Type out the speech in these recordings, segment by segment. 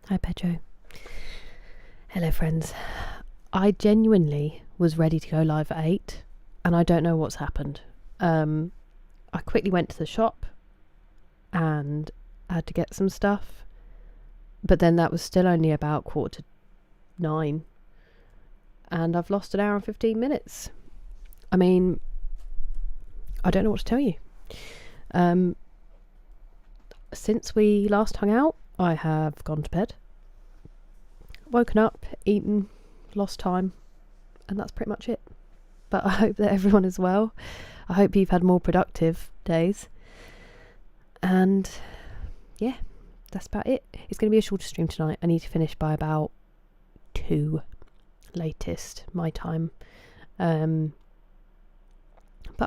Hi, Pedro. Hello, friends. I genuinely was ready to go live at 8, and I don't know what's happened. I quickly went to the shop and had to get some stuff, but then that was still only about 8:45, and I've lost an hour and 15 minutes. I mean, I don't know what to tell you. Since we last hung out, I have gone to bed, woken up, eaten, lost time, and that's pretty much it. But I hope that everyone is well. I hope you've had more productive days. And yeah, that's about it. It's going to be a shorter stream tonight. I need to finish by about 2 latest, my time. But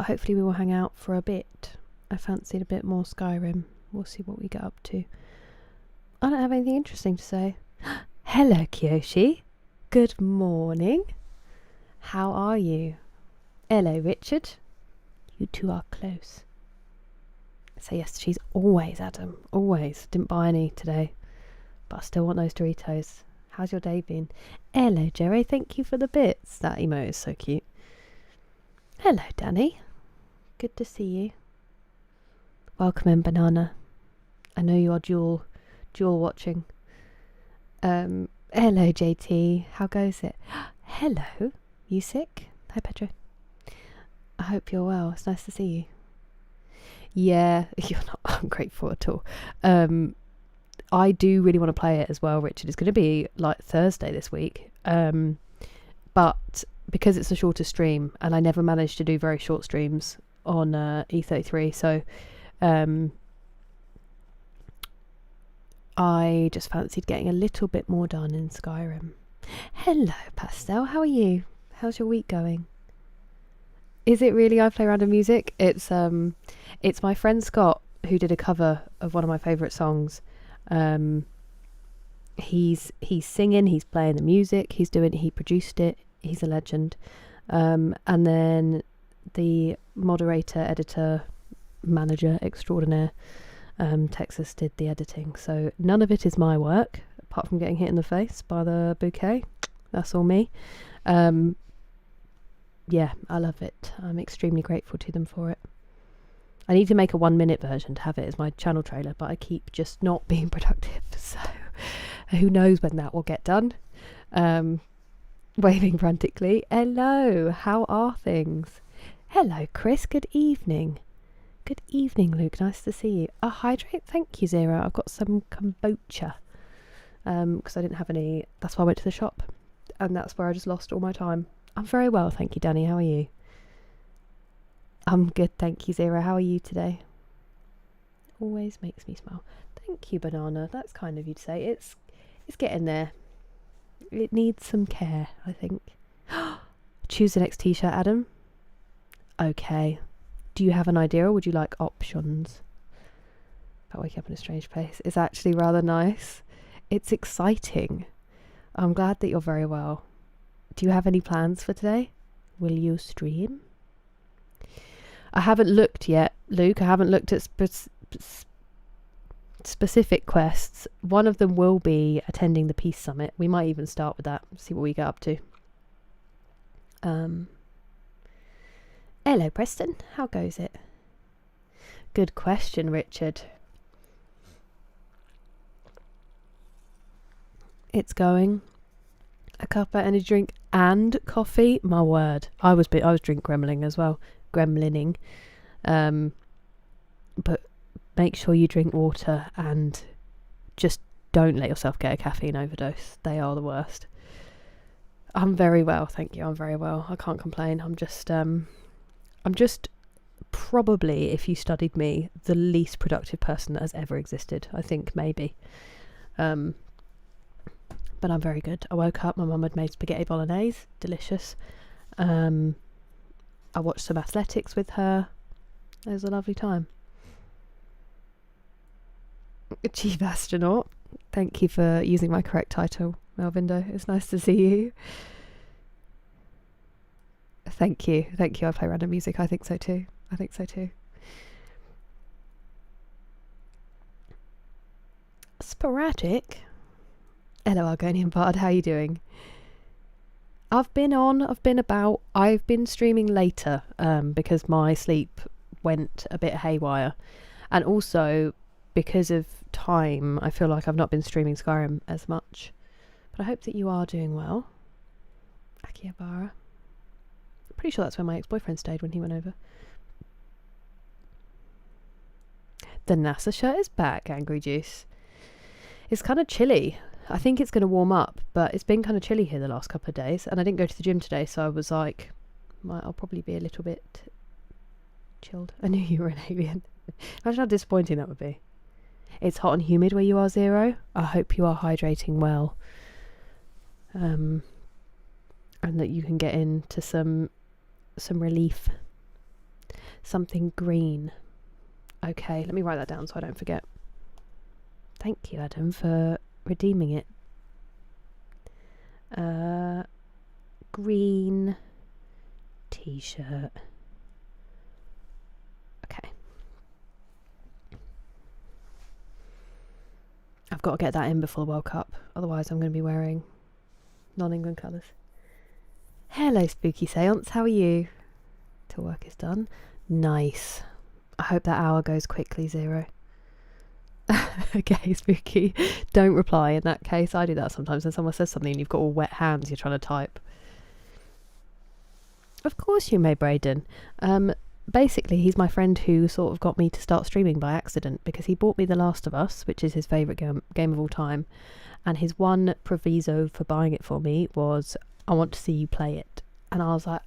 hopefully we will hang out for a bit. I fancied a bit more Skyrim. We'll see what we get up to. I don't have anything interesting to say. Hello, Kyoshi. Good morning. How are you? Hello, Richard. You two are close. Say yes to cheese. Always, Adam. Always. Didn't buy any today, but I still want those Doritos. How's your day been? Hello, Jerry. Thank you for the bits. That emote is so cute. Hello, Danny. Good to see you. Welcome in, Banana. I know you are dual watching. Hello, JT. How goes it? Hello. You sick? Hi, Pedro. I hope you're well. It's nice to see you. Yeah, you're not ungrateful at all. I do really want to play it as well, Richard. It's going to be like Thursday this week. But because it's a shorter stream, and I never managed to do very short streams on E33, so I just fancied getting a little bit more done in Skyrim. Hello, Pastel. How are you? How's your week going? Is it really I Play Random Music? It's my friend Scott who did a cover of one of my favourite songs. He's singing, he's playing the music, he produced it. He's a legend. And then the moderator, editor, manager extraordinaire, Texas, did the editing. So none of it is my work, apart from getting hit in the face by the bouquet. That's all me. Yeah, I love it. I'm extremely grateful to them for it. I need to make a 1-minute version to have it as my channel trailer, but I keep just not being productive. So who knows when that will get done. Waving frantically. Hello, how are things? Hello, Chris. Good evening. Good evening, Luke. Nice to see you. Hydrate. Thank you, Zero. I've got some kombucha. Because I didn't have any. That's why I went to the shop. And that's where I just lost all my time. I'm very well, thank you, Danny. How are you? I'm good, thank you, Zero. How are you today? Always makes me smile. Thank you, Banana. That's kind of you to say. It's getting there. It needs some care, I think. Choose the next t-shirt, Adam. Okay. Do you have an idea, or would you like options? About waking up in a strange place. It's actually rather nice. It's exciting. I'm glad that you're very well. Do you have any plans for today? Will you stream? I haven't looked yet, Luke. I haven't looked at specific quests. One of them will be attending the Peace Summit. We might even start with that, see what we get up to. Hello, Preston. How goes it? Good question, Richard. It's going. A cup of energy drink and coffee. My word, I was drink gremlining as well, gremlining. But make sure you drink water and just don't let yourself get a caffeine overdose. They are the worst. I'm very well, thank you. I'm very well. I can't complain. I'm just probably, if you studied me, the least productive person that has ever existed. I think maybe. But I'm very good. I woke up, my mum had made spaghetti bolognese, delicious. I watched some athletics with her. It was a lovely time. Chief Astronaut, thank you for using my correct title, Melvindo. It's nice to see you. Thank you. I play random music. I think so too. Sporadic. Hello, Argonian Bard. How are you doing? I've been about. I've been streaming later because my sleep went a bit haywire. And also, because of time, I feel like I've not been streaming Skyrim as much. But I hope that you are doing well. Akihabara. Pretty sure that's where my ex-boyfriend stayed when he went over. The NASA shirt is back, Angry Juice. It's kind of chilly. I think it's going to warm up, but it's been kind of chilly here the last couple of days. And I didn't go to the gym today, so I was like, I'll probably be a little bit chilled. I knew you were an alien. Imagine how disappointing that would be. It's hot and humid where you are, Zero. I hope you are hydrating well. And that you can get into some relief. Something green. Okay, let me write that down so I don't forget. Thank you, Adam, for redeeming it. Green t-shirt. Okay. I've got to get that in before the World Cup. Otherwise I'm going to be wearing non-England colours. Hello, Spooky Seance. How are you? Till work is done. Nice. I hope that hour goes quickly, Zero. Okay, Spooky. Don't reply in that case. I do that sometimes when someone says something and you've got all wet hands, you're trying to type. Of course you may, Braden. Basically, he's my friend who sort of got me to start streaming by accident because he bought me The Last of Us, which is his favourite game of all time. And his one proviso for buying it for me was, I want to see you play it. And I was like,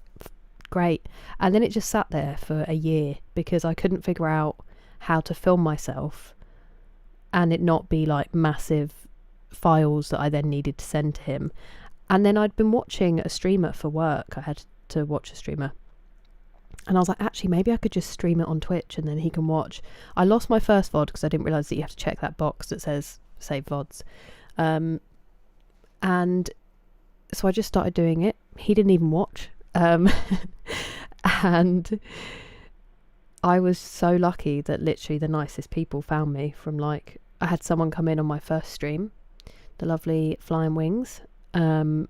great. And then it just sat there for a year because I couldn't figure out how to film myself and it not be like massive files that I then needed to send to him. And then I'd been watching a streamer for work. I had to watch a streamer. And I was like, actually, maybe I could just stream it on Twitch and then he can watch. I lost my first VOD because I didn't realise that you have to check that box that says save VODs. And so I just started doing it. He didn't even watch. And I was so lucky that literally the nicest people found me from like, I had someone come in on my first stream, the lovely Flying Wings. And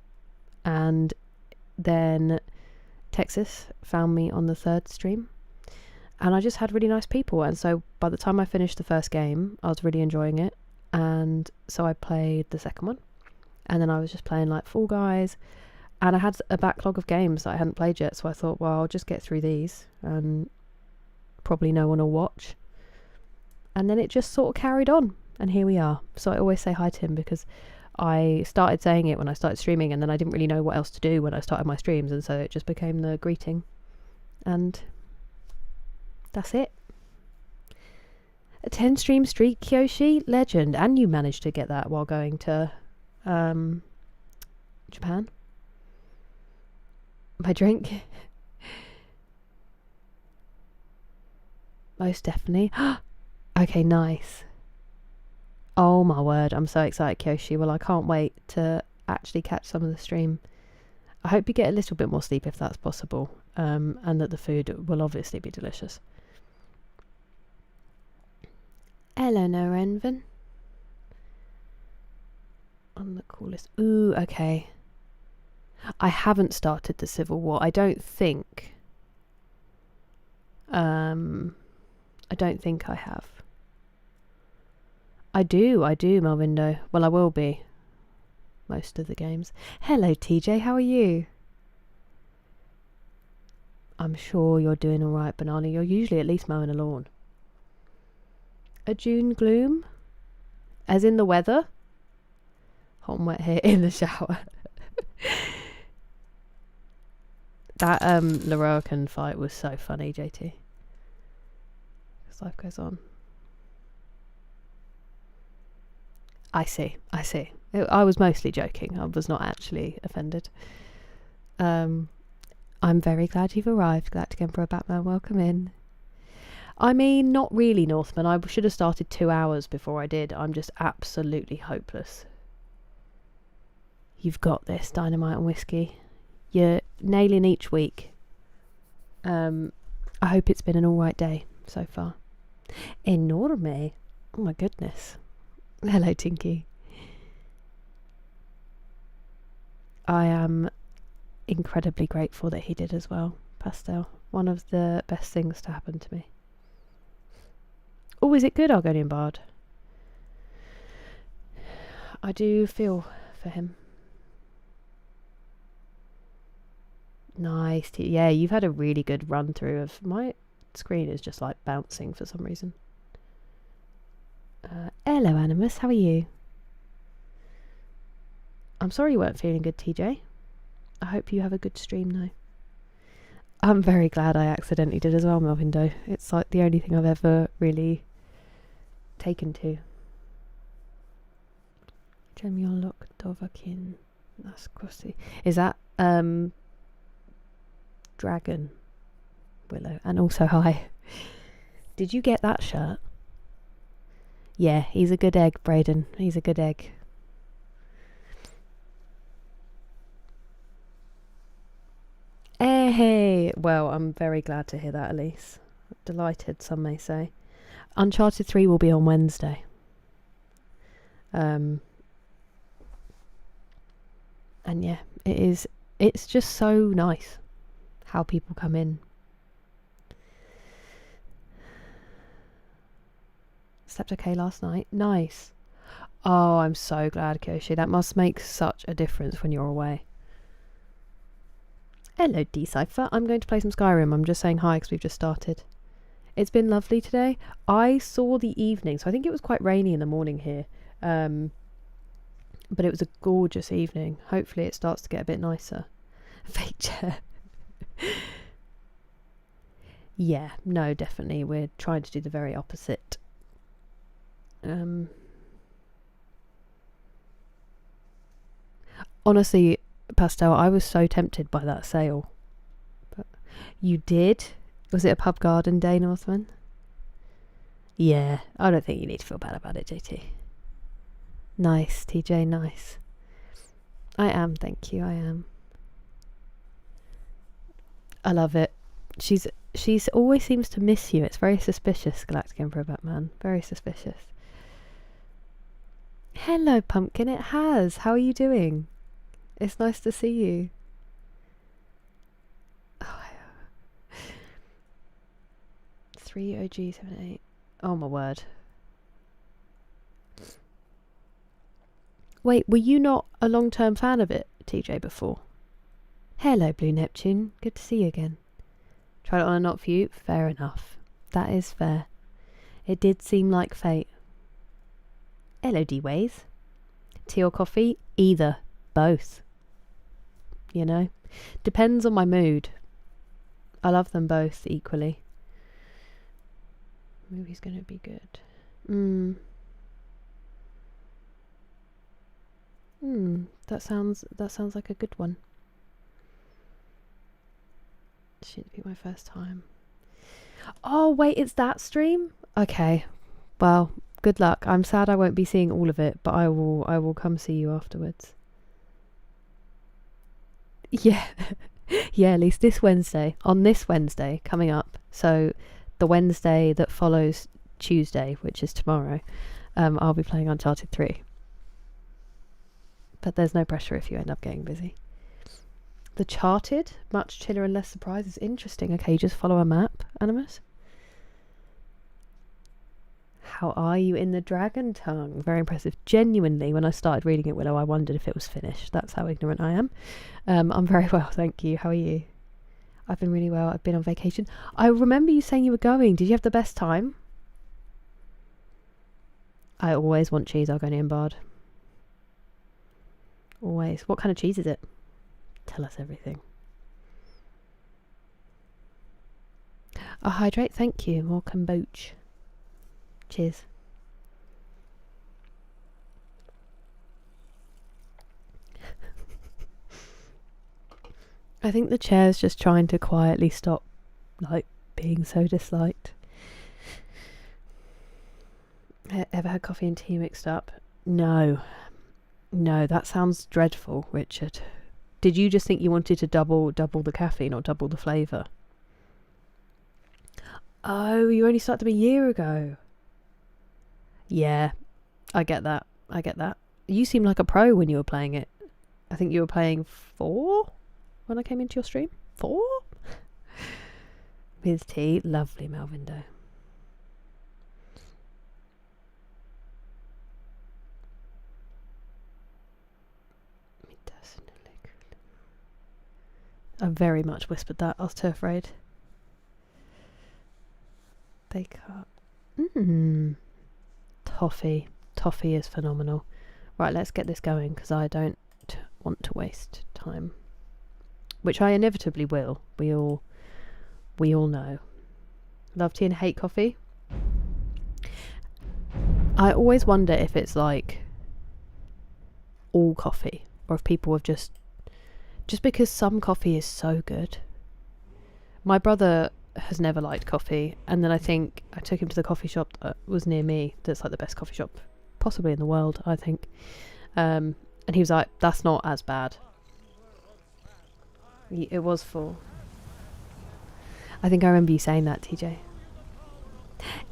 then Texas found me on the third stream. And I just had really nice people. And so by the time I finished the first game, I was really enjoying it. And so I played the second one. And then I was just playing like Fall Guys. And I had a backlog of games that I hadn't played yet. So I thought, well, I'll just get through these. And probably no one will watch. And then it just sort of carried on. And here we are. So I always say hi to him because I started saying it when I started streaming. And then I didn't really know what else to do when I started my streams. And so it just became the greeting. And that's it. A 10 stream streak, Kyoshi. Legend. And you managed to get that while going to Japan. My drink. Most definitely. Okay, nice. Oh my word, I'm so excited, Kyoshi. Well, I can't wait to actually catch some of the stream. I hope you get a little bit more sleep if that's possible. And that the food will obviously be delicious. Hello, Norenvin. I'm the coolest. Ooh, okay. I haven't started the Civil War. I don't think. I don't think I have. I do, Malvindo. Well, I will be. Most of the games. Hello, TJ. How are you? I'm sure you're doing all right, Banana. You're usually at least mowing a lawn. A June gloom? As in the weather? Hot and wet here in the shower. That Lorocan fight was so funny, JT. Because life goes on. I see. I was mostly joking. I was not actually offended. I'm very glad you've arrived. Galactic Emperor Batman, welcome in. I mean, not really, Northman. I should have started 2 hours before I did. I'm just absolutely hopeless. You've got this, Dynamite and Whiskey. You're nailing each week. I hope it's been an alright day so far. Enorme. Oh my goodness. Hello, Tinky. I am incredibly grateful that he did as well. Pastel, one of the best things to happen to me. Oh, is it good, Argonian Bard? I do feel for him. Nice. Yeah, you've had a really good run through of... My screen is just like bouncing for some reason. Hello, Animus. How are you? I'm sorry you weren't feeling good, TJ. I hope you have a good stream though. I'm very glad I accidentally did as well, Melvindo. It's like the only thing I've ever really taken to. Jemyolok Dovakin. That's crossy. Is that Dragon Willow? And also hi. Did you get that shirt? Yeah, he's a good egg, Braden. He's a good egg. Hey, well, I'm very glad to hear that, Elise. Delighted, some may say. Uncharted 3 will be on Wednesday. And yeah, it's just so nice how people come in. Slept okay last night. Nice. Oh, I'm so glad, Kyoshi. That must make such a difference when you're away. Hello, Decipher. I'm going to play some Skyrim. I'm just saying hi because we've just started. It's been lovely today. I saw the evening, so I think it was quite rainy in the morning here. But it was a gorgeous evening. Hopefully it starts to get a bit nicer. Fake chair. Yeah, no, definitely. We're trying to do the very opposite. Honestly, Pastel, I was so tempted by that sale. But you did? Was it a pub garden day, Northman? Yeah, I don't think you need to feel bad about it, JT. Nice, TJ, nice. I am, thank you, I am. I love it. She's always seems to miss you. It's very suspicious, Galactic Emperor Batman. Very suspicious. Hello, Pumpkin, it has. How are you doing? It's nice to see you. Oh, 3 OG 78. Oh my word. Wait, were you not a long-term fan of it, TJ, before? Hello, Blue Neptune. Good to see you again. Tried it on a not for you? Fair enough. That is fair. It did seem like fate. Hello, D-Ways. Tea or coffee? Either. Both. You know? Depends on my mood. I love them both equally. Movie's gonna be good. That sounds like a good one. Should be my first time. Oh wait, it's that stream? Okay. Well, good luck. I'm sad I won't be seeing all of it, but I will come see you afterwards. Yeah. Yeah, at least this Wednesday. On this Wednesday coming up. So the Wednesday that follows Tuesday, which is tomorrow, I'll be playing Uncharted 3. But there's no pressure if you end up getting busy. The Charted, much chiller and less surprises. Interesting. Okay, you just follow a map, Animus. How are you in the Dragon Tongue? Very impressive. Genuinely, when I started reading it, Willow, I wondered if it was finished. That's how ignorant I am. I'm very well, thank you. How are you? I've been really well. I've been on vacation. I remember you saying you were going. Did you have the best time? I always want cheese, Argonian Bard. Always. What kind of cheese is it? Tell us everything. A hydrate, thank you. More kombucha. Cheers. I think the chair's just trying to quietly stop, like, being so disliked. Ever had coffee and tea mixed up? No. No, that sounds dreadful, Richard. Did you just think you wanted to double the caffeine or double the flavour? Oh, you only started them a year ago. Yeah, I get that. I get that. You seemed like a pro when you were playing it. I think you were playing 4 when I came into your stream. 4? With tea. Lovely, Malvindo. I very much whispered that. I was too afraid. They cut. Toffee. Toffee is phenomenal. Right, let's get this going because I don't want to waste time. Which I inevitably will. We all know. Love tea and hate coffee. I always wonder if it's like all coffee or if people have just because some coffee is so good. My brother has never liked coffee, and then I think I took him to the coffee shop that was near me that's like the best coffee shop possibly in the world, I think. And he was like, that's not as bad. It was full. I think I remember you saying that, TJ.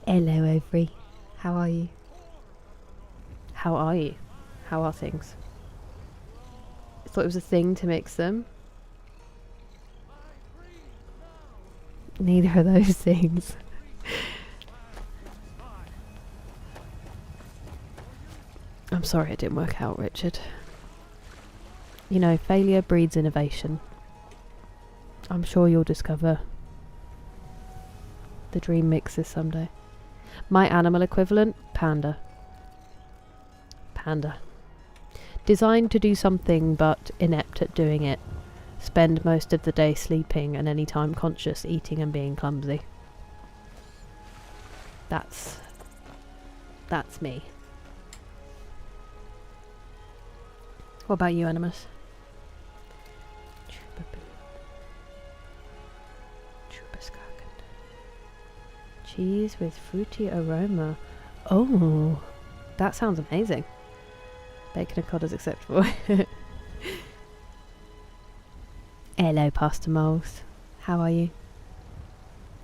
Hello, Avery. How are you? How are you? How are things? I thought it was a thing to mix them. Neither of those things. I'm sorry it didn't work out, Richard. You know, failure breeds innovation. I'm sure you'll discover the dream mixes someday. My animal equivalent? Panda. Panda. Designed to do something but inept at doing it. Spend most of the day sleeping and any time conscious eating and being clumsy. That's me. What about you, Animus? Cheese with fruity aroma. Oh, that sounds amazing. Bacon and cod is acceptable. Hello, Pastor Moles. How are you?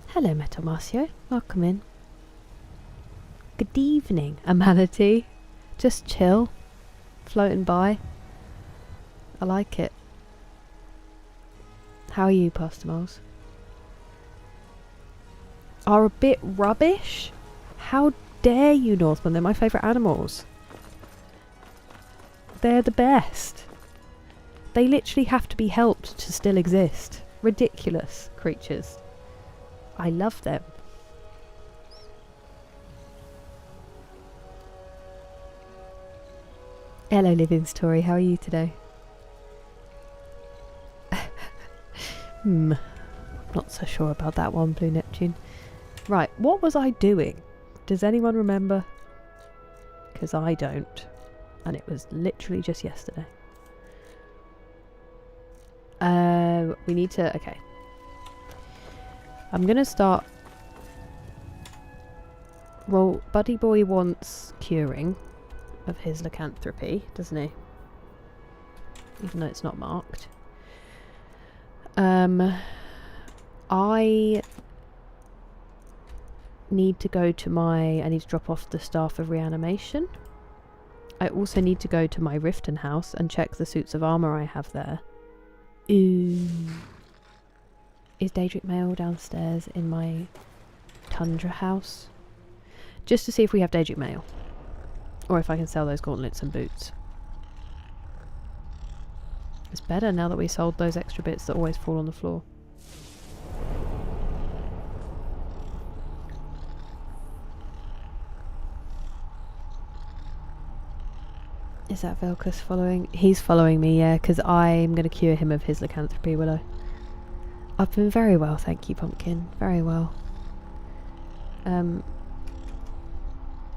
Hello, Metal Marcio. Welcome in. Good evening, Amanity. Just chill. Floating by. I like it. How are you, Pastor Moles? Are a bit rubbish? How dare you, Northman? They're my favourite animals. They're the best. They literally have to be helped to still exist. Ridiculous creatures. I love them. Hello, Living Story. How are you today? Not so sure about that one, Blue Neptune. Right, what was I doing? Does anyone remember? Because I don't. And it was literally just yesterday. We need to... Okay. I'm going to start... Well, Buddy Boy wants curing of his lycanthropy, doesn't he? Even though it's not marked. I need to go to my... I need to drop off the Staff of Reanimation. I also need to go to my Riften house and check the suits of armour I have there. Ooh. Is Daedric Mail downstairs in my Tundra house? Just to see if we have Daedric Mail. Or if I can sell those gauntlets and boots. It's better now that we sold those extra bits that always fall on the floor. Is that Velkus following? He's following me, yeah, because I'm going to cure him of his lycanthropy, will I? I've been very well, thank you, Pumpkin. Very well.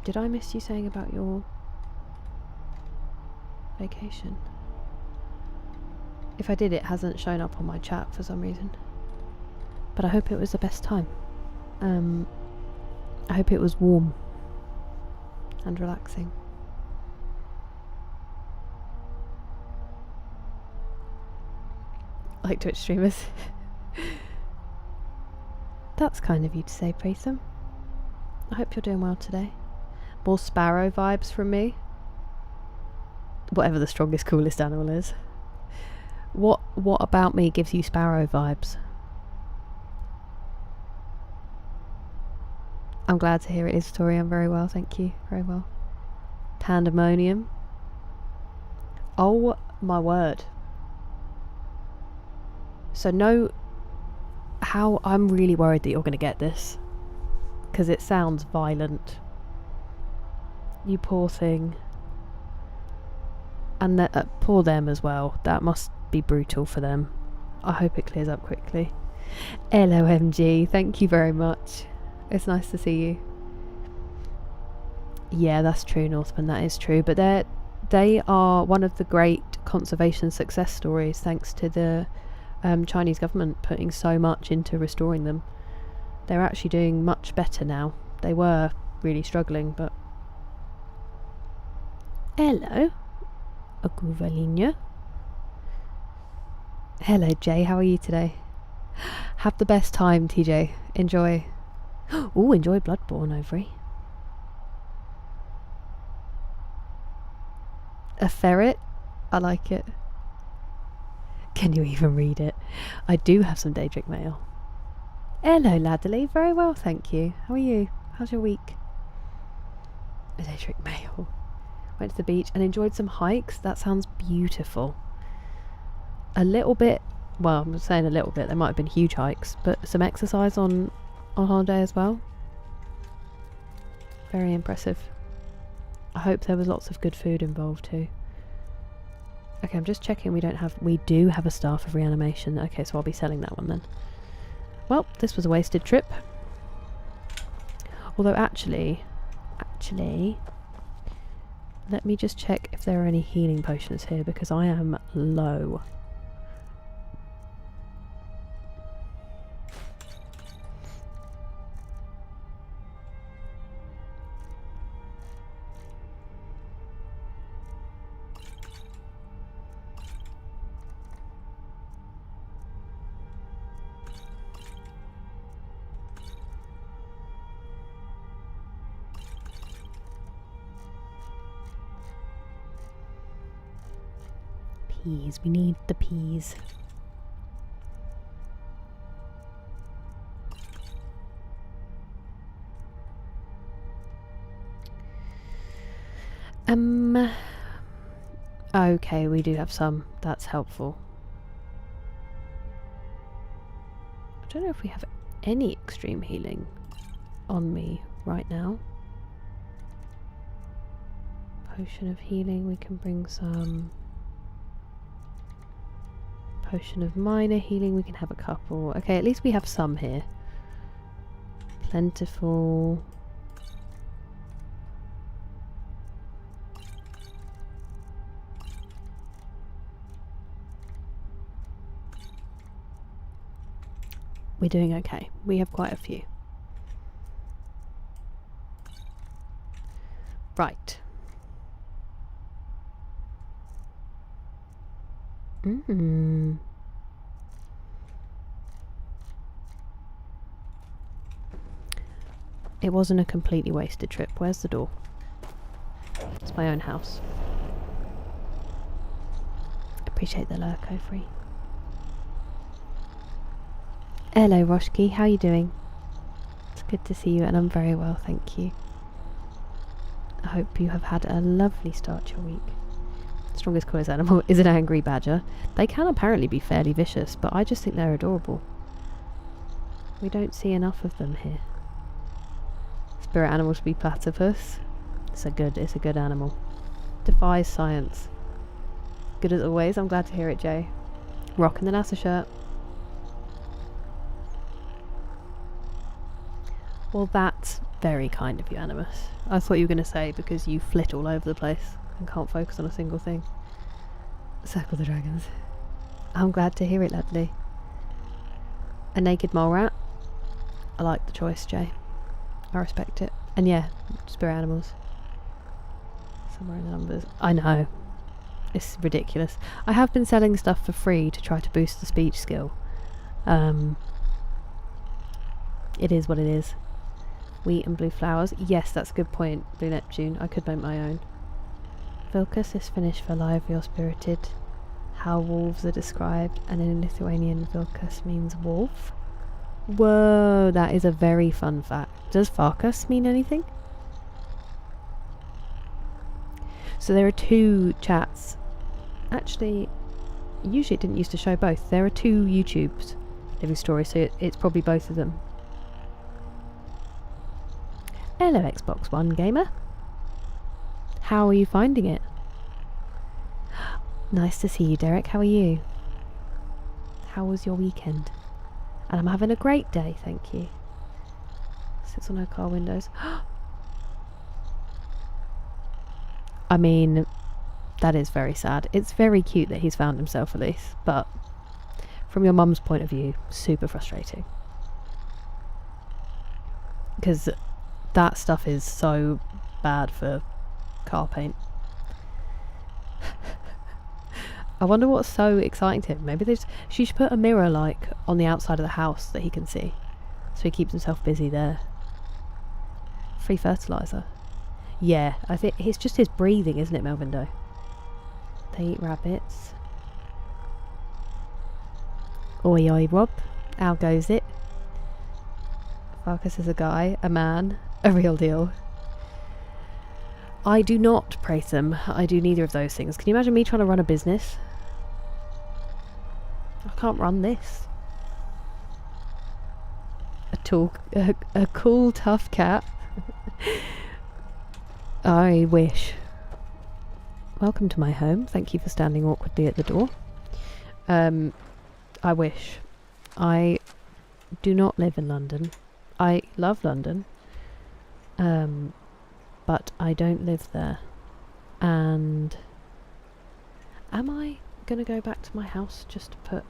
Did I miss you saying about your vacation? If I did, it hasn't shown up on my chat for some reason. But I hope it was the best time. I hope it was warm and relaxing. Like Twitch streamers. That's kind of you to say, Pratham. I hope you're doing well today. More sparrow vibes from me. Whatever the strongest, coolest animal is. What about me gives you Sparrow vibes? I'm glad to hear it is, Tori. I'm very well, thank you. Very well. Pandemonium. Oh my word. So no, how I'm really worried that you're going to get this, because it sounds violent. You poor thing. And poor them as well. That must be brutal for them. I hope it clears up quickly. LOMG, thank you very much. It's nice to see you. Yeah, that's true, Northman, that is true. But they are one of the great conservation success stories, thanks to the Chinese government putting so much into restoring them. They're actually doing much better now. They were really struggling, but... Hello, Aguvalinha. Hello, Jay, how are you today? Have the best time, TJ. Enjoy. Ooh, enjoy Bloodborne, Overy. A ferret? I like it. Can you even read it? I do have some Daedric mail. Hello, Ladderly. Very well, thank you. How are you? How's your week? A Daedric mail. Went to the beach and enjoyed some hikes. That sounds beautiful. A little bit, well, I'm saying a little bit, there might have been huge hikes, but some exercise on holiday as well. Very impressive. I hope there was lots of good food involved too. Okay, I'm just checking we do have a staff of reanimation. Okay, so I'll be selling that one then. Well, this was a wasted trip. Although actually, let me just check if there are any healing potions here, because I am low. Peas, we need the peas. Okay, we do have some. That's helpful. I don't know if we have any extreme healing on me right now. Potion of healing, we can bring some. Potion of minor healing, we can have a couple. Okay, at least we have some here. Plentiful. We're doing okay. We have quite a few. Right. It wasn't a completely wasted trip. Where's the door? It's my own house. Appreciate the lurk, Overy. Hello, Roshki. How are you doing? It's good to see you, and I'm very well, thank you. I hope you have had a lovely start to your week. Strongest coolest animal is an angry badger. They can apparently be fairly vicious, but I just think they're adorable. We don't see enough of them here. Spirit animal to be platypus. It's a good animal. Defies science. Good as always. I'm glad to hear it, Jay. Rocking the NASA shirt. Well, that's very kind of you, Animus. I thought you were going to say because you flit all over the place and can't focus on a single thing. Circle the dragons. I'm glad to hear it, Ledley. A naked mole rat. I like the choice, Jay. I respect it. And yeah, spirit animals. Somewhere in the numbers. I know. It's ridiculous. I have been selling stuff for free to try to boost the speech skill. It is what it is. Wheat and blue flowers. Yes, that's a good point, Blue Neptune. I could make my own. Vilcus is finished for lively or spirited. how wolves are described, and in Lithuanian vilkas means wolf. Whoa, that is a very fun fact. Does Farkas mean anything? So there are two chats. Actually, usually it didn't used to show both. There are two YouTubes, Living Story, so it's probably both of them. Hello, Xbox One gamer. How are you finding it? Nice to see you, Derek. How are you? How was your weekend? And I'm having a great day, thank you. Sits on her car windows. I mean, that is very sad. It's very cute that he's found himself a lease, but from your mum's point of view, super frustrating. Because that stuff is so bad for car paint. I wonder what's so exciting to him. Maybe she should put a mirror like on the outside of the house that he can see, so he keeps himself busy there. Free fertilizer. Yeah, I think it's just his breathing, isn't it, Melvindo? They eat rabbits. Oi oi Rob, how goes it? Farkas is a guy, a man, a real deal. I do not praise them. I do neither of those things. Can you imagine me trying to run a business? I can't run this. A cool, tough cat. I wish. Welcome to my home. Thank you for standing awkwardly at the door. I wish. I do not live in London. I love London. But I don't live there. And am I going to go back to my house just to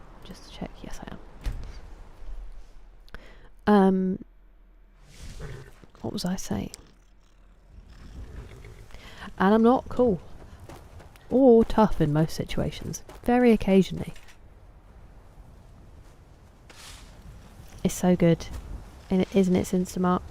check? Yes, I am. What was I saying? And I'm not cool or tough in most situations. Very occasionally. It's so good, isn't it, Instamart?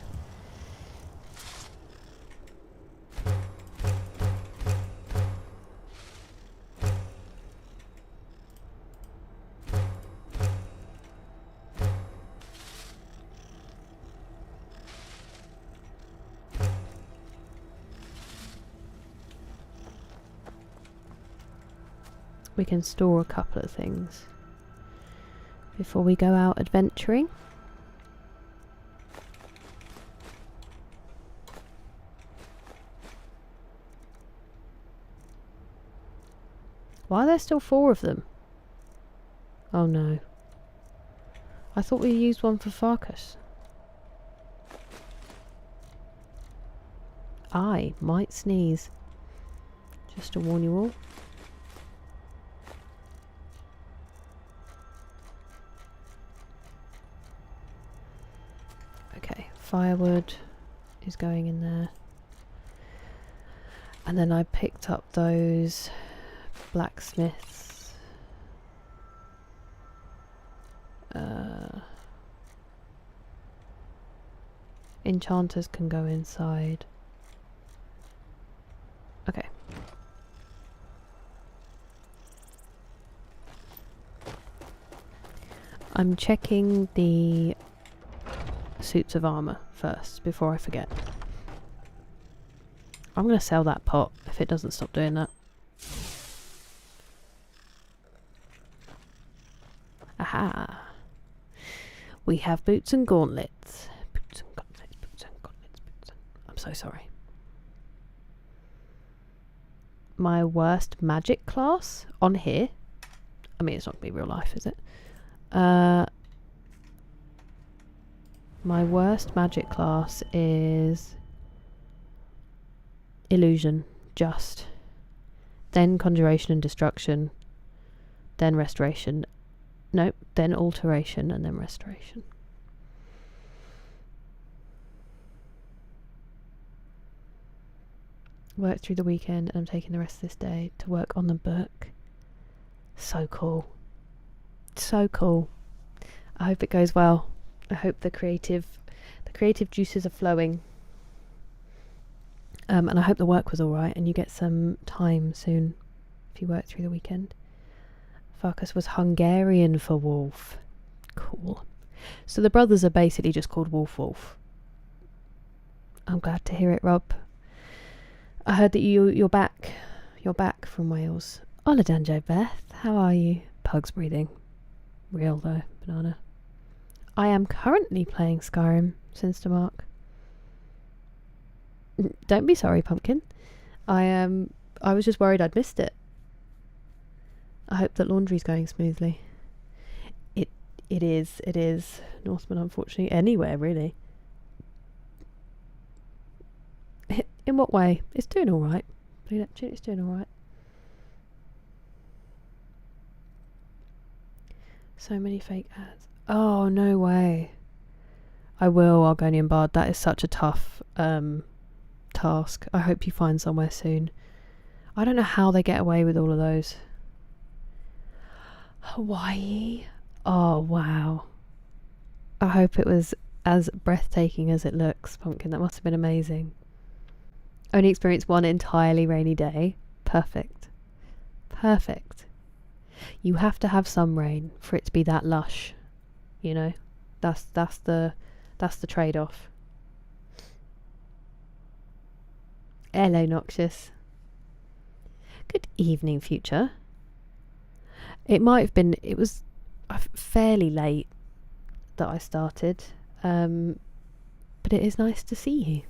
We can store a couple of things before we go out adventuring. Why are there still 4 of them? Oh no. I thought we used one for Farkas. I might sneeze. Just to warn you all. Okay, firewood is going in there. And then I picked up those blacksmiths. Enchanters can go inside. Okay. I'm checking the suits of armour first before I forget. I'm going to sell that pot if it doesn't stop doing that. Aha! We have boots and gauntlets. Boots and gauntlets, boots and gauntlets, boots and... I'm so sorry. My worst magic class on here. I mean, it's not going to be real life, is it? My worst magic class is illusion, just. Then conjuration and destruction. Then restoration. Nope, then alteration and then restoration. Work through the weekend and I'm taking the rest of this day to work on the book. So cool. So cool. I hope it goes well. I hope the creative juices are flowing. And I hope the work was alright and you get some time soon if you work through the weekend. Farkas was Hungarian for wolf. Cool. So the brothers are basically just called Wolf Wolf. I'm glad to hear it, Rob. I heard that you're back. You're back from Wales. Hola, Danjo Beth. How are you? Pug's breathing. Real though, banana. I am currently playing Skyrim, Sinister Mark. Don't be sorry, Pumpkin. I was just worried I'd missed it. I hope that laundry's going smoothly. It is. Northman, unfortunately. Anywhere, really. In what way? It's doing alright. It's doing alright. So many fake ads. Oh, no way. I will, Argonian Bard. That is such a tough task. I hope you find somewhere soon. I don't know how they get away with all of those. Hawaii. Oh, wow. I hope it was as breathtaking as it looks, Pumpkin. That must have been amazing. Only experienced one entirely rainy day. Perfect. Perfect. You have to have some rain for it to be that lush. You know? That's the trade-off. Hello, Noxious. Good evening, future. It was fairly late that I started, but it is nice to see you.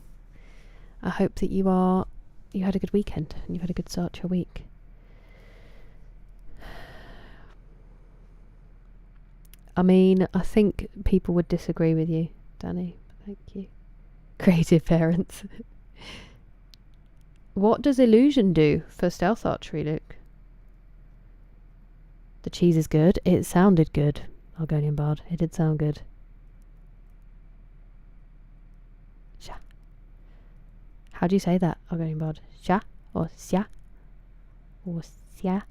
I hope that you had a good weekend and you've had a good start to your week. I mean, I think people would disagree with you, Danny. Thank you. Creative parents. What does illusion do for stealth archery, Luke? The cheese is good. It sounded good, Argonian Bard. It did sound good. Sha. How do you say that, Argonian Bard? Sha? Or sya? Or sya?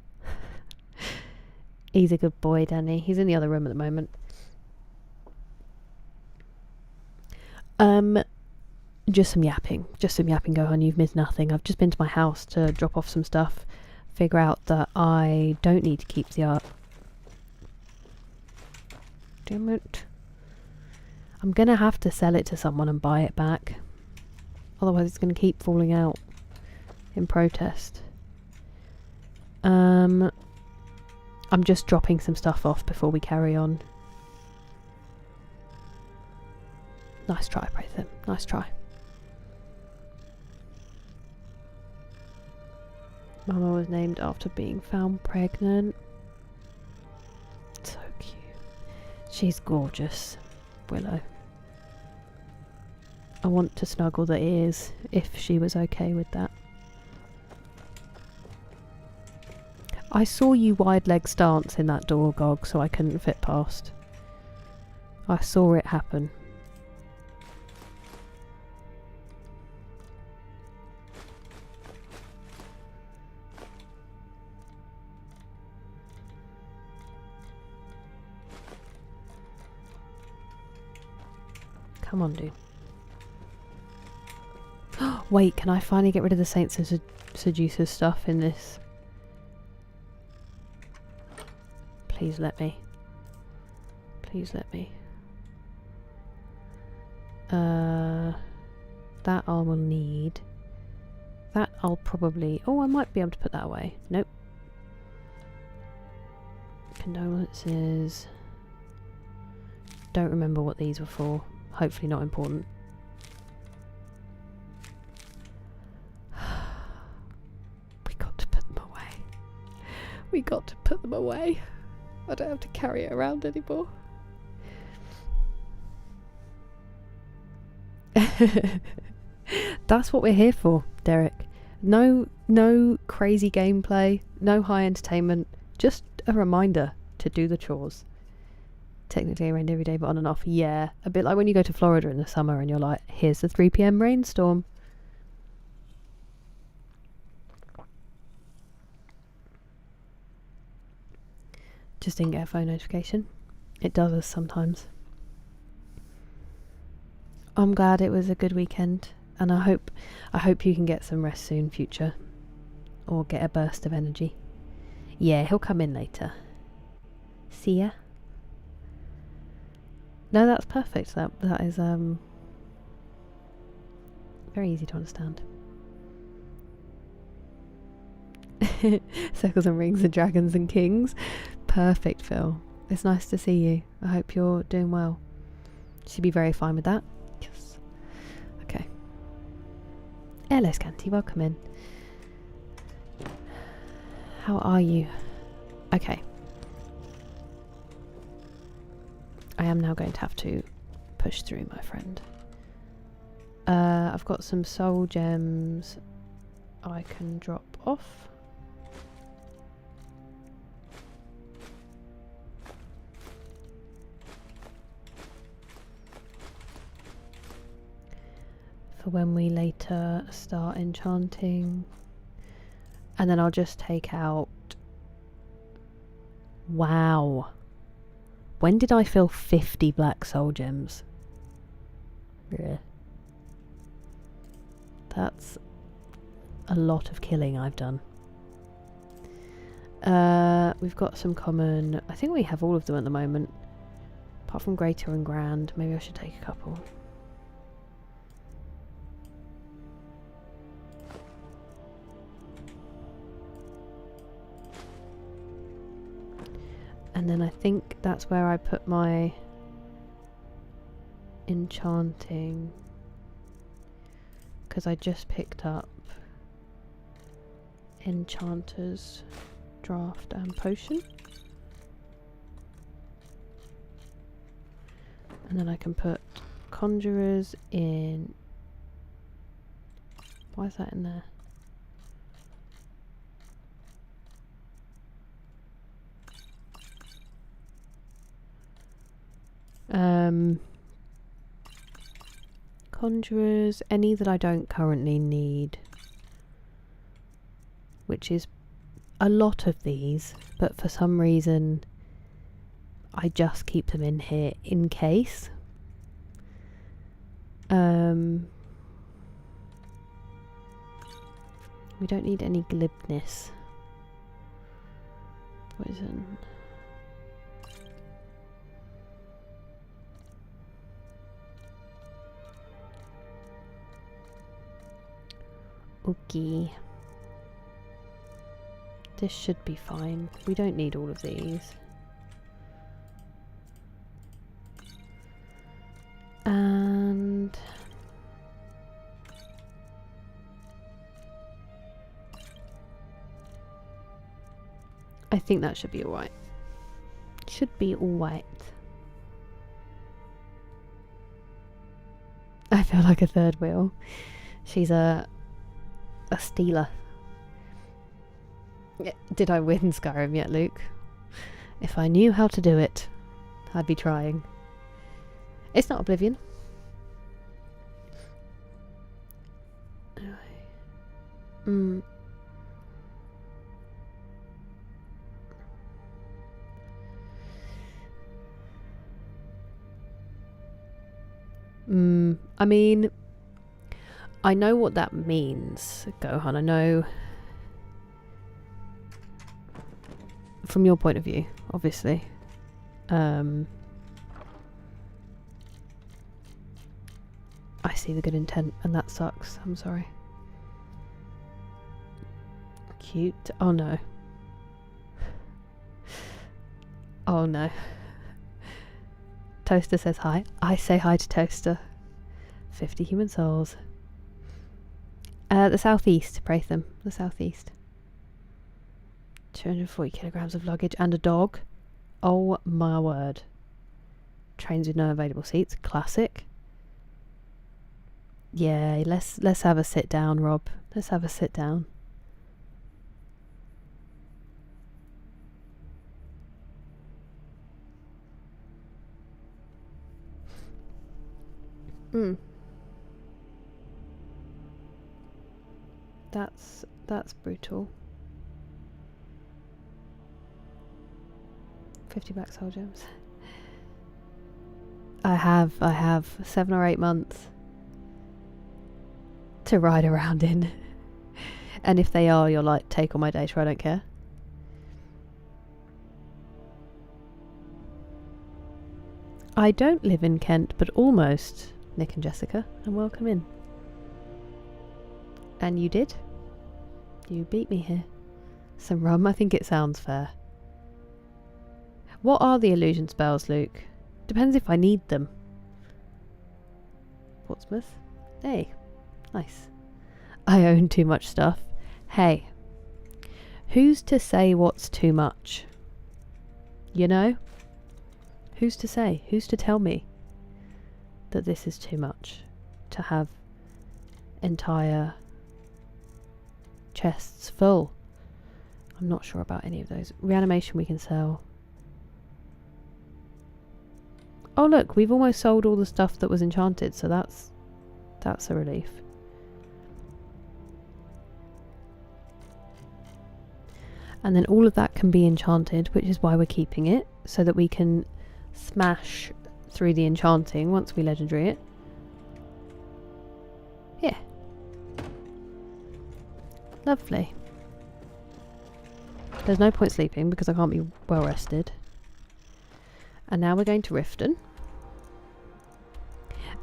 He's a good boy, Danny. He's in the other room at the moment. Just some yapping. Go on. You've missed nothing. I've just been to my house to drop off some stuff. Figure out that I don't need to keep the art. Damn it. I'm gonna have to sell it to someone and buy it back. Otherwise it's gonna keep falling out in protest. I'm just dropping some stuff off before we carry on. Nice try, Prathan. Nice try. Mama was named after being found pregnant. So cute. She's gorgeous, Willow. I want to snuggle the ears if she was okay with that. I saw you wide leg stance in that door, Gog, so I couldn't fit past. I saw it happen. Come on, dude. Wait, can I finally get rid of the Saints and Seducers stuff in this? Please let me. Please let me. That I will need. That I'll probably... Oh, I might be able to put that away. Nope. Condolences. Don't remember what these were for. Hopefully not important. We got to put them away. We got to put them away. I don't have to carry it around anymore. That's what we're here for, Derek. No crazy gameplay, no high entertainment, just a reminder to do the chores. Technically it rained every day, but on and off. Yeah, a bit like when you go to Florida in the summer and you're like, here's the 3 PM rainstorm. Just didn't get a phone notification. It does us sometimes. I'm glad it was a good weekend, and I hope you can get some rest soon, future, or get a burst of energy. Yeah, he'll come in later. See ya. No, that's perfect. That is very easy to understand. Circles and rings and dragons and kings. Perfect, Phil. It's nice to see you. I hope you're doing well. Should be very fine with that. Yes. Okay. Hello, Scanty. Welcome in. How are you? Okay. I am now going to have to push through, my friend. I've got some soul gems I can drop off. For when we later start enchanting. And then I'll just take out... Wow. When did I fill 50 black soul gems? Yeah. That's a lot of killing I've done. We've got some common... I think we have all of them at the moment. Apart from Greater and Grand. Maybe I should take a couple. And then I think that's where I put my enchanting, because I just picked up Enchanter's Draft and Potion. And then I can put Conjurers in... Why is that in there? Conjurers, any that I don't currently need, which is a lot of these, but for some reason I just keep them in here in case. We don't need any glibness. Poison. Okay. This should be fine. We don't need all of these. And... I think that should be alright. Should be alright. I feel like a third wheel. She's a stealer. Did I win Skyrim yet, Luke? If I knew how to do it, I'd be trying. It's not Oblivion. I mean, I know what that means, Gohan. I know from your point of view, obviously. I see the good intent, and that sucks. I'm sorry. Cute. Oh no. Oh no. Toaster says hi. I say hi to Toaster. 50 human souls. The southeast, Pratham. The southeast. 240 kilograms of luggage and a dog. Oh my word. Trains with no available seats. Classic. Yeah, let's have a sit down, Rob. Let's have a sit down. That's brutal. 50 black soul gems. I have 7 or 8 months to ride around in. And if they are, you're like, take all my data, I don't care. I don't live in Kent, but almost, Nick and Jessica, and welcome in. And you did? You beat me here. Some rum, I think it sounds fair. What are the illusion spells, Luke? Depends if I need them. Portsmouth? Hey, nice. I own too much stuff. Hey, who's to say what's too much? You know? Who's to say? Who's to tell me that this is too much? To have entire chests full. I'm not sure about any of those. Reanimation we can sell. Oh look, we've almost sold all the stuff that was enchanted, so that's a relief. And then all of that can be enchanted, which is why we're keeping it, so that we can smash through the enchanting once we legendary it. Yeah. Lovely. There's no point sleeping because I can't be well rested. And now we're going to Riften.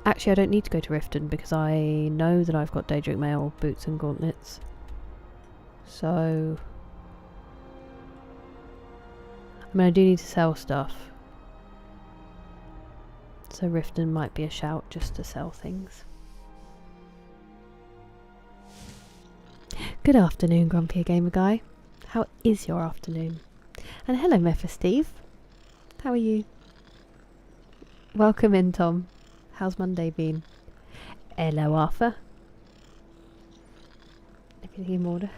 Actually, I don't need to go to Riften because I know that I've got Daedric Mail, boots and gauntlets. So... I mean, I do need to sell stuff. So Riften might be a shout just to sell things. Good afternoon, Grumpy Gamer Guy. How is your afternoon? And hello, Mephisteve. How are you? Welcome in, Tom. How's Monday been? Hello, Arthur. Everything in order?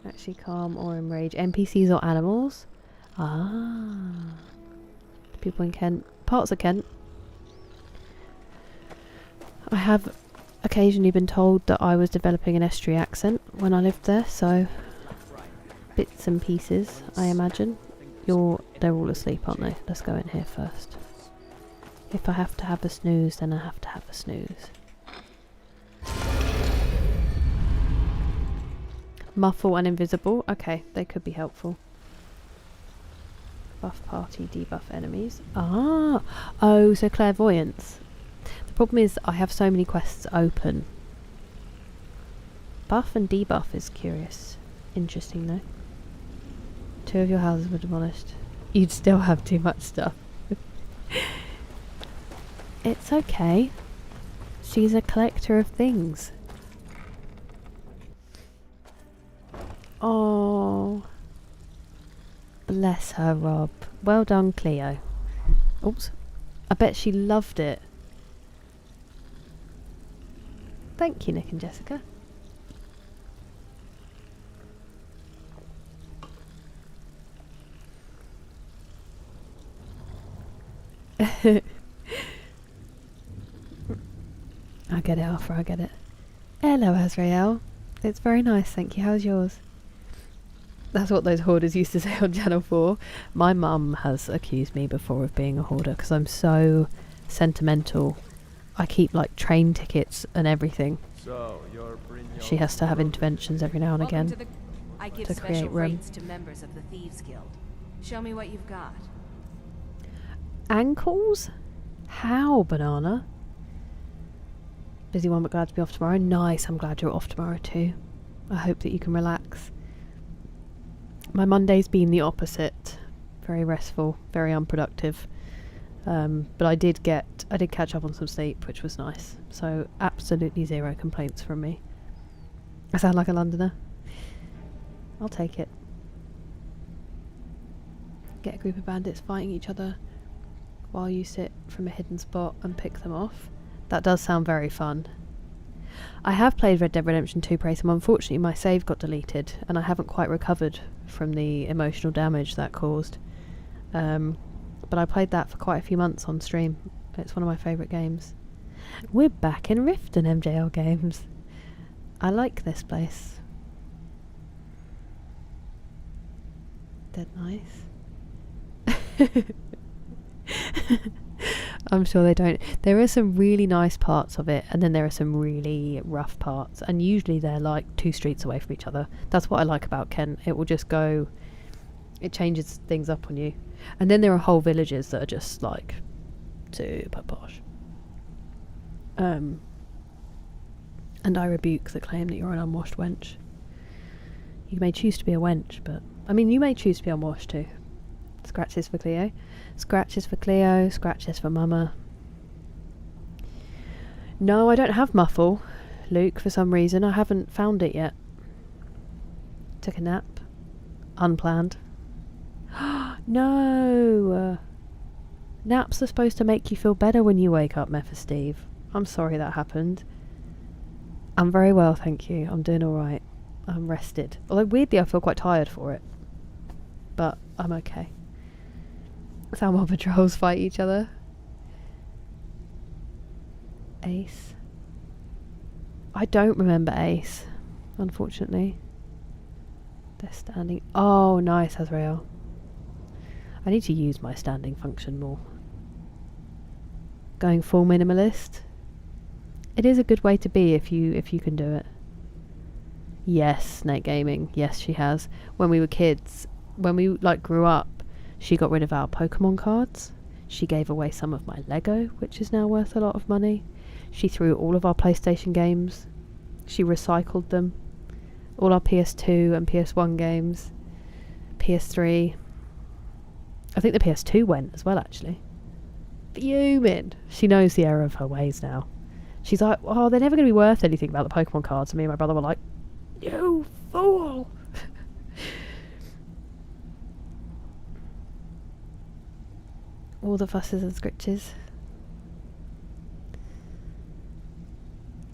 Actually, calm or enrage. NPCs or animals? Ah. People in Kent. Parts of Kent. I have occasionally been told that I was developing an estuary accent when I lived there, so bits and pieces, I imagine. They're all asleep, aren't they? Let's go in here first. If I have to have a snooze, then I have to have a snooze. Muffle and invisible. Okay, they could be helpful. Buff party, debuff enemies. Ah! Oh, so clairvoyance. The problem is I have so many quests open. Buff and debuff is curious. Interesting though. 2 of your houses were demolished. You'd still have too much stuff. It's okay. She's a collector of things. Oh. Bless her, Rob. Well done, Cleo. Oops. I bet she loved it. Thank you, Nick and Jessica. I get it, Arthur, I get it. Hello, Azrael. It's very nice, thank you. How's yours? That's what those hoarders used to say on Channel 4. My mum has accused me before of being a hoarder because I'm so sentimental. I keep like train tickets and everything. So she has to have interventions every now and again to create room. To members of the Thieves Guild. Show me what you've got. Ankles? How, Banana? Busy one but glad to be off tomorrow. Nice, I'm glad you're off tomorrow too. I hope that you can relax. My Monday's been the opposite. Very restful, very unproductive. But I did catch up on some sleep, which was nice. So absolutely 0 complaints from me. I sound like a Londoner. I'll take it. Get a group of bandits fighting each other while you sit from a hidden spot and pick them off. That does sound very fun. I have played Red Dead Redemption 2 Pratham. Unfortunately, my save got deleted, and I haven't quite recovered from the emotional damage that caused. But I played that for quite a few months on stream. It's one of my favourite games. We're back in Riften, MJL Games. I like this place. Dead nice. I'm sure they don't. There are some really nice parts of it, and then there are some really rough parts, and usually they're like 2 streets away from each other. That's what I like about Kent. It will just go, it changes things up on you. And then there are whole villages that are just like Super posh. And I rebuke the claim that you're an unwashed wench. You may choose to be a wench, but... I mean, you may choose to be unwashed too. Scratches for Cleo. Scratches for Cleo. Scratches for Mama. No, I don't have muffle, Luke, for some reason. I haven't found it yet. Took a nap. Unplanned. No! Naps are supposed to make you feel better when you wake up, Mephisteve. I'm sorry that happened. I'm very well, thank you. I'm doing alright. I'm rested. Although weirdly I feel quite tired for it. But I'm okay. That's how more patrols fight each other. Ace. I don't remember Ace, unfortunately. They're standing. Oh, nice, Azrael. I need to use my standing function more. Going full minimalist. It is a good way to be if you can do it. Yes, Snake Gaming. Yes, she has. When we were kids, when we grew up, she got rid of our Pokemon cards. She gave away some of my Lego, which is now worth a lot of money. She threw all of our PlayStation games. She recycled them. All our PS2 and PS1 games. PS3. I think the PS2 went as well, actually. Fuming. She knows the error of her ways now. She's like, oh, they're never going to be worth anything about the Pokemon cards. And me and my brother were like, you fool. All the fusses and scritches.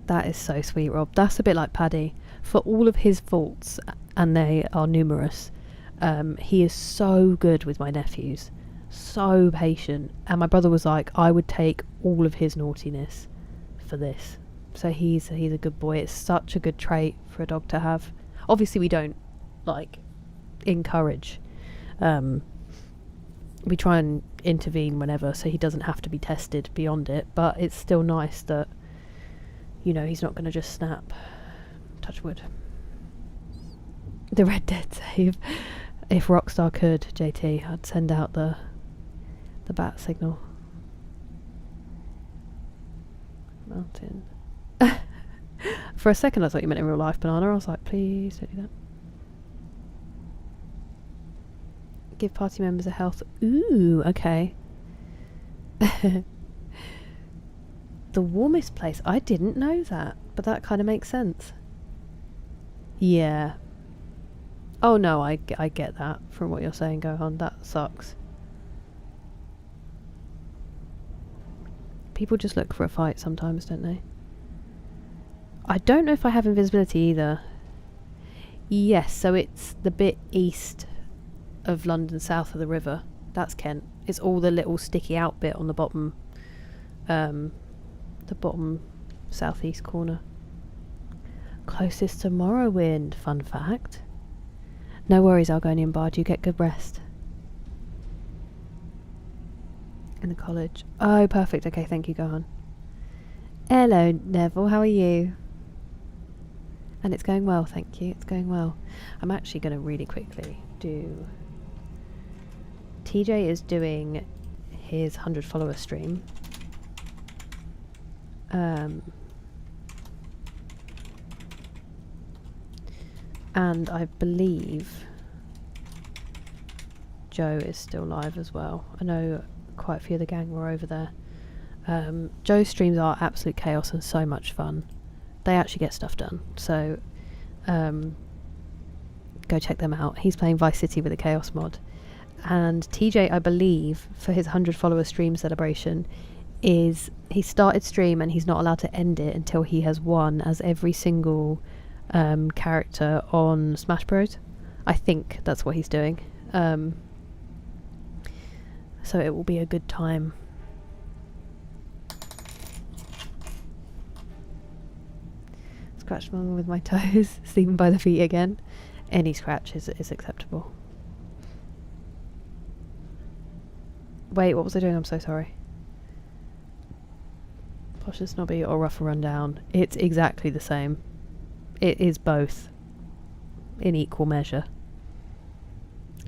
That is so sweet, Rob. That's a bit like Paddy. For all of his faults, and they are numerous, he is so good with my nephews. So patient. And my brother was like, I would take all of his naughtiness for this. So he's a good boy. It's such a good trait for a dog to have. Obviously we don't encourage. We try and intervene whenever, so he doesn't have to be tested beyond it, but it's still nice that he's not going to just snap. Touch wood. The Red Dead save. If Rockstar could, JT, I'd send out the bat signal. Mountain. For a second I thought you meant in real life, Banana. I was like, please don't do that. Give party members a health. Ooh, okay. The warmest place. I didn't know that, but that kind of makes sense. Yeah. Oh no, I get that from what you're saying, Gohan. That sucks. People just look for a fight sometimes, don't they? I don't know if I have invisibility either. Yes, so it's the bit east of London, south of the river. That's Kent. It's all the little sticky out bit on the bottom southeast corner. Closest to Morrowind, fun fact. No worries, Argonian Bard, you get good rest. In the college. Oh, perfect. Okay, thank you, Gohan. Hello, Neville, how are you? And it's going well, thank you. It's going well. I'm actually going to really quickly do... TJ is doing his 100 follower stream. And I believe Joe is still live as well. I know quite a few of the gang were over there. Joe's streams are absolute chaos and so much fun. They actually get stuff done. So go check them out. He's playing Vice City with a Chaos mod. And TJ, I believe, for his 100 follower stream celebration, is he started stream and he's not allowed to end it until he has won as every single character on Smash Bros. I think that's what he's doing. So it will be a good time. Scratch mum with my toes, sleeping by the feet again. Any scratch is acceptable. Wait, what was I doing? I'm so sorry. Posh and snobby or rough and run down. It's exactly the same. It is both. In equal measure.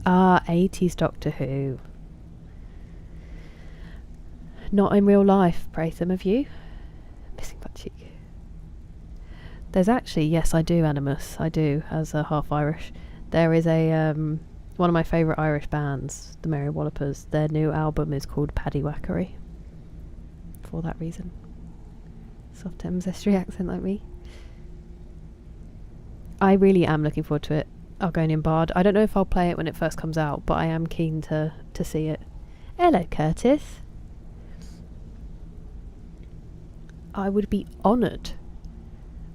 Ah, 80s Doctor Who. Not in real life, Pratham, have you? Missing butt cheek. There's actually, yes, I do, Animus. I do, as a half Irish. There is a one of my favourite Irish bands, the Merry Wallopers. Their new album is called Paddy Wackery. For that reason. Soft ancestry accent like me. I really am looking forward to it. Argonian Bard. I don't know if I'll play it when it first comes out, but I am keen to see it. Hello, Curtis. I would be honoured.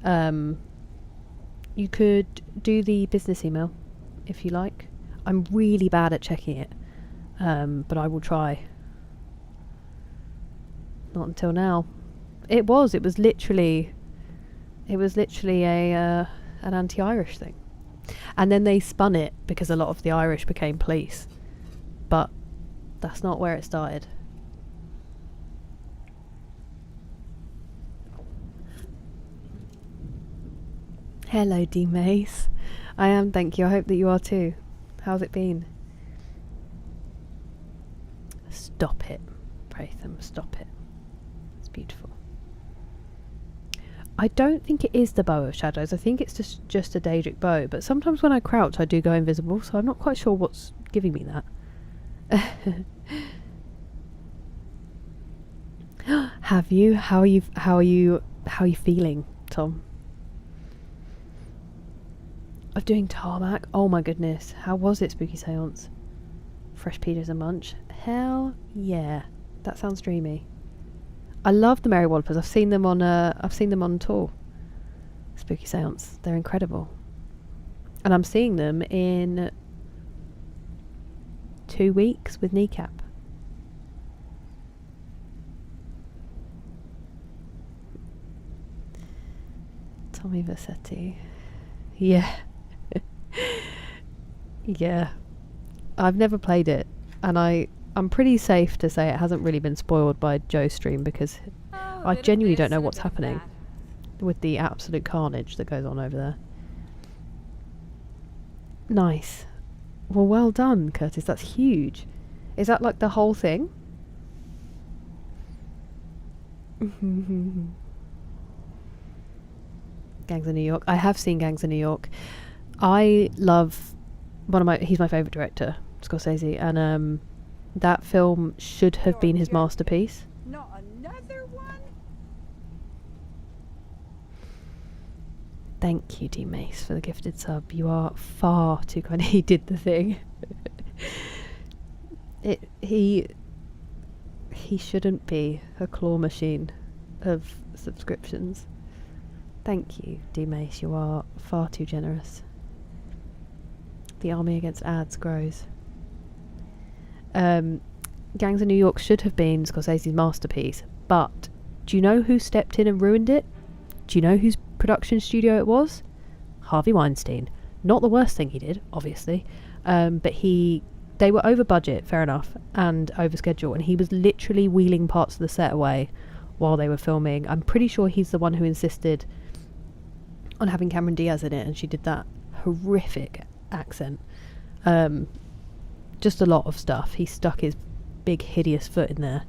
You could do the business email if you like. I'm really bad at checking it, but I will try. Not until now. It was literally a an anti-Irish thing, and then they spun it because a lot of the Irish became police, but that's not where it started. Hello, D Mace. I am, thank you. I hope that you are too. How's it been? Stop it, Pratham, stop it. It's beautiful. I don't think it is the bow of shadows. I think it's just a Daedric bow, but sometimes when I crouch I do go invisible, so I'm not quite sure what's giving me that. Have you? How are you feeling, Tom? Of doing tarmac? Oh my goodness. How was it, Spooky Seance? Fresh Peters and Munch? Hell yeah. That sounds dreamy. I love the Merry Wallopers. I've seen them on tour. Spooky Seance. They're incredible. And I'm seeing them in 2 weeks with Kneecap. Tommy Vercetti. Yeah. Yeah. I've never played it, and I'm pretty safe to say it hasn't really been spoiled by Joe's stream, because I genuinely don't know what's happening with the absolute carnage that goes on over there. Nice. Well done, Curtis. That's huge. Is that like the whole thing? Gangs of New York. I have seen Gangs of New York. I love he's my favourite director, Scorsese, and that film should have been his masterpiece. Not another one? Thank you, D Mace, for the gifted sub. You are far too kind. He did the thing. He shouldn't be a claw machine of subscriptions. Thank you, D Mace. You are far too generous. The army against ads grows. Gangs of New York should have been Scorsese's masterpiece, but do you know who stepped in and ruined it? Do you know whose production studio it was? Harvey Weinstein. Not the worst thing he did, obviously, but they were over budget, fair enough, and over schedule, and he was literally wheeling parts of the set away while they were filming. I'm pretty sure he's the one who insisted on having Cameron Diaz in it, and she did that horrific accent. Just a lot of stuff. He stuck his big hideous foot in there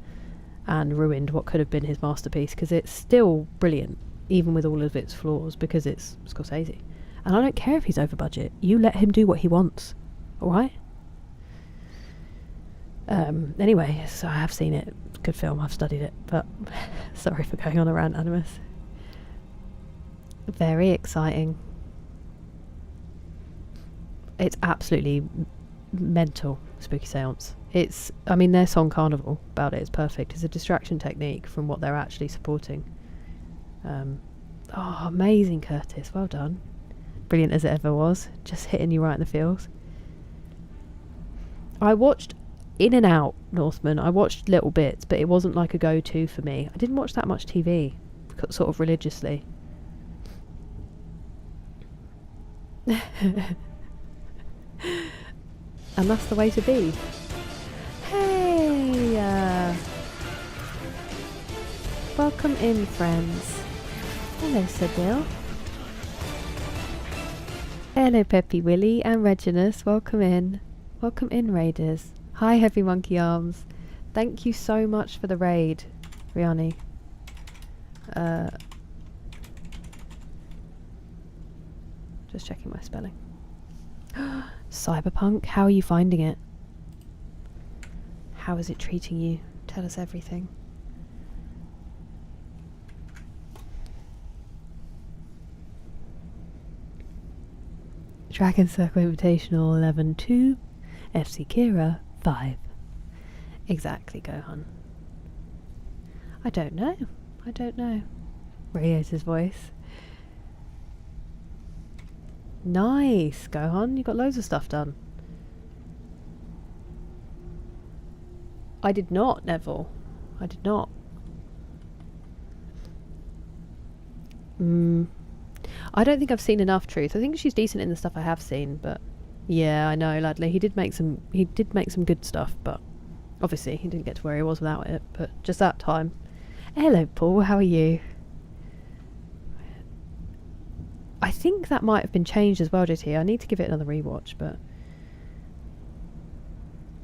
and ruined what could have been his masterpiece, because it's still brilliant even with all of its flaws, because it's Scorsese, and I don't care if he's over budget. You let him do what he wants, alright? Anyway, so I have seen it. Good film, I've studied it, but sorry for going on a rant, Animus. Very exciting. It's absolutely mental, Spooky Seance. Their song Carnival about it is perfect. It's a distraction technique from what they're actually supporting. Amazing, Curtis. Well done. Brilliant as it ever was. Just hitting you right in the feels. I watched in and out Northman. I watched little bits, but it wasn't like a go-to for me. I didn't watch that much TV, sort of religiously. And that's the way to be. Hey! Welcome in, friends. Hello, Sybil. Hello, Peppy Willie and Reginus. Welcome in. Welcome in, Raiders. Hi, Heavy Monkey Arms. Thank you so much for the raid, Riani. Just checking my spelling. Cyberpunk, how are you finding it? How is it treating you? Tell us everything. Dragon Circle Invitational 11-2, FC Kira 5. Exactly, Gohan. I don't know. I don't know. Reyes' voice. Nice, Gohan. You got loads of stuff done. I did not, Neville. I did not. I don't think I've seen enough Truth. I think she's decent in the stuff I have seen, but yeah, I know, Ladley. He did make some good stuff, but obviously he didn't get to where he was without it. But just that time. Hello, Paul. How are you? I think that might have been changed as well, JT. I need to give it another rewatch, but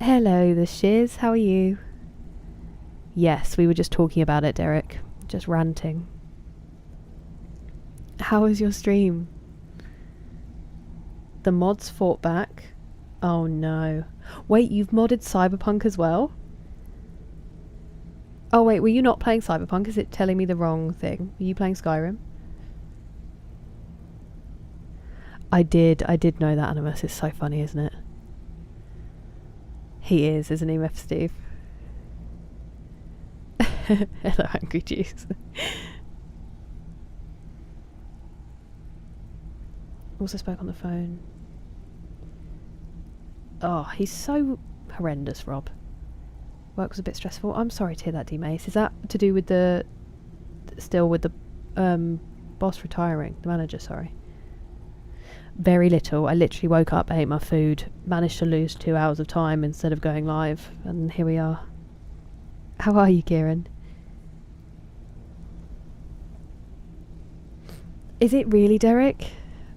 hello, the Shiz. How are you? Yes, we were just talking about it, Derek. Just ranting. How was your stream? The mods fought back. Oh no. Wait, you've modded Cyberpunk as well? Oh wait, were you not playing Cyberpunk? Is it telling me the wrong thing? Were you playing Skyrim? I did know that, Animus. It's so funny, isn't it? He is, isn't he, Meth Steve? Hello, Angry Juice. Also spoke on the phone. Oh, he's so horrendous, Rob. Work was a bit stressful. I'm sorry to hear that, D-Mace. Is that to do with the... still with the boss retiring? The manager, sorry. Very little. I literally woke up, ate my food, managed to lose 2 hours of time instead of going live, and here we are. How are you, Kieran? Is it really, Derek?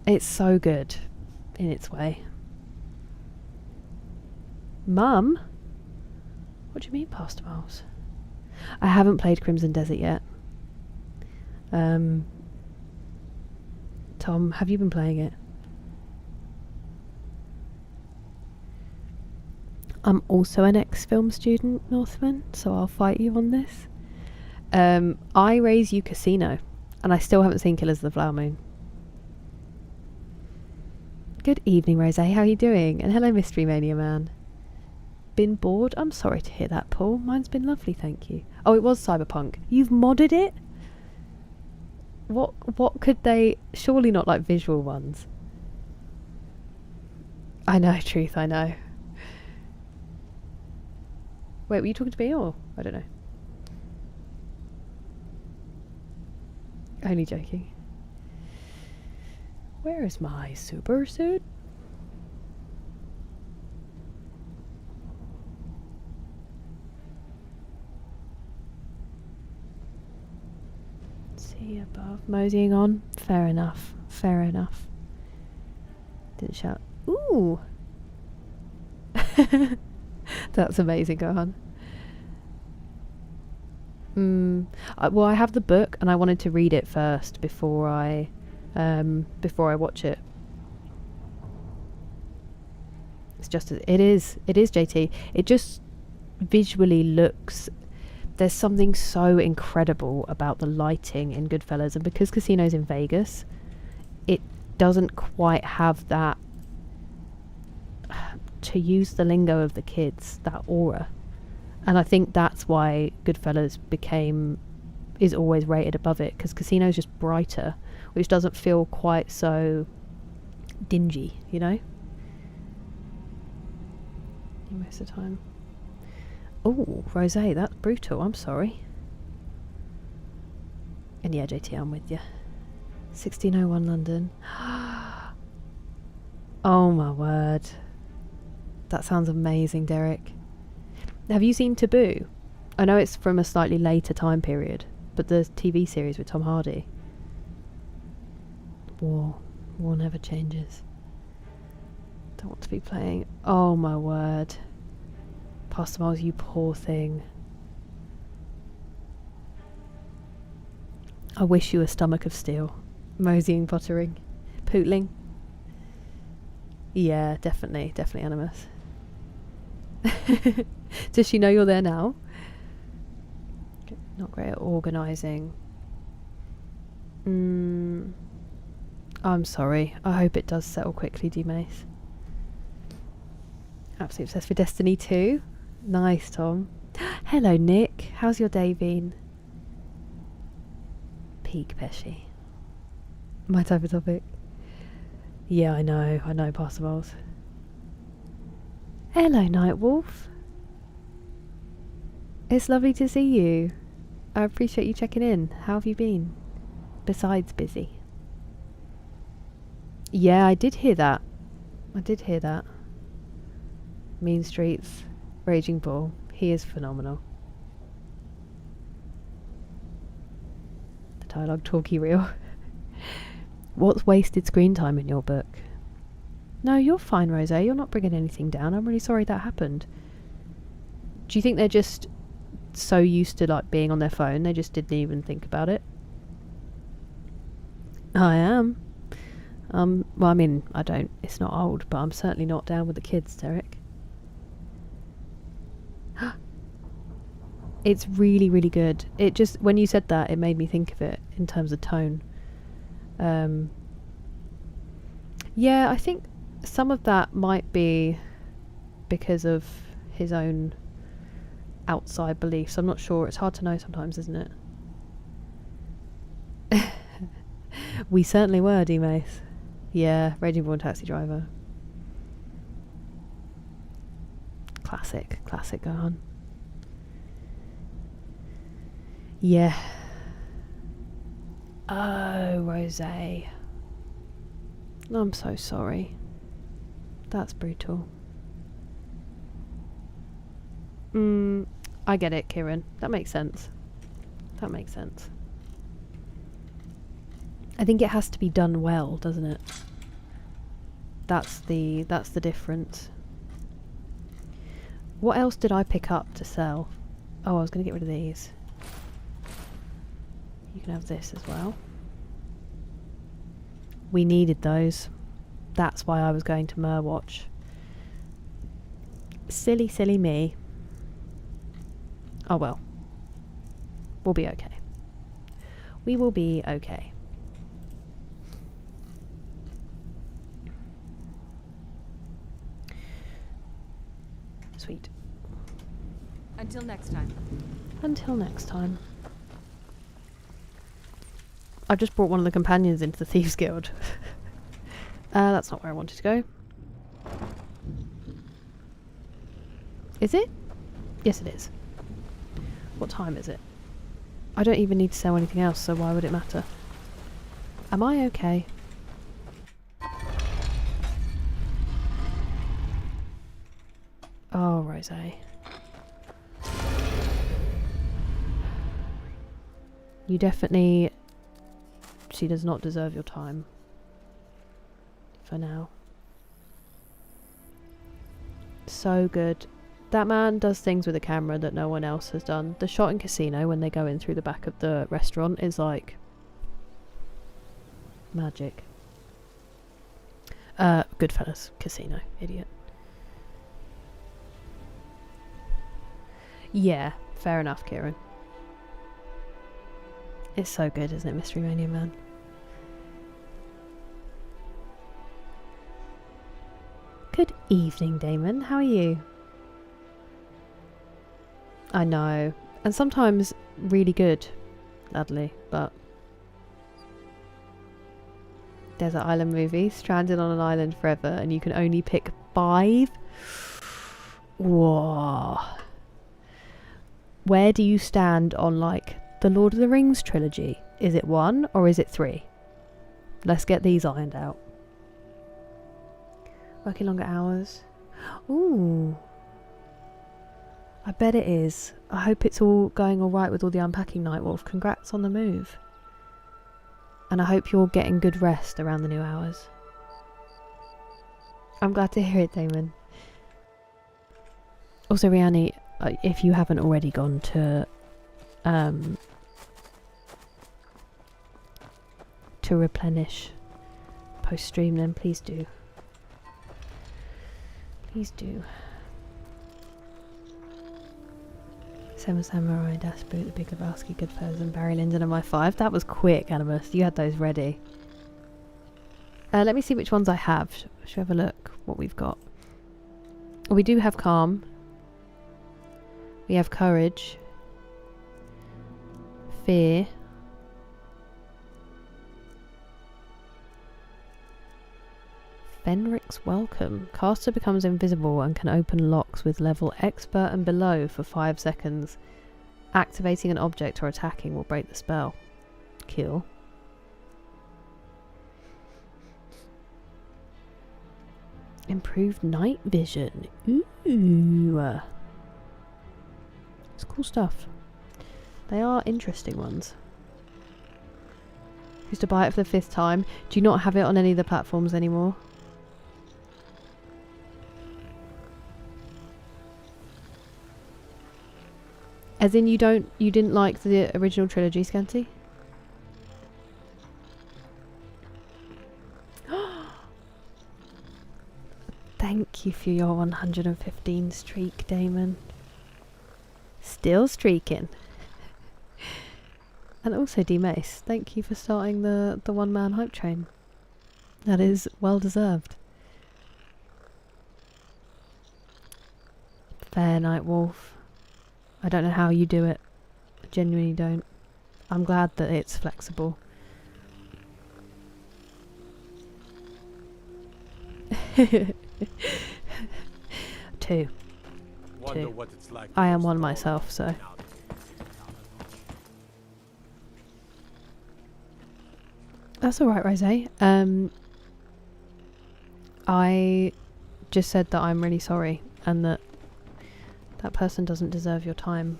It's so good in its way. Mum? What do you mean, Pastor Miles? I haven't played Crimson Desert yet. Tom, have you been playing it? I'm also an ex-film student, Northman, so I'll fight you on this. I raise you Casino, and I still haven't seen Killers of the Flower Moon. Good evening, Rose. How are you doing? And hello, Mystery Mania Man. Been bored? I'm sorry to hear that, Paul. Mine's been lovely, thank you. Oh, it was Cyberpunk. You've modded it? What could they... Surely not like visual ones. I know, Truth, I know. Wait, were you talking to me or... I don't know. Only joking. Where is my super suit? See above. Moseying on. Fair enough. Fair enough. Didn't shout. Ooh! That's amazing, go on. Well, I have the book and I wanted to read it first before I watch it. It's just it is JT. It just visually looks... There's something so incredible about the lighting in Goodfellas, and because Casino's in Vegas, it doesn't quite have that, to use the lingo of the kids, that aura. And I think that's why Goodfellas is always rated above it, because Casino's just brighter, which doesn't feel quite so dingy, you know? Most of the time. Oh, Rosé, that's brutal, I'm sorry. And yeah, JT, I'm with you. 1601 London. Oh my word. That sounds amazing, Derek. Have you seen Taboo? I know it's from a slightly later time period, but the TV series with Tom Hardy. War never changes. Don't want to be playing. Oh my word. Pasta Miles, you poor thing. I wish you a stomach of steel. Moseying, pottering. Pootling. Yeah, definitely animus. Does she know you're there now? Not great at organising. I'm sorry. I hope it does settle quickly, D-Mace. Absolutely obsessed with Destiny 2. Nice, Tom. Hello, Nick. How's your day been? Peak Pesci. My type of topic. Yeah, I know, Pastor Miles. Hello, Nightwolf. It's lovely to see you. I appreciate you checking in. How have you been? Besides busy. Yeah, I did hear that. Mean Streets, Raging Bull. He is phenomenal. The dialogue talkie reel. What's wasted screen time in your book? No, you're fine, Rose. You're not bringing anything down. I'm really sorry that happened. Do you think they're just so used to like being on their phone they just didn't even think about it? I am. Well, I mean, I don't. It's not old, but I'm certainly not down with the kids, Derek. It's really, really good. It just, when you said that, it made me think of it in terms of tone. Yeah, I think some of that might be because of his own outside beliefs. I'm not sure. It's hard to know sometimes, isn't it? We certainly were, D-Mace. Yeah, Raging Bull and Taxi Driver. Classic Gohan. Yeah. Oh, Rosé. I'm so sorry. That's brutal. I get it, Kieran. That makes sense. I think it has to be done well, doesn't it? That's the difference. What else did I pick up to sell? Oh, I was going to get rid of these. You can have this as well. We needed those. That's why I was going to Merwatch. Silly me. Oh well. We'll be okay. We will be okay. Sweet. Until next time. Until next time. I've just brought one of the companions into the Thieves Guild. That's not where I wanted to go. Is it? Yes, it is. What time is it? I don't even need to sell anything else, so why would it matter? Am I okay? Oh, Rosé. You definitely... She does not deserve your time. For now. So good. That man does things with a camera that no one else has done. The shot in Casino when they go in through the back of the restaurant is like... magic. Goodfellas. Casino. Idiot. Yeah, fair enough, Kieran. It's so good, isn't it, Mystery Mania Man? Good evening, Damon. How are you? I know. And sometimes really good, Ladley, but... Desert Island movie, stranded on an island forever, and you can only pick 5? Whoa. Where do you stand on, like, the Lord of the Rings trilogy? Is it 1 or is it 3? Let's get these ironed out. Working longer hours. Ooh. I bet it is. I hope it's all going alright with all the unpacking, Nightwolf. Congrats on the move. And I hope you're getting good rest around the new hours. I'm glad to hear it, Damon. Also, Rihanna, if you haven't already gone to replenish post stream, then please do. Please do. Seven Samurai, Das Boot, The Big Lebowski, Goodfellas, and Barry Lyndon are my 5. That was quick, Animus. You had those ready. Let me see which ones I have. Should we have a look what we've got? We do have Calm. We have Courage. Fear. Fenric's Welcome. Caster becomes invisible and can open locks with level Expert and below for 5 seconds. Activating an object or attacking will break the spell. Kill. Improved night vision. Ooh. It's cool stuff. They are interesting ones. Who's to buy it for the 5th time? Do you not have it on any of the platforms anymore? As in you didn't like the original trilogy, Scanty? Thank you for your 115 streak, Damon. Still streaking. And also D-Mace, thank you for starting the one-man hype train. That is well deserved. Fair Night Wolf. I don't know how you do it. I genuinely don't. I'm glad that it's flexible. Two. What it's like. I am one myself, so. That's alright, Rosé. I just said that I'm really sorry and that that person doesn't deserve your time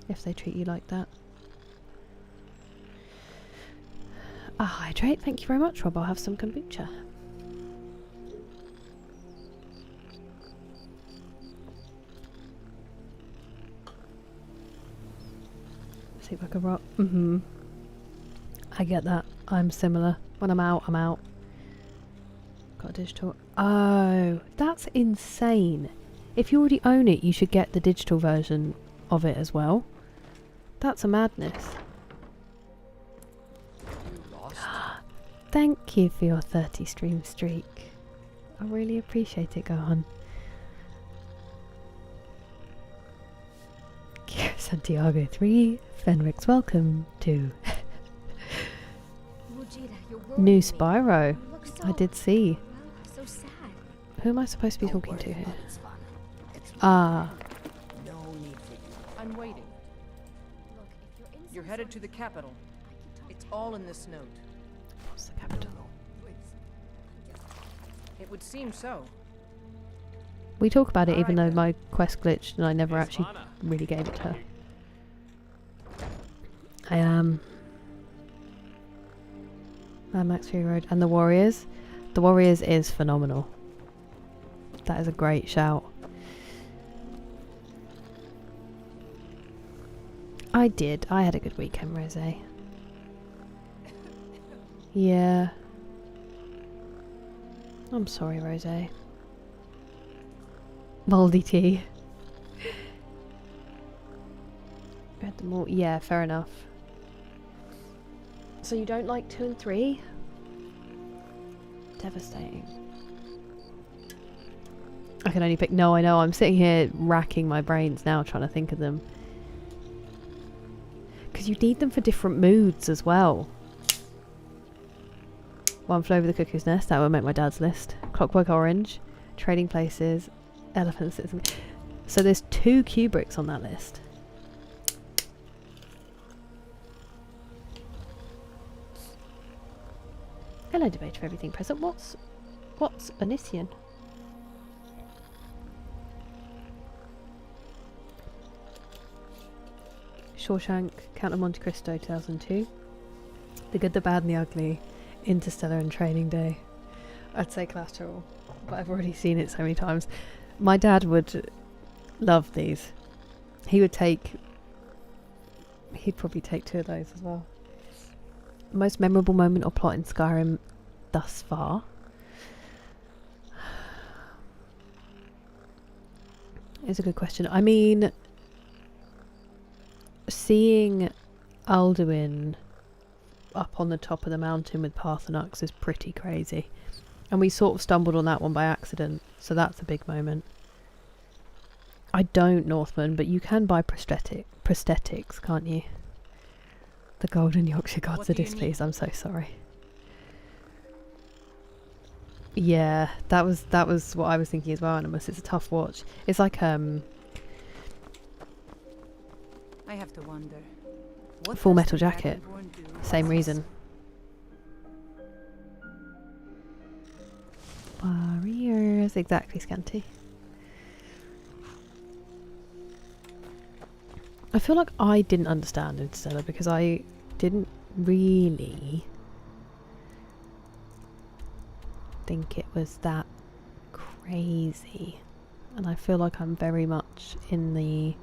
if they treat you like that. Hydrate, thank you very much, Rob. I'll have some kombucha. Sleep like a rock. I get that. I'm similar. When I'm out, I'm out. Got a digital. Oh, that's insane. If you already own it, you should get the digital version of it as well. That's a madness. Thank you for your 30 stream streak. I really appreciate it, Gohan. Santiago 3, Fenric's Welcome 2. New Spyro. I did see. Who am I supposed to be talking to here? Ah. I'm waiting. You're headed to the capital. It's all in this note. What's the capital? It would seem so. We talk about it even though my quest glitched and I never actually really gave it to her. I am Mad Max Fury Road and the Warriors. The Warriors is phenomenal. That is a great shout. I did. I had a good weekend, Rosé. Yeah. I'm sorry, Rosé. Moldy tea. Read them all. Yeah, fair enough. So you don't like 2 and 3? Devastating. I can only pick... No, I know. I'm sitting here racking my brains now trying to think of them. Because you need them for different moods as well. One Flew Over the Cuckoo's Nest. That would make my dad's list. Clockwork Orange. Trading Places. Elephant Citizen. So there's 2 Kubricks on that list. Hello, Debate for Everything Present. What's Onision? Shawshank, Count of Monte Cristo 2002. The Good, the Bad and the Ugly. Interstellar and Training Day. I'd say Collateral, but I've already seen it so many times. My dad would Love these. He'd probably take 2 of those as well. Most memorable moment or plot in Skyrim thus far? Is a good question. I mean, seeing Alduin up on the top of the mountain with Parthenux is pretty crazy. And we sort of stumbled on that one by accident, so that's a big moment. I don't Northman, but you can buy prosthetics, can't you? The Golden Yorkshire Gods are displeased. I'm so sorry. Yeah, that was what I was thinking as well, Animus. It's a tough watch. It's like I have to wonder. Full Metal Jacket. Same reason. Warriors, exactly, Scanty. I feel like I didn't understand Interstellar because I didn't really think it was that crazy, and I feel like I'm very much in the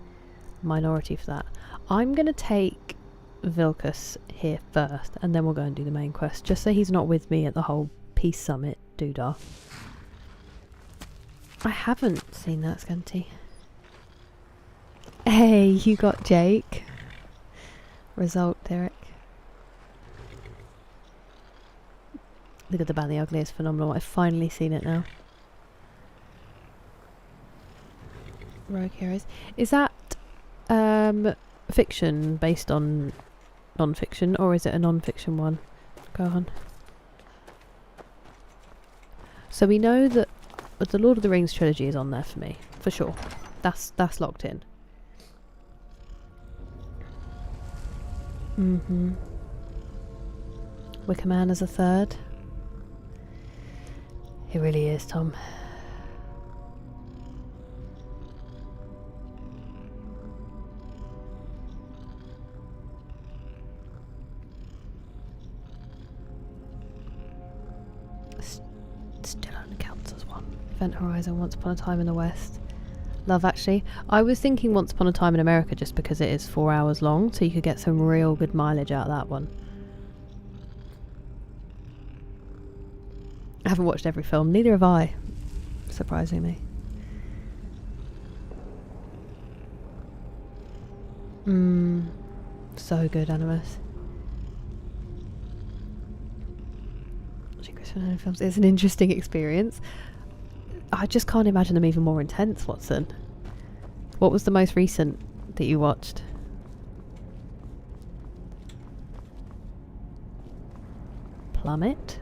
minority for that. I'm gonna take Vilcus here first, and then we'll go and do the main quest, just so he's not with me at the whole Peace Summit doodah. I haven't seen that, Scanty. Hey, you got Jake. Result, Derek. Look at the Band the Ugly, is phenomenal. I've finally seen it now. Rogue Heroes. Is that fiction based on non-fiction, or is it a non-fiction one? Go on. So we know that the Lord of the Rings trilogy is on there for me, for sure. That's locked in. Wicker Man as a third. It really is, Tom. Still only counts as one. Event Horizon, Once Upon a Time in the West. Love Actually. I was thinking Once Upon a Time in America just because it is 4 hours long, so you could get some real good mileage out of that one. I haven't watched every film, neither have I, surprisingly. So good, Animus. Watching Chris Nolan films is an interesting experience. I just can't imagine them even more intense, Watson. What was the most recent that you watched? Plummet?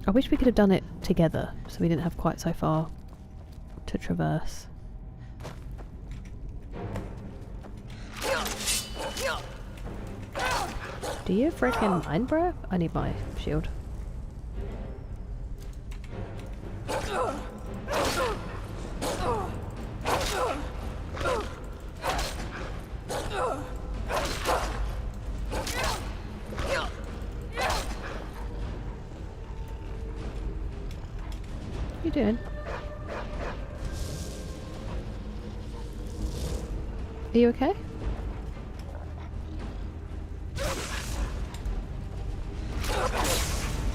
I wish we could have done it together, so we didn't have quite so far to traverse. Do you frickin' mind, bro? I need my shield. What are you doing? Are you okay?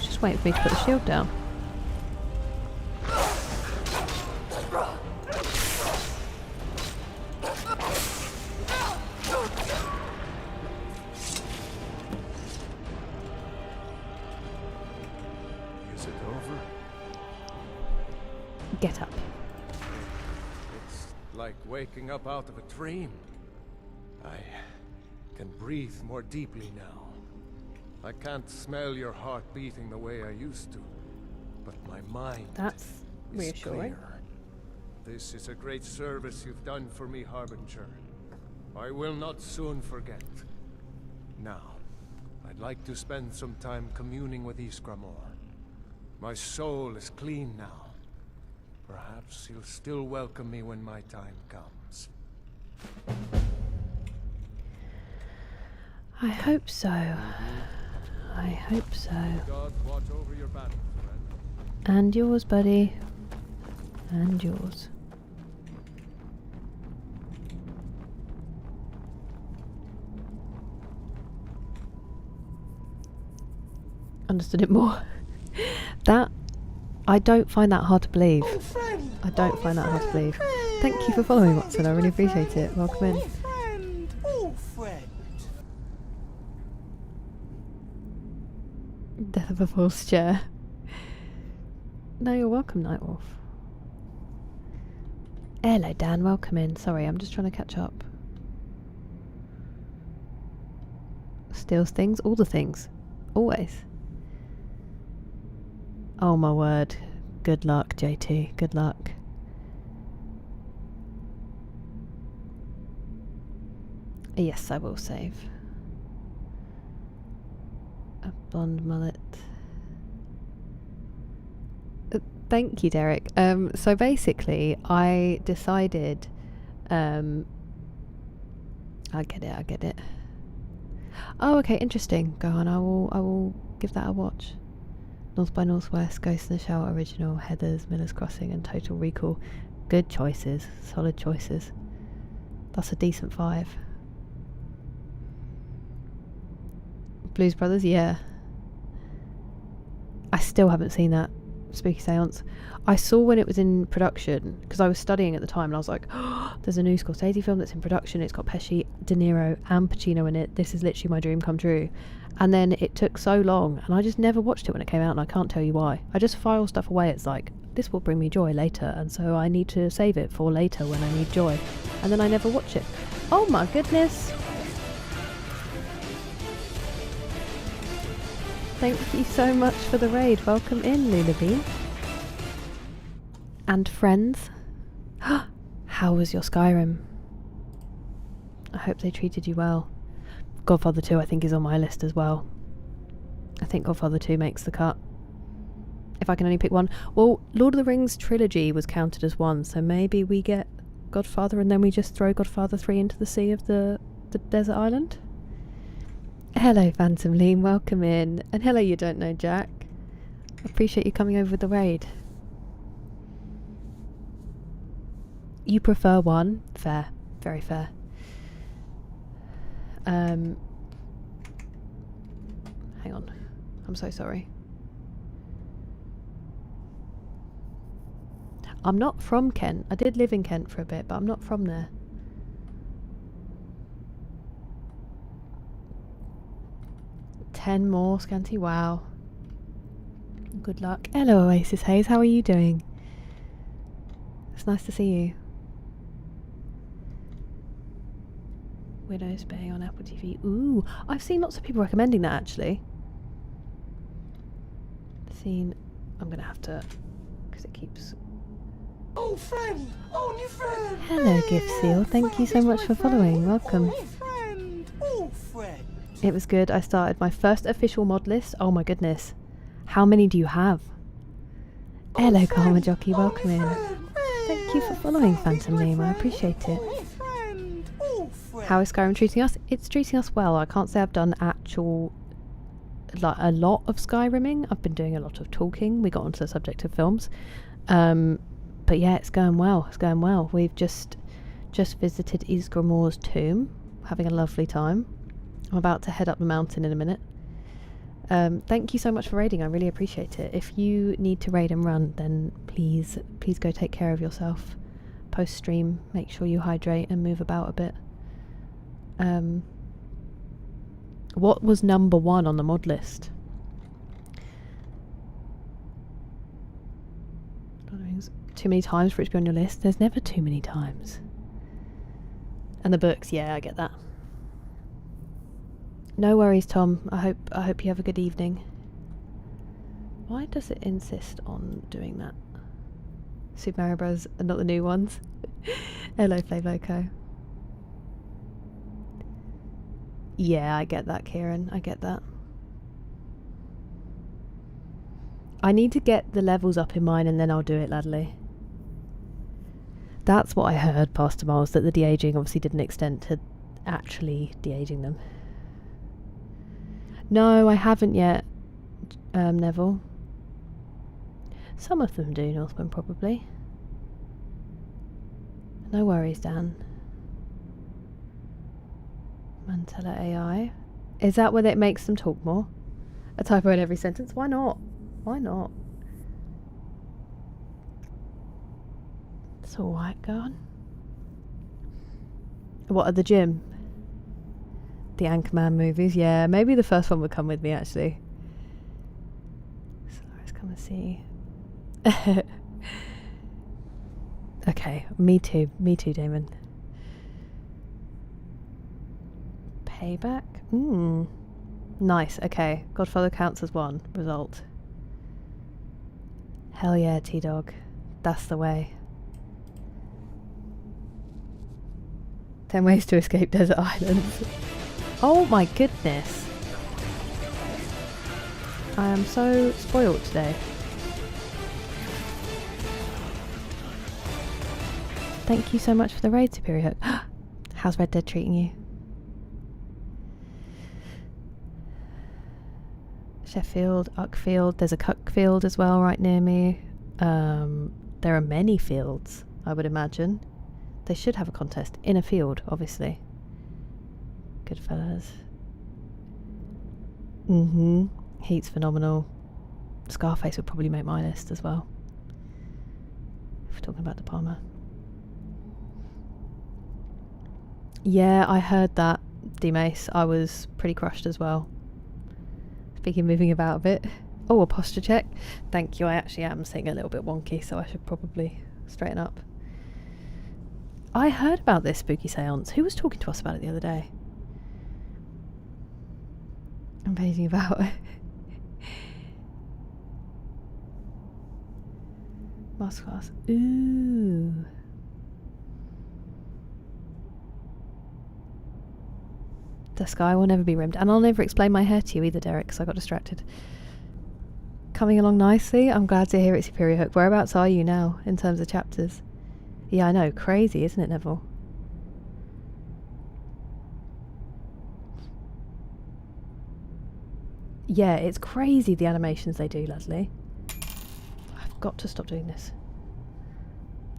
Just waiting for me to put the shield down. Is it over? Get up. It's like waking up out of a dream. I can breathe more deeply now. I can't smell your heart beating the way I used to, but my mind That's is reassuring. clear. This is a great service you've done for me, Harbinger. I will not soon forget. Now, I'd like to spend some time communing with Iskramor. My soul is clean now. Perhaps he'll still welcome me when my time comes. I hope so. I hope so. God watch over your battle, friend. And yours, buddy. And yours. Understood it more. That, I don't find that hard to believe. I don't find that hard to believe. Thank you for following, Watson. I really appreciate it. Welcome in. Death of a false chair. No, you're welcome, Nightwolf. Hello, Dan. Welcome in. Sorry, I'm just trying to catch up. Steals things? All the things. Always. Oh my word. Good luck, JT. Good luck. Yes, I will save. A blonde mullet. Thank you, Derek. So basically, I decided... I get it. Oh, okay, interesting. Go on, I will give that a watch. North by Northwest, Ghost in the Shell original, Heathers, Miller's Crossing, and Total Recall. Good choices. Solid choices. That's a decent 5. Blues Brothers, yeah. I still haven't seen that. Spooky Seance. I saw when it was in production, because I was studying at the time, and I was like, oh, there's a new Scorsese film that's in production. It's got Pesci, De Niro, and Pacino in it. This is literally my dream come true. And then it took so long, and I just never watched it when it came out, and I can't tell you why. I just file stuff away. It's like, this will bring me joy later, and so I need to save it for later when I need joy. And then I never watch it. Oh my goodness! Thank you so much for the raid. Welcome in, Lullaby. And friends. How was your Skyrim? I hope they treated you well. Godfather 2 I think is on my list as well. I think Godfather 2 makes the cut. If I can only pick one. Well, Lord of the Rings trilogy was counted as one, so maybe we get Godfather and then we just throw Godfather 3 into the sea of the desert island? Hello, Phantom Lean, welcome in. And hello, You Don't Know Jack. Appreciate you coming over with the raid. You prefer one? Fair. Very fair. Hang on. I'm so sorry. I'm not from Kent. I did live in Kent for a bit, but I'm not from there. Ten more, Scanty. Wow. Good luck. Hello, Oasis Haze. How are you doing? It's nice to see you. Widow's Bay on Apple TV. Ooh, I've seen lots of people recommending that actually. I'm gonna have to, because it keeps. Oh, friend! Oh, new friend! Hello, Gift Seal. Thank you so much for following. Welcome. Oh, friend! It was good. I started my first official mod list. Oh my goodness. How many do you have? Hello, Karma Jockey. Welcome in. Thank you for following, Phantom Liam. I appreciate it. How is Skyrim treating us? It's treating us well. I can't say I've done actual, like, a lot of Skyrimming. I've been doing a lot of talking. We got onto the subject of films. But yeah, it's going well. It's going well. We've just visited Ysgramor's tomb. Having a lovely time. I'm about to head up the mountain in a minute. Thank you so much for raiding. I really appreciate it. If you need to raid and run, then please go take care of yourself. Post stream, make sure you hydrate and move about a bit. What was number 1 on the mod list? Too many times for it to be on your list. There's never too many times. And the books, yeah, I get that. No worries, Tom. I hope you have a good evening. Why does it insist on doing that? Super Mario Bros. And not the new ones. Hello, Flavloco. Yeah, I get that, Kieran. I get that. I need to get the levels up in mine and then I'll do it, Ladley. That's what I heard, Pastor Miles, that the de-aging obviously didn't extend to actually de-aging them. No, I haven't yet, Neville. Some of them do, Northman, probably. No worries, Dan. Mantella AI. Is that where it makes them talk more? A typo in every sentence? Why not? Why not? It's alright, go on. What, at the gym? The Anchorman movies? Yeah, maybe the first one would come with me, actually. So let's come and see. Okay, me too, Damon. Payback? Nice, okay. Godfather counts as one. Result. Hell yeah, T-Dog. That's the way. 10 ways to escape desert islands. Oh my goodness. I am so spoiled today. Thank you so much for the raid, Superior Hook. How's Red Dead treating you? Sheffield, Uckfield. There's a Cuckfield as well right near me. There are many fields, I would imagine. They should have a contest in a field, obviously. Goodfellas. Heat's phenomenal. Scarface would probably make my list as well, if we're talking about De Palma. Yeah, I heard that, D-Mace. I was pretty crushed as well. Speaking of moving about a bit. Oh, a posture check. Thank you, I actually am sitting a little bit wonky, so I should probably straighten up. I heard about this spooky seance. Who was talking to us about it the other day? I'm pacing about. Masterclass. Ooh. The sky will never be rimmed. And I'll never explain my hair to you either, Derek, because I got distracted. Coming along nicely. I'm glad to hear it, Superior Hook. Whereabouts are you now in terms of chapters? Yeah, I know. Crazy, isn't it, Neville? Yeah, it's crazy the animations they do, Leslie. I've got to stop doing this.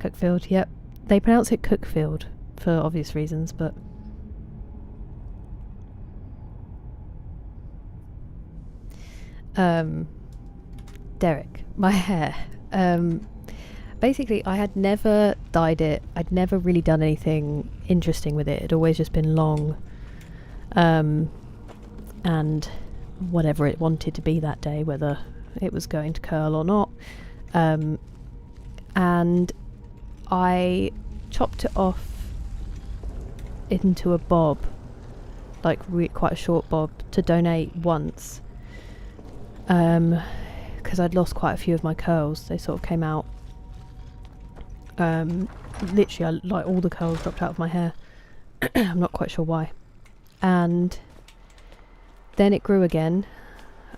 Cookfield, yep. They pronounce it Cookfield for obvious reasons, but... Derek, my hair. Basically, I had never dyed it. I'd never really done anything interesting with it. It'd always just been long. And whatever it wanted to be that day, whether it was going to curl or not. And I chopped it off into a bob, like quite a short bob, to donate once. Because I'd lost quite a few of my curls. They sort of came out. Literally, like all the curls dropped out of my hair. I'm not quite sure why. And then it grew again.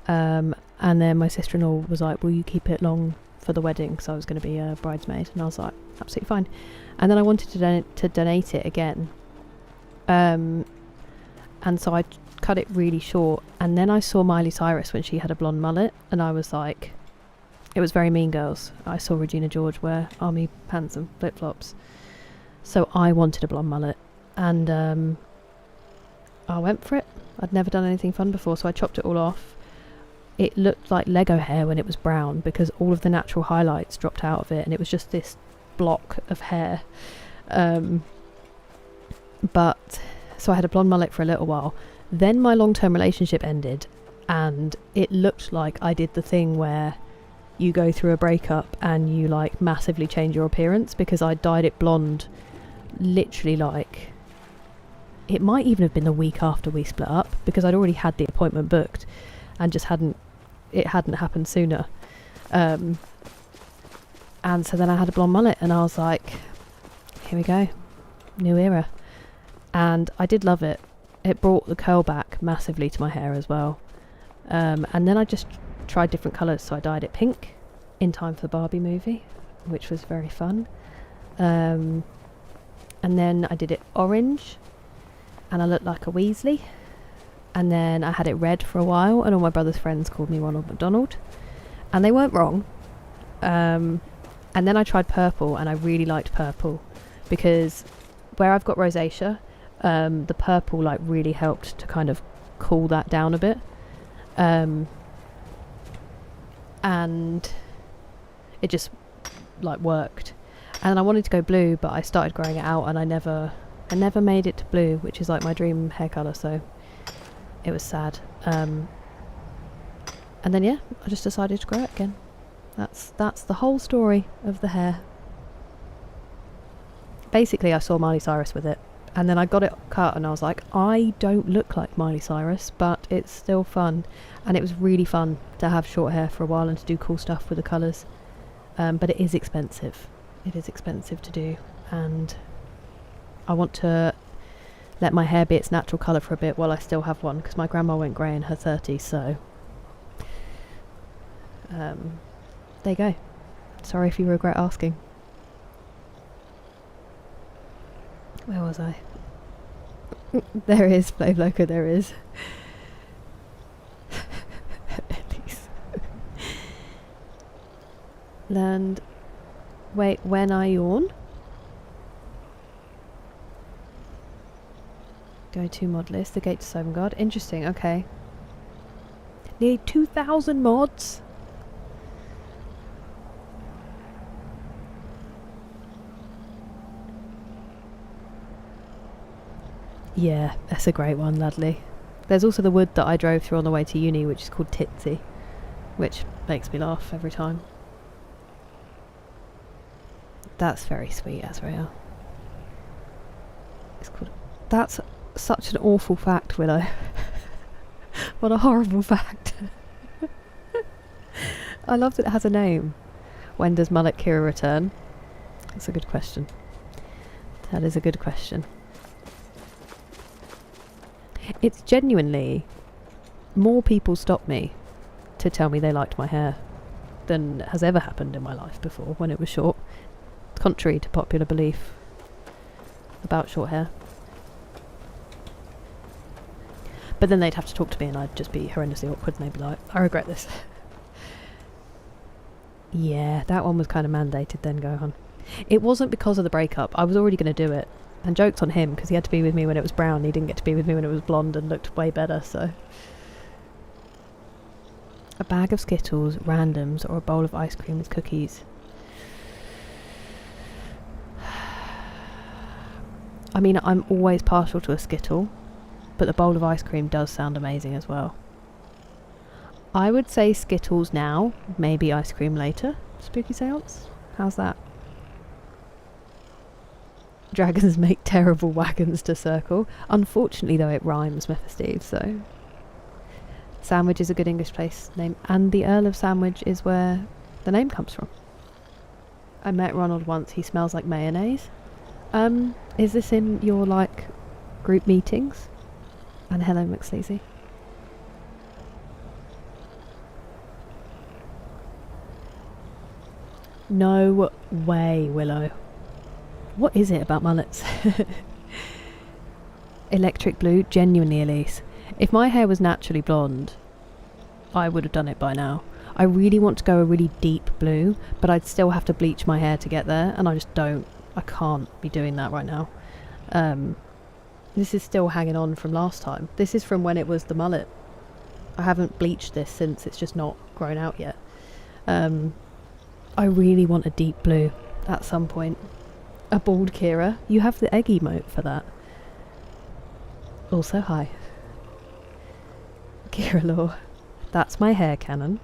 And then my sister-in-law was like, will you keep it long for the wedding? Because I was going to be a bridesmaid. And I was like, absolutely fine. And then I wanted to donate it again. And so I cut it really short. And then I saw Miley Cyrus when she had a blonde mullet. And I was like, it was very Mean Girls. I saw Regina George wear army pants and flip-flops. So I wanted a blonde mullet. And I went for it. I'd never done anything fun before, so I chopped it all off. It looked like Lego hair when it was brown because all of the natural highlights dropped out of it and it was just this block of hair. But so I had a blonde mullet for a little while. Then my long-term relationship ended and it looked like I did the thing where you go through a breakup and you like massively change your appearance, because I dyed it blonde literally like... It might even have been the week after we split up, because I'd already had the appointment booked and just hadn't happened sooner. And so then I had a blonde mullet and I was like, here we go, new era. And I did love it. It brought the curl back massively to my hair as well. And then I just tried different colours, so I dyed it pink in time for the Barbie movie, which was very fun. And then I did it orange, and I looked like a Weasley. And then I had it red for a while, and all my brother's friends called me Ronald McDonald, and they weren't wrong. And then I tried purple, and I really liked purple, because where I've got rosacea, the purple like really helped to kind of cool that down a bit. And it just like worked. And I wanted to go blue, but I started growing it out and I never made it to blue, which is like my dream hair colour, so it was sad. And then yeah, I just decided to grow it again. That's the whole story of the hair. Basically I saw Miley Cyrus with it, and then I got it cut and I was like, I don't look like Miley Cyrus, but it's still fun. And it was really fun to have short hair for a while and to do cool stuff with the colours. But it is expensive. It is expensive to do, and I want to let my hair be its natural colour for a bit while I still have one, because my grandma went grey in her 30s, so there you go. Sorry if you regret asking. Where was I? There is Flame Loco, there is. Land. Wait, when I yawn? Go to mod list, the gate to Sovngarde. Interesting, okay. Nearly 2,000 mods? Yeah, that's a great one, Ludley. There's also the wood that I drove through on the way to uni, which is called Titsy, which makes me laugh every time. That's very sweet, Azrael. It's called... That's such an awful fact, Willow. What a horrible fact. I love that it has a name. When does Mullet Kira return? That's a good question. That is a good question. It's genuinely... More people stop me to tell me they liked my hair than has ever happened in my life before when it was short. Contrary to popular belief about short hair. But then they'd have to talk to me and I'd just be horrendously awkward and they'd be like, I regret this. Yeah, that one was kind of mandated then, Gohan. It wasn't because of the breakup. I was already going to do it. And joke's on him, because he had to be with me when it was brown. He didn't get to be with me when it was blonde and looked way better, so... A bag of Skittles, randoms, or a bowl of ice cream with cookies. I mean, I'm always partial to a Skittle, but the bowl of ice cream does sound amazing as well. I would say Skittles now, maybe ice cream later. Spooky seance? How's that? Dragons make terrible wagons to circle. Unfortunately though, it rhymes, Mephisteve, so... Sandwich is a good English place name, and the Earl of Sandwich is where the name comes from. I met Ronald once, he smells like mayonnaise. Is this in your, like, group meetings? And hello, McSleazy. No way, Willow. What is it about mullets? Electric blue, genuinely, Elise. If my hair was naturally blonde, I would have done it by now. I really want to go a really deep blue, but I'd still have to bleach my hair to get there, and I just don't. I can't be doing that right now. This is still hanging on from last time. This is from when it was the mullet. I haven't bleached this since it's just not grown out yet. I really want a deep blue at some point. A bald Kira. You have the egg emote for that. Also, hi. Kira Law. That's my hair cannon.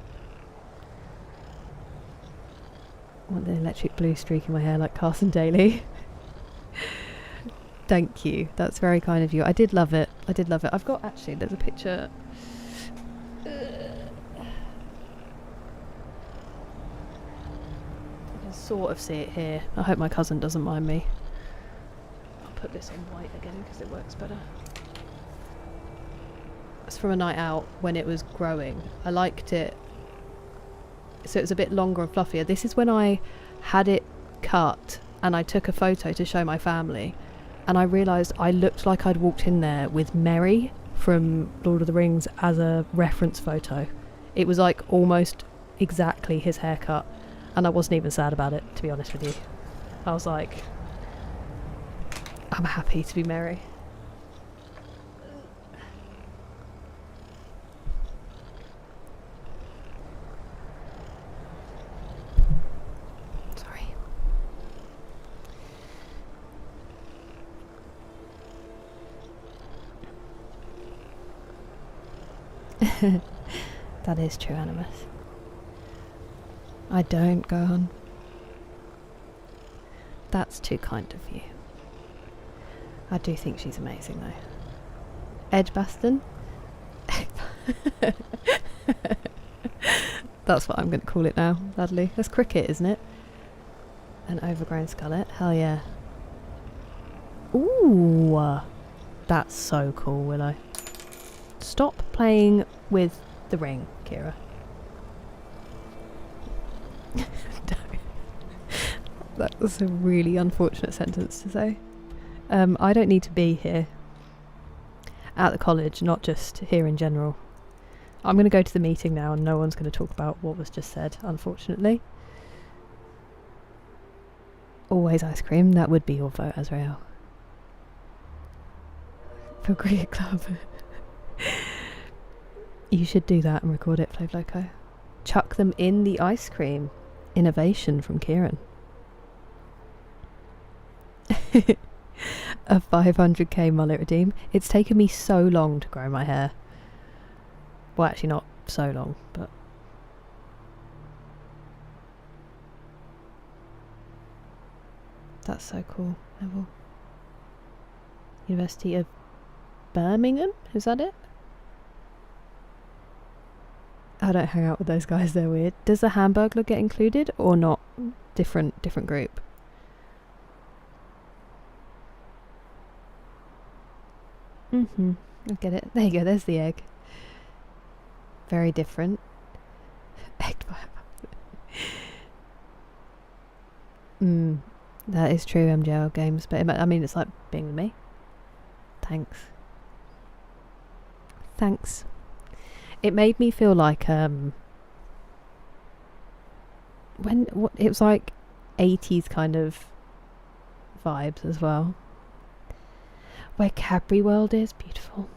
I want the electric blue streak in my hair like Carson Daly. Thank you. That's very kind of you. I did love it. I did love it. I've got, actually, there's a picture. You can sort of see it here. I hope my cousin doesn't mind me. I'll put this on white again because it works better. It's from a night out when it was growing. I liked it. So it was a bit longer and fluffier. This is when I had it cut and I took a photo to show my family, and I realised I looked like I'd walked in there with Merry from Lord of the Rings as a reference photo. It was like almost exactly his haircut, and I wasn't even sad about it, to be honest with you. I was like, I'm happy to be merry. Sorry. That is true, Animus. I don't go on. That's too kind of you. I do think she's amazing though. Edgbaston? That's what I'm going to call it now, Ladley. That's cricket, isn't it? An overgrown skullet. Hell yeah. Ooh. That's so cool, Willow. Stop playing with the ring, Kira. No. That was a really unfortunate sentence to say. I don't need to be here at the college, not just here in general. I'm going to go to the meeting now and no one's going to talk about what was just said, unfortunately. Always ice cream, that would be your vote, Azrael. For Cricket Club. You should do that and record it, Flav Loco. Chuck them in the ice cream. Innovation from Kieran. A 500k mullet redeem. It's taken me so long to grow my hair. Well, actually not so long, but... That's so cool, Neville. University of Birmingham? Is that it? I don't hang out with those guys, they're weird. Does the Hamburglar get included or not? Different group. I get it. There you go, there's the egg. Very different. Egged by a that is true, MJL games, but I mean, it's like being with me. Thanks. Thanks. It made me feel like it was like 80s kind of vibes as well. Where Cadbury World is beautiful.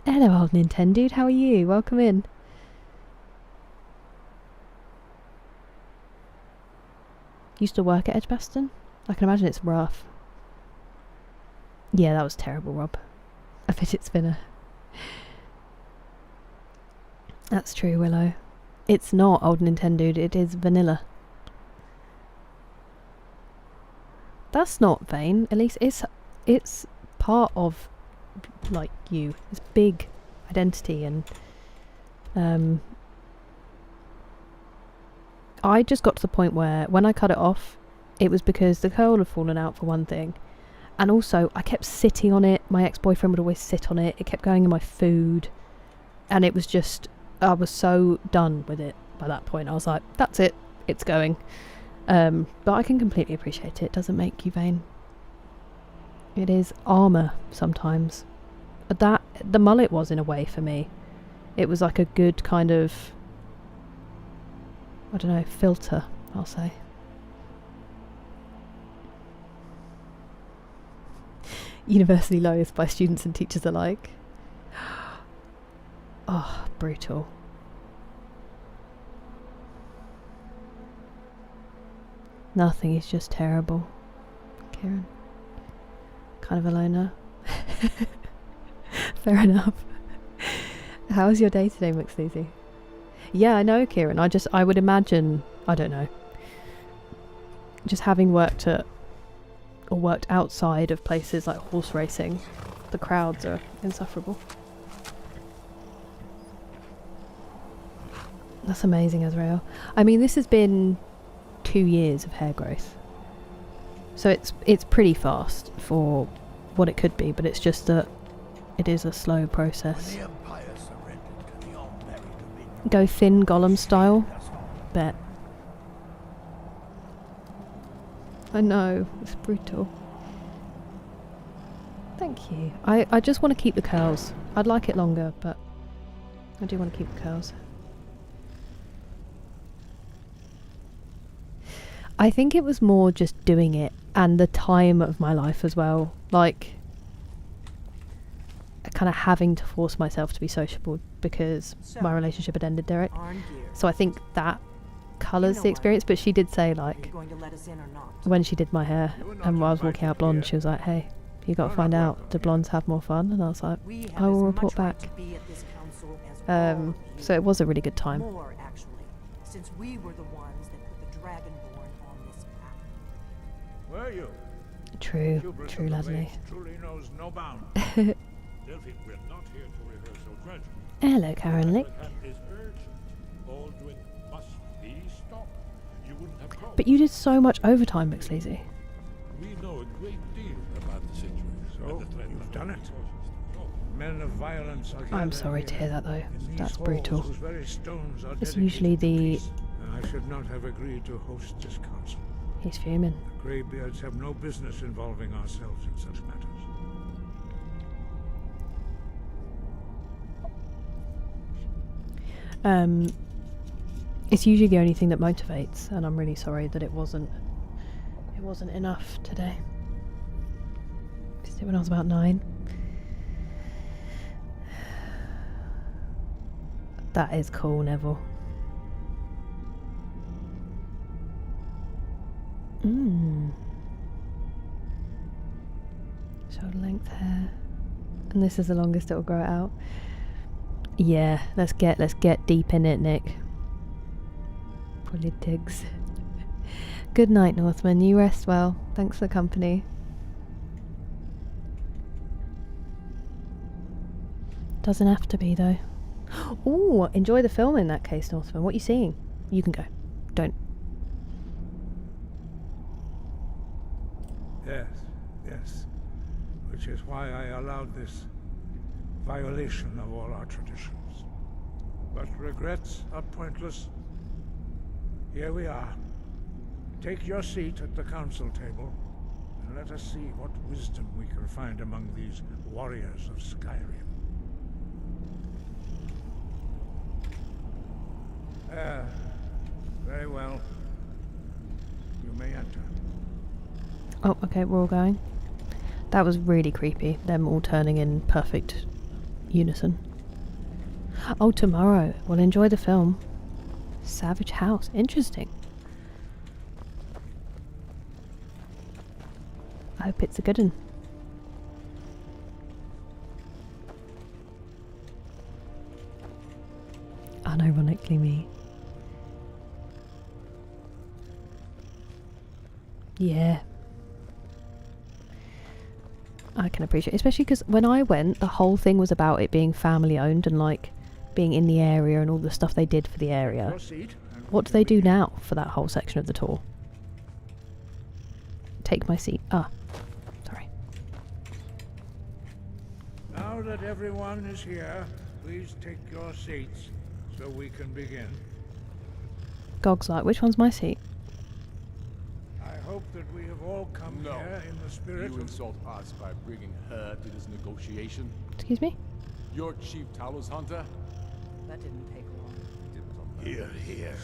Hello, old Nintendo. How are you? Welcome in. Used to work at Edgbaston. I can imagine it's rough. Yeah, that was terrible, Rob. A fidget spinner. That's true, Willow. It's not old Nintendo, it is vanilla. That's not vain. At least it's part of, like, you. It's big identity, and I just got to the point where when I cut it off, it was because the curl had fallen out for one thing, and also I kept sitting on it. My ex-boyfriend would always sit on it. It kept going in my food, and it was just, I was so done with it by that point. I was like, that's it, it's going. But I can completely appreciate it. It doesn't make you vain. It is armour sometimes. That the mullet was, in a way, for me. It was like a good kind of, I don't know, filter, I'll say. University loathed by students and teachers alike. Oh, brutal. Nothing is just terrible. Kieran. Kind of a loner. Fair enough. How was your day today, McSleazy? Yeah, I know, Kieran. I would imagine, I don't know, just having worked at, or worked outside of places like horse racing, the crowds are insufferable. That's amazing, Azrael. I mean, this has been 2 years of hair growth. So it's pretty fast for what it could be, but it's just that it is a slow process. Go thin Gollum style? Bet. I know, it's brutal. Thank you. I just want to keep the curls. I'd like it longer, but I do want to keep the curls. I think it was more just doing it and the time of my life as well. like kind of having to force myself to be sociable because my relationship had ended, Derek. So I think that colours the experience. But she did say, like, when she did my hair and I was walking out blonde, she was like, hey, you got to find out, do blondes have more fun? And I was like, I will report back. So it was a really good time. More, actually, since we were the ones that put the Dragonborn on this path. Were you? True, Hubris true, of the Leslie. Mage truly knows no bounds. Delphi, we're not here to rehearse or grudge. Hello, Karen Lick. Is urgent. Baldwin must be stopped. You wouldn't have called. But you did so much overtime, McSleazy. We know a great deal about the situation. So, you've done it. Men of violence are I'm gathered sorry to here hear that, though. in these That's halls brutal. whose very stones are It's dedicated usually to the... peace, and I should not have agreed to host this council. He's fuming. The Greybeards have no business involving ourselves in such matters. It's usually the only thing that motivates, and I'm really sorry that it wasn't enough today. Just when I was about 9. That is cool, Neville. Shoulder length hair. And this is the longest it'll grow out. Yeah, let's get deep in it, Nick. Politics. Good night, Northman. You rest well. Thanks for the company. Doesn't have to be, though. Ooh, enjoy the film in that case, Northman. What are you seeing? You can go. Don't. Yes, yes. Which is why I allowed this violation of all our traditions. But regrets are pointless. Here we are. Take your seat at the council table, and let us see what wisdom we can find among these warriors of Skyrim. Very well. You may enter. Oh, okay, we're all going. That was really creepy, them all turning in perfect unison. Oh, tomorrow. Well, enjoy the film. Savage House. Interesting. I hope it's a good one. Unironically me. Yeah. I can appreciate it, especially because when I went, the whole thing was about it being family owned and like being in the area and all the stuff they did for the area. Your seat, and What do they do now for that whole section of the tour? Take my seat. Ah, sorry. now that everyone is here, please take your seats so we can begin. Gog's like, which one's my seat? I hope that we have all come No. here in the spirit You of... insult us by bringing her to this negotiation? Excuse me? You're Chief Talos Hunter? That didn't take long. Here, here.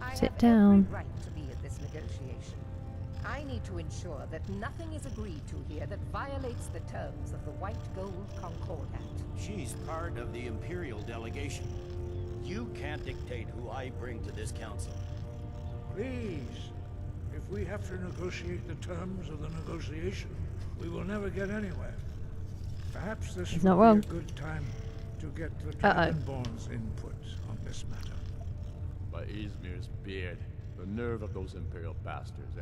I Sit have down. every right to be at this negotiation. I need to ensure that nothing is agreed to here that violates the terms of the White Gold Concordat. She's part of the Imperial delegation. You can't dictate who I bring to this council. Please. If we have to negotiate the terms of the negotiation, we will never get anywhere. Perhaps this He's would not be wrong. a good time to get the Uh-oh. Dragonborn's input on this matter. By Izmir's beard. The nerve of those Imperial bastards, eh?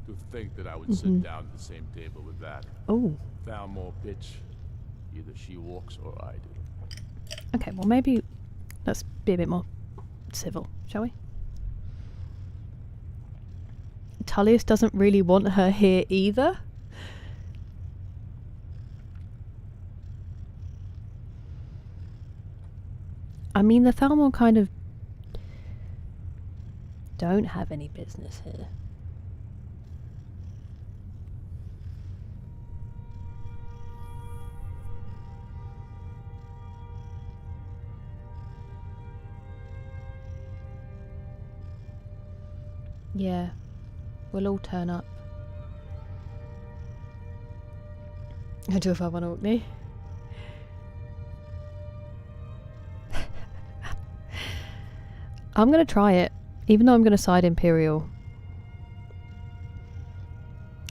To think that I would sit down at the same table with that. Oh, Thalmor bitch. Either she walks or I do. okay, well maybe let's be a bit more civil, shall we? Tullius doesn't really want her here either. I mean, the Thalmor kind of don't have any business here. Yeah, we'll all turn up. I do if I want Orkney. I'm gonna try it, even though I'm gonna side Imperial.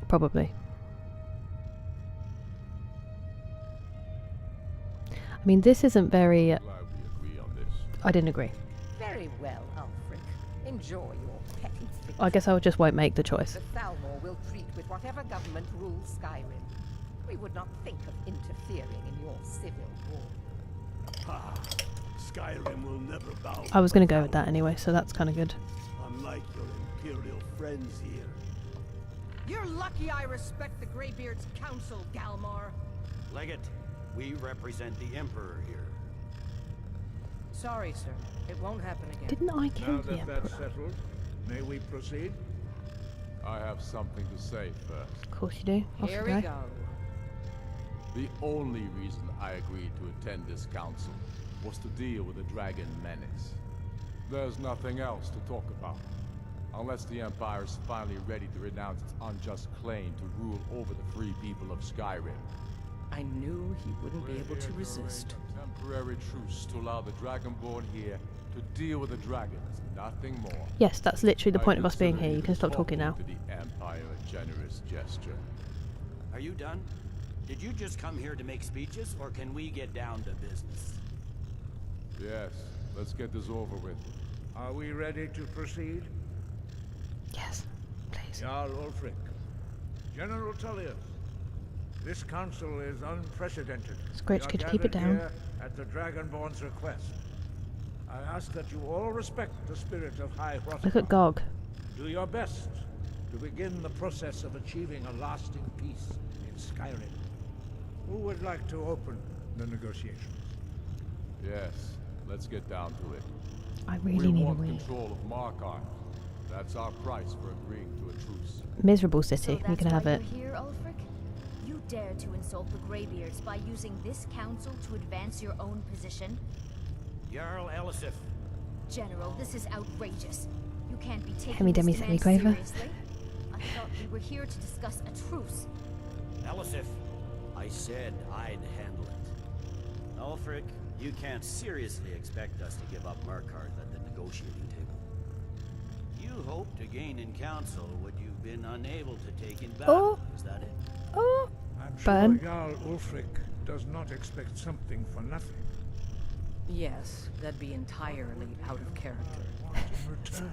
Probably. I mean, this isn't very. Glad we agree on this. I didn't agree. Very well, Ulfric. Enjoy your petty victory. I guess I just won't make the choice. The Thalmor will treat with whatever government rules Skyrim. We would not think of interfering in your civil war. Ha! Skyrim will never bow. I was gonna go with that anyway, so that's kind of good. Unlike your Imperial friends here. You're lucky I respect the Greybeard's counsel, Galmar. Legate, we represent the Emperor here. Sorry, sir. It won't happen again. Didn't I kill Now the that Emperor? that's settled, may we proceed? I have something to say first. Of course you do. Off Here you we go. go. The only reason I agreed to attend this council was to deal with the dragon menace. There's nothing else to talk about. Unless the Empire is finally ready to renounce its unjust claim to rule over the free people of Skyrim. I knew he wouldn't be able to resist. A temporary truce to allow the Dragonborn here to deal with the dragons, nothing more. Yes, that's literally the point I of us being consider here. You can stop talking now. To the Empire a generous gesture. Are you done? Did you just come here to make speeches, or can we get down to business? Yes, let's get this over with. Are we ready to proceed? Yes, please. Jarl Ulfric, General Tullius, this council is unprecedented. Scritch, We are could you keep it gathered down? here at the Dragonborn's request. I ask that you all respect the spirit of High Hrothgar. Look at Gog. Do your best to begin the process of achieving a lasting peace in Skyrim. Who would like to open the negotiations? Yes, let's get down to it. I really need a want wee. control of Markarth. That's our price for agreeing to a truce. Miserable city. So You can that's have why it. you're here, Ulfric? You dare to insult the Greybeards by using this council to advance your own position? Jarl Elisif. General, this is outrageous. You can't be taking Hemi-demi, this demand semi-quaver. seriously. I thought we were here to discuss a truce. Elisif, I said I'd handle it. Ulfric, you can't seriously expect us to give up Markarth at the negotiating table. You hoped to gain in council what you've been unable to take in battle, is that it? Oh, I'm Burn. sure Jarl Ulfric does not expect something for nothing. Yes, that'd be entirely out of character. Want in return.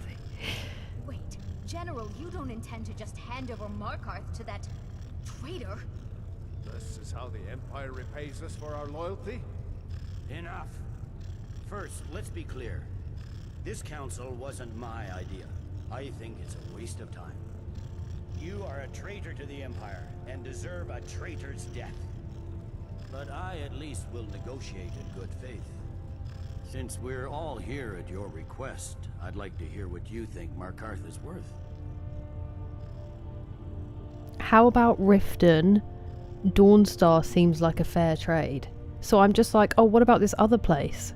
Wait, General, you don't intend to just hand over Markarth to that traitor? This is how the Empire repays us for our loyalty? Enough. First, let's be clear. This council wasn't my idea. I think it's a waste of time. You are a traitor to the Empire, and deserve a traitor's death. But I at least will negotiate in good faith. Since we're all here at your request, I'd like to hear what you think Markarth is worth. how about Riften? Dawnstar seems like a fair trade. So I'm just like, oh, what about this other place?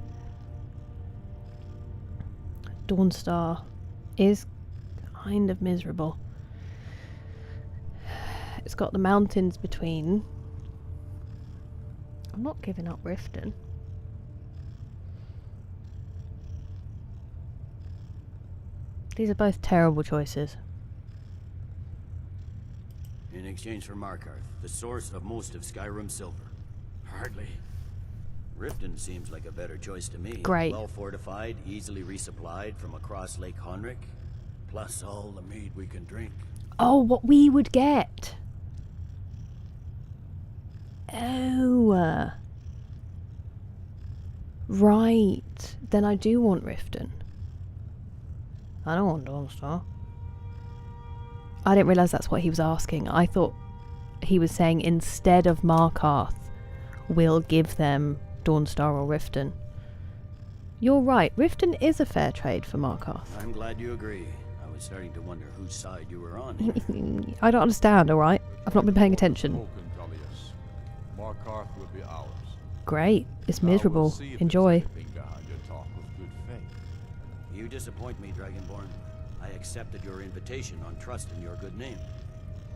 Dawnstar is kind of miserable. It's got the mountains between. I'm not giving up Riften. These are both terrible choices. In exchange for Markarth, the source of most of Skyrim's silver. Hardly. Riften seems like a better choice to me. Great. Well fortified, easily resupplied from across Lake Honric, plus all the mead we can drink. Oh, what we would get. Oh. Right. Then I do want Riften. I don't want Dawnstar. I didn't realise that's what he was asking. I thought he was saying instead of Markarth, we'll give them Dawnstar or Riften. You're right. Riften is a fair trade for Markarth. I'm glad you agree. I was starting to wonder whose side you were on here. I don't understand, alright? I've not been paying attention. Spoken, Tullius. Markarth will be ours. Great. It's Now we'll miserable. see if there's Enjoy. anything behind your talk of good faith. You disappoint me, Dragonborn. I accepted your invitation on trust in your good name.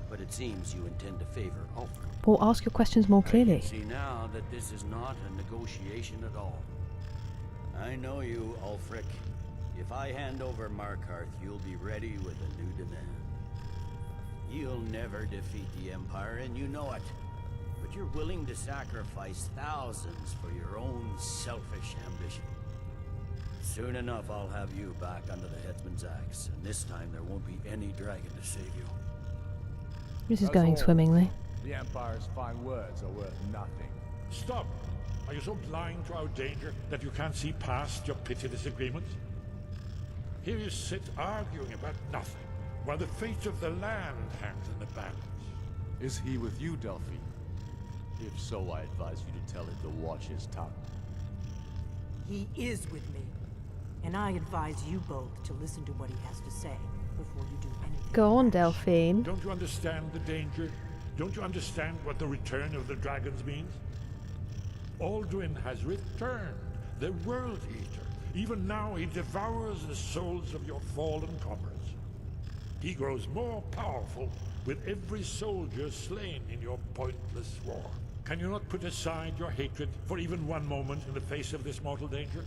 but it seems you intend to favor Ulfric. Well, ask your questions more I clearly. can see now that this is not a negotiation at all. I know you, Ulfric. If I hand over Markarth, you'll be ready with a new demand. You'll never defeat the Empire, and you know it. But you're willing to sacrifice thousands for your own selfish ambition. Soon enough, I'll have you back under the headsman's axe, and this time there won't be any dragon to save you. This is going swimmingly. The Empire's fine words are worth nothing. Stop! Are you so blind to our danger that you can't see past your petty disagreements? Here you sit arguing about nothing, while the fate of the land hangs in the balance. Is he with you, Delphi? If so, I advise you to tell him to watch his tongue. He is with me. And I advise you both to listen to what he has to say before you do anything. Go on, rash. Delphine. Don't you understand the danger? Don't you understand what the return of the dragons means? Alduin has returned, the World Eater. Even now he devours the souls of your fallen comrades. He grows more powerful with every soldier slain in your pointless war. Can you not put aside your hatred for even one moment in the face of this mortal danger?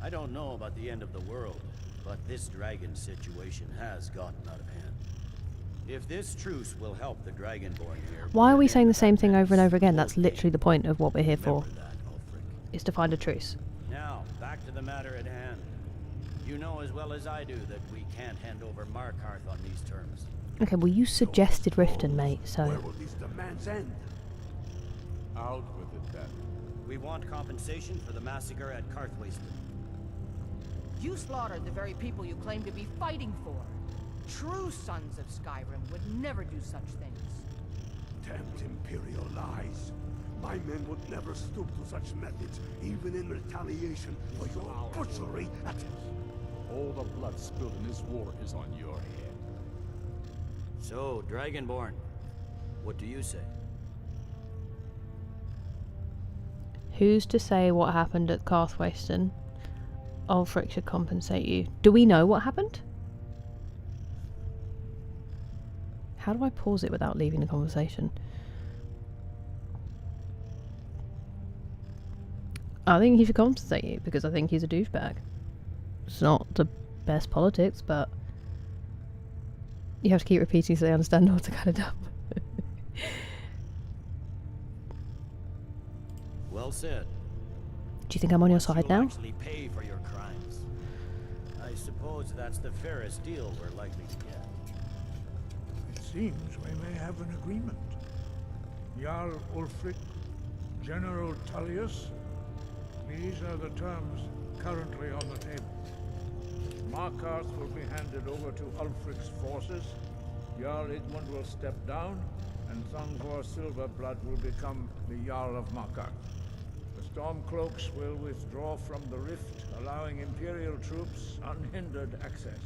I don't know about the end of the world, but this dragon situation has gotten out of hand. If this truce will help the Dragonborn here... Why are we saying the same thing over and over again? That's literally the point of what we're here for. Is to find a truce. Now, back to the matter at hand. You know as well as I do that we can't hand over Markarth on these terms. Okay, well you suggested Riften, mate, so... Where will these demands end? Out with it, then. We want compensation for the massacre at Karthwasten. You slaughtered the very people you claim to be fighting for. True sons of Skyrim would never do such things. Damned Imperial lies. My men would never stoop to such methods, even in retaliation for your butchery at... All the blood spilled in this war is on your head. So, Dragonborn, what do you say? Who's to say what happened at Karthwasten? Ulfric should compensate you. Do we know what happened? How do I pause it without leaving the conversation? I think he should compensate you because I think he's a douchebag. It's not the best politics, but you have to keep repeating so they understand not to cut it up. Well said. Do you think I'm on your side now? Actually pay for your crimes. I suppose that's the fairest deal we're likely to get. It seems we may have an agreement. Jarl Ulfric, General Tullius, these are the terms currently on the table. Markarth will be handed over to Ulfric's forces, Jarl Igmund will step down, and Thongvor Silverblood will become the Jarl of Markarth. The Stormcloaks will withdraw from the rift, allowing Imperial troops unhindered access.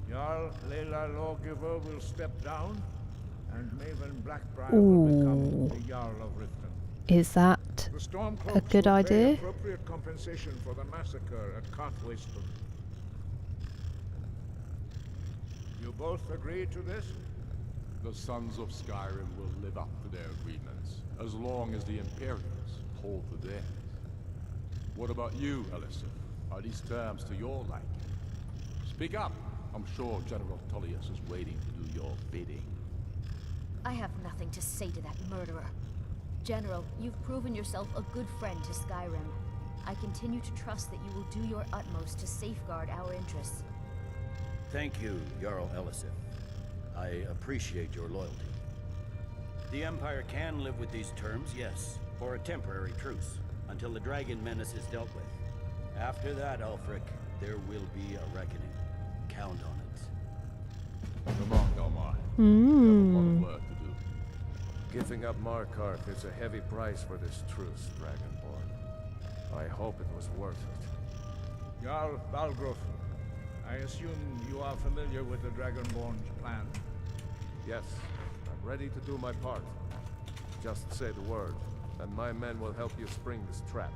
Jarl Layla Lawgiver will step down, and Maven Blackbriar will become the Jarl of Riften. Is that a good idea? Appropriate compensation for the massacre at Karthwasten. You both agree to this? The Sons of Skyrim will live up to their agreements, as long as the Imperials hold to theirs. What about you, Elisif? Are these terms to your liking? Speak up! I'm sure General Tullius is waiting to do your bidding. I have nothing to say to that murderer. General, you've proven yourself a good friend to Skyrim. I continue to trust that you will do your utmost to safeguard our interests. Thank you, Jarl Elisif. I appreciate your loyalty. The Empire can live with these terms, yes, for a temporary truce, until the dragon menace is dealt with. After that, Ulfric, there will be a reckoning. Count on it. Come on, Delmar. We have a lot of work to do. Giving up Markarth is a heavy price for this truce, Dragonborn. I hope it was worth it. Jarl Balgruuf, I assume you are familiar with the Dragonborn's plan. Yes, I'm ready to do my part. Just say the word, and my men will help you spring this trap.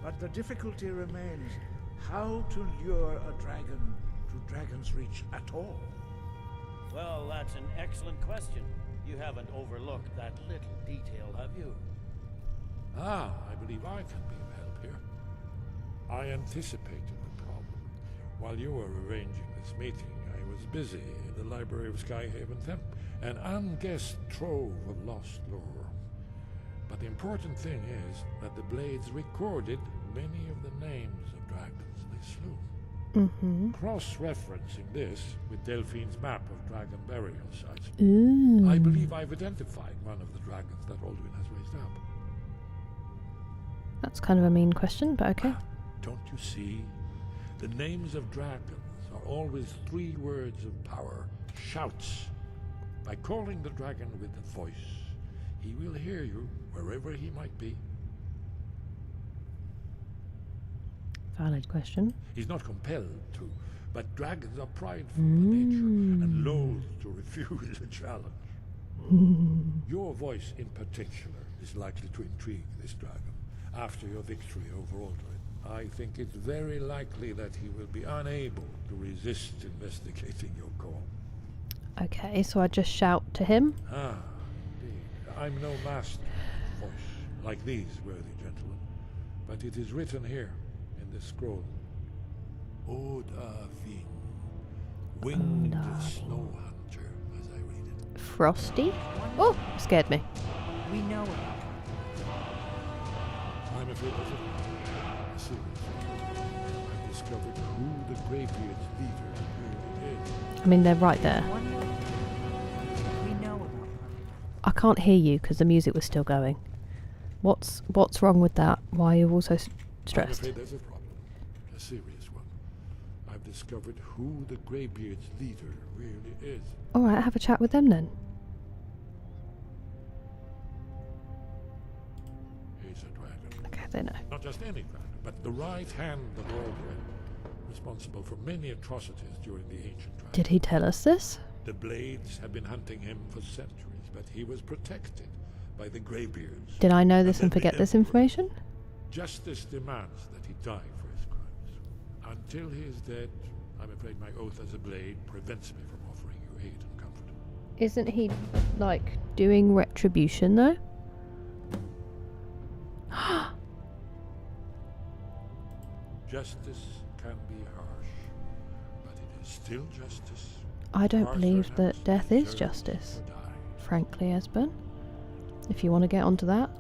But the difficulty remains how to lure a dragon to Dragon's Reach at all? Well, that's an excellent question. You haven't overlooked that little detail, have you? Ah, I believe I can be of help here. I anticipated the problem. While you were arranging this meeting, I was busy in the library of Skyhaven Temple, an unguessed trove of lost lore. But the important thing is that the Blades recorded many of the names of dragons they slew. Cross-referencing this with Delphine's map of dragon burial sites, I believe I've identified one of the dragons that Alduin has raised up. That's kind of a mean question, but okay. Don't you see? The names of dragons are always 3 words of power, shouts. By calling the dragon with a voice, he will hear you wherever he might be. Valid question. He's not compelled to, but dragons are prideful by nature and loath to refuse a challenge. Your voice in particular is likely to intrigue this dragon. After your victory over Alduin, I think it's very likely that he will be unable to resist investigating your call. Okay, so I just shout to him. Ah, indeed. I'm no master of voice, like these worthy gentlemen, but it is written here in this scroll. Odavin, winged snow hunter, as I read it. Frosty? Oh, scared me. We know it. I'm afraid of it. Seriously, I've discovered who the Greybeard's leader really is. I mean, they're right there. We know about her. I can't hear you because the music was still going. What's wrong with that? Why are you all so stressed? I'm afraid there's a problem. A serious one. I've discovered who the Greybeard's leader really is. Alright, have a chat with them then. He's a dragon. Okay, they know. Not just any dragon, but the right hand of Alduin, responsible for many atrocities during the ancient dragon. Did he tell us this? The Blades have been hunting him for centuries, but he was protected by the Greybeards. Did I know this and forget this information? Justice demands that he die for his crimes. Until he is dead, I'm afraid my oath as a Blade prevents me from offering you aid and comfort. Isn't he, like, doing retribution though? Justice can be harsh, but it is still justice. I don't Arthur believe that Nancy death is deserves justice, to die. frankly, Esben. If you want to get onto that.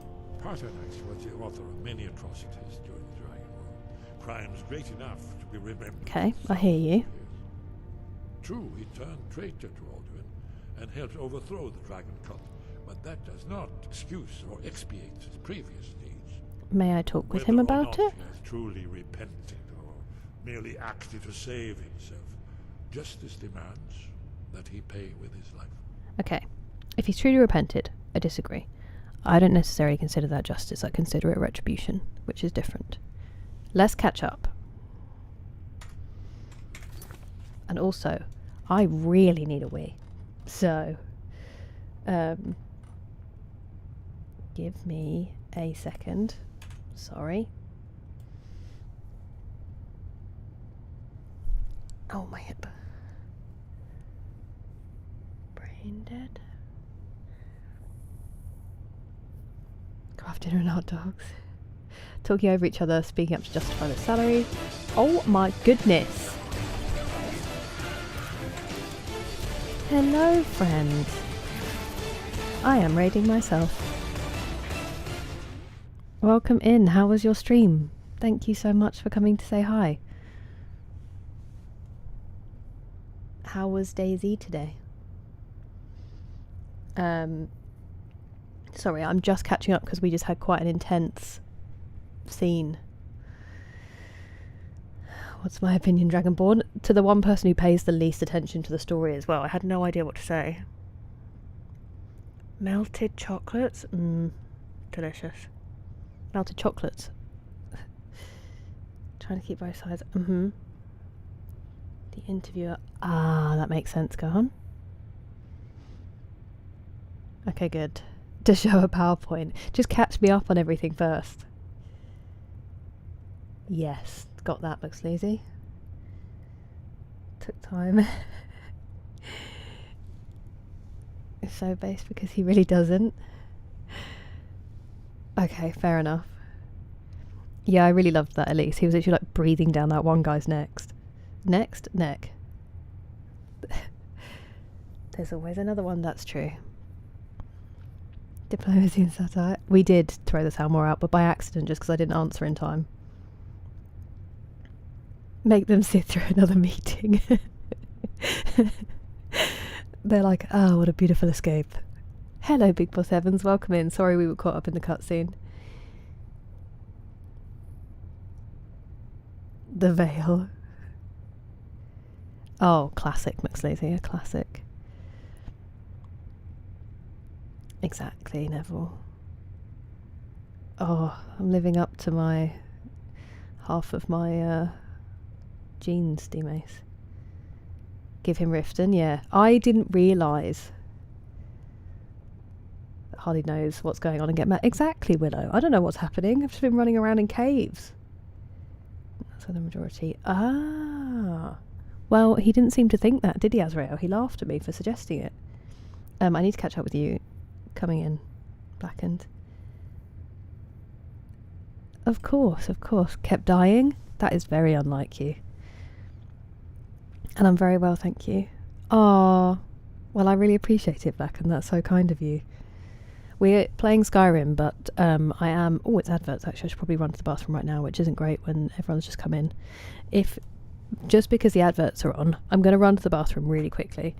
Paternax was the author of many atrocities during the Dragon War. Crimes great enough to be remembered. Okay, I hear you. True, he turned traitor to Alduin and helped overthrow the Dragon Cult, but that does not excuse or expiate his previous deeds. May I talk with him about it? He has truly repented or merely acted to save himself. Justice demands that he pay with his life. Okay, if he's truly repented, I disagree. I don't necessarily consider that justice, I consider it retribution, which is different. Let's catch up. And also, I really need a wee. So, give me a second. Sorry. Oh, my hip. Brain dead. Craft dinner and hot dogs. Talking over each other, speaking up to justify their salary. Oh my goodness. Hello, friend. I am raiding myself. Welcome in. How was your stream? Thank you so much for coming to say hi. How was Daisy today? Sorry, I'm just catching up because we just had quite an intense scene. What's my opinion, Dragonborn? To the one person who pays the least attention to the story as well. I had no idea what to say. Melted chocolates? Delicious. Melted chocolates. Trying to keep both sides. The interviewer. Ah, that makes sense. Go on. Okay, good. To show a PowerPoint. Just catch me up on everything first. Yes, got that. Looks lazy. Took time. It's so based because he really doesn't. Okay, fair enough. Yeah, I really loved that, Elise. He was actually like breathing down that one guy's neck. There's always another one, that's true. Diplomacy and satire. We did throw the Salmore out, but by accident, just because I didn't answer in time. Make them sit through another meeting. They're like, oh, what a beautiful escape. Hello, Big Boss Evans. Welcome in. Sorry we were caught up in the cutscene. The Veil. Oh, classic, McSleazy. A classic. Exactly, Neville. Oh, I'm living up to my half of my genes, D-Mace. Give him Riften, yeah. I didn't realise that Harley knows what's going on and get mad. Exactly, Willow. I don't know what's happening. I've just been running around in caves. That's where the majority. Ah. Well, he didn't seem to think that, did he, Azrael? He laughed at me for suggesting it. I need to catch up with you. Coming in, Blackened. Of course. Kept dying? That is very unlike you. And I'm very well, thank you. Ah, well, I really appreciate it, Blackened. That's so kind of you. We're playing Skyrim, but I am... Oh, it's adverts, actually. I should probably run to the bathroom right now, which isn't great when everyone's just come in. Just because the adverts are on, I'm going to run to the bathroom really quickly,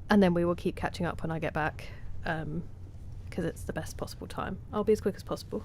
and then we will keep catching up when I get back. Because it's the best possible time. I'll be as quick as possible.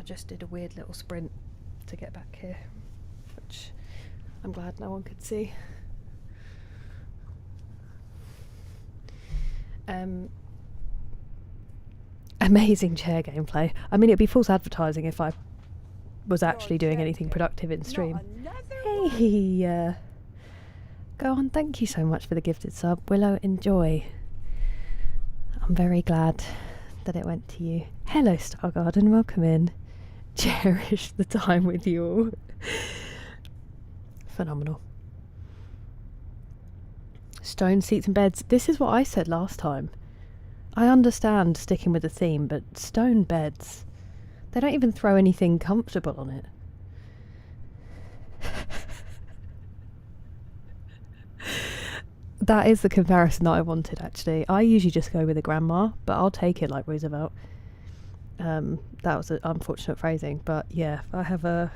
Just did a weird little sprint to get back here, which I'm glad no one could see. Amazing chair gameplay. I mean, it'd be false advertising if I was actually doing anything productive in stream. Hey, go on, thank you so much for the gifted sub. Willow, enjoy. I'm very glad that it went to you. Hello, Starguard, and welcome in. Cherish the time with you all. Phenomenal. Stone seats and beds. This is what I said last time. I understand sticking with the theme, but stone beds, they don't even throw anything comfortable on it. That is the comparison that I wanted, actually. I usually just go with a grandma, but I'll take it like Roosevelt. That was an unfortunate phrasing, but yeah, I have a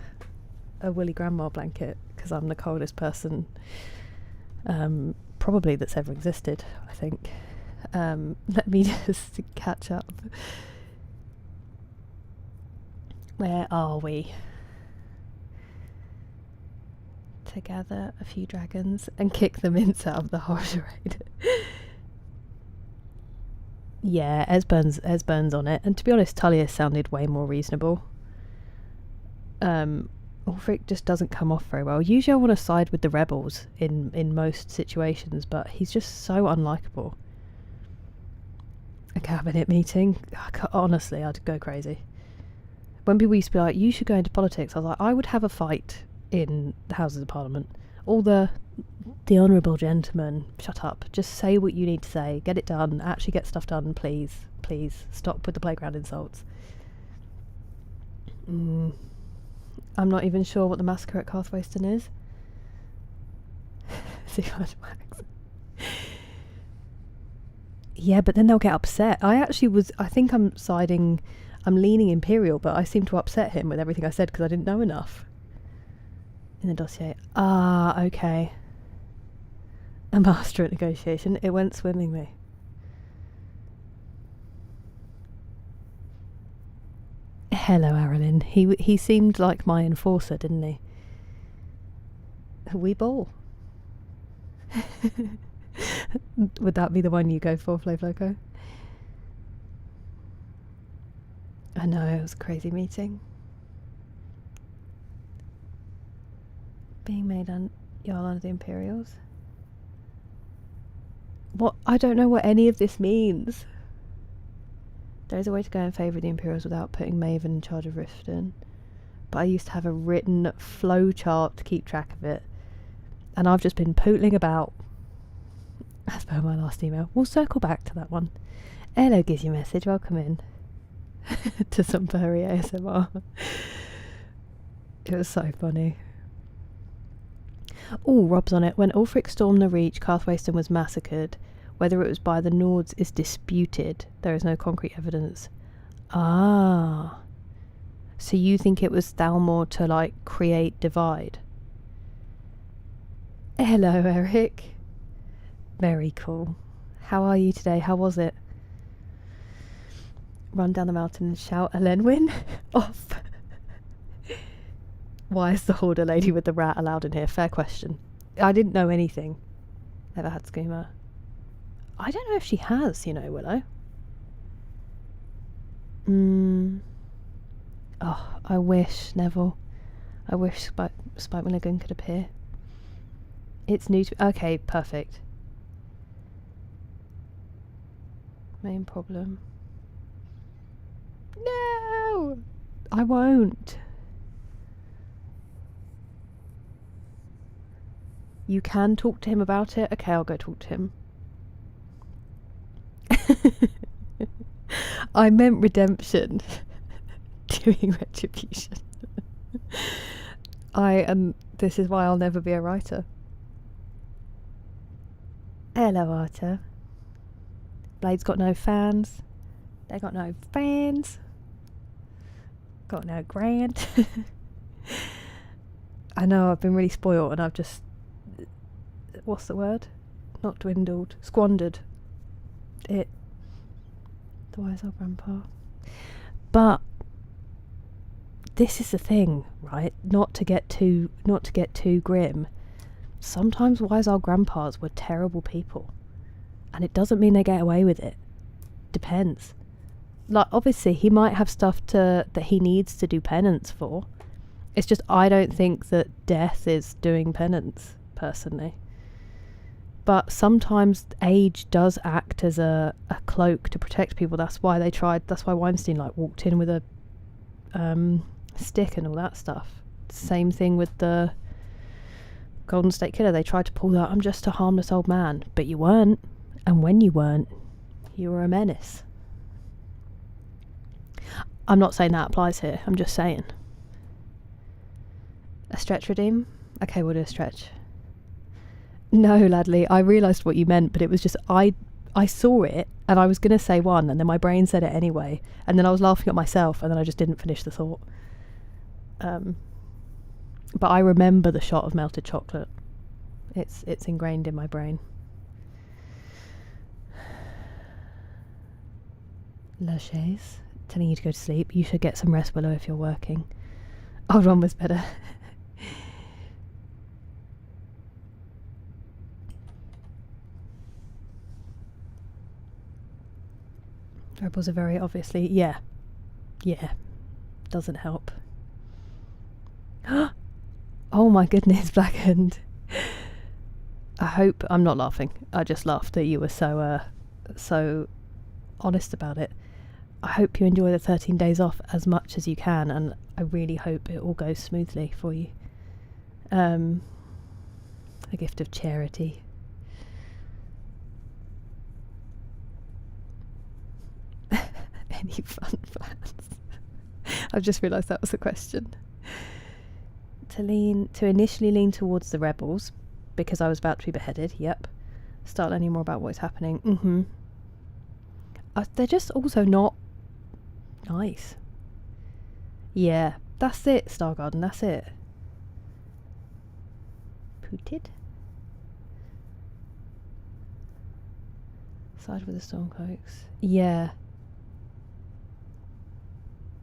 woolly grandma blanket because I'm the coldest person probably that's ever existed, I think. Let me just catch up. Where are we? To gather a few dragons and kick the mince out of the horror raid. Yeah, Esbern's on it, and to be honest, Tullius sounded way more reasonable. Ulfric just doesn't come off very well. Usually I want to side with the rebels in most situations, but he's just so unlikable. A cabinet meeting? Honestly, I'd go crazy. When people used to be like, you should go into politics, I was like, I would have a fight in the Houses of Parliament. All the honourable gentlemen, shut up. Just say what you need to say. Get it done. Actually get stuff done, please. Please. Stop with the playground insults. I'm not even sure what the massacre at Carthwayston is. Yeah, but then they'll get upset. I think I'm leaning Imperial, but I seem to upset him with everything I said because I didn't know enough. In the dossier. Ah, okay. A master at negotiation. It went swimmingly. Hello, Aralyn. He seemed like my enforcer, didn't he? We ball. Would that be the one you go for, Flav Loco? I know, it was a crazy meeting. Being made Jarl under the Imperials. What? I don't know what any of this means. There is a way to go in favour of the Imperials without putting Maven in charge of Riften. But I used to have a written flow chart to keep track of it. And I've just been pootling about. As per my last email. We'll circle back to that one. Hello, gives you message. Welcome in. To some furry ASMR. It was so funny. Oh, Rob's on it. When Ulfric stormed the Reach, Carthwayston was massacred. Whether it was by the Nords is disputed. There is no concrete evidence. Ah. So you think it was Thalmor to, like, create divide? Hello, Eric. Very cool. How are you today? How was it? Run down the mountain and shout Elenwyn off. Why is the hoarder lady with the rat allowed in here? Fair question. I didn't know anything. Never had skooma. I don't know if she has, you know, Willow. Oh, I wish, Neville. I wish Spike Milligan could appear. It's new to... Okay, perfect. Main problem. No! I won't. You can talk to him about it? Okay, I'll go talk to him. I meant redemption. Doing retribution. This is why I'll never be a writer. Hello, Arthur. Blade's got no fans. They got no fans. Got no grant. I know, I've been really spoiled and I've just... What's the word? Not dwindled. Squandered. It. The wise old grandpa. But this is the thing, right? Not to get too grim. Sometimes wise old grandpas were terrible people. And it doesn't mean they get away with it. Depends. Like, obviously, he might have stuff that he needs to do penance for. It's just I don't think that death is doing penance, personally. But sometimes age does act as a cloak to protect people. That's why Weinstein like walked in with a stick and all that stuff. Same thing with the Golden State Killer. They tried to pull that, I'm just a harmless old man. But you weren't. And when you weren't, you were a menace. I'm not saying that applies here. I'm just saying. A stretch redeem? Okay, we'll do a stretch. No, Ladley, I realised what you meant, but it was just I saw it and I was going to say one and then my brain said it anyway. And then I was laughing at myself and then I just didn't finish the thought. But I remember the shot of melted chocolate. It's ingrained in my brain. La chaise, telling you to go to sleep. You should get some rest, Willow, if you're working. Old one was better. Rebels are very obviously, yeah, doesn't help. Oh my goodness, Blackened. I hope, I'm not laughing, I just laughed that you were so honest about it. I hope you enjoy the 13 days off as much as you can, and I really hope it all goes smoothly for you. A gift of charity. Any fun plans? I've just realised that was the question. To initially lean towards the rebels, because I was about to be beheaded, yep. Start learning more about what's happening, they're just also not nice. Yeah, that's it, Stargarden, that's it. Pooted? Side with the Stormcloaks. Yeah.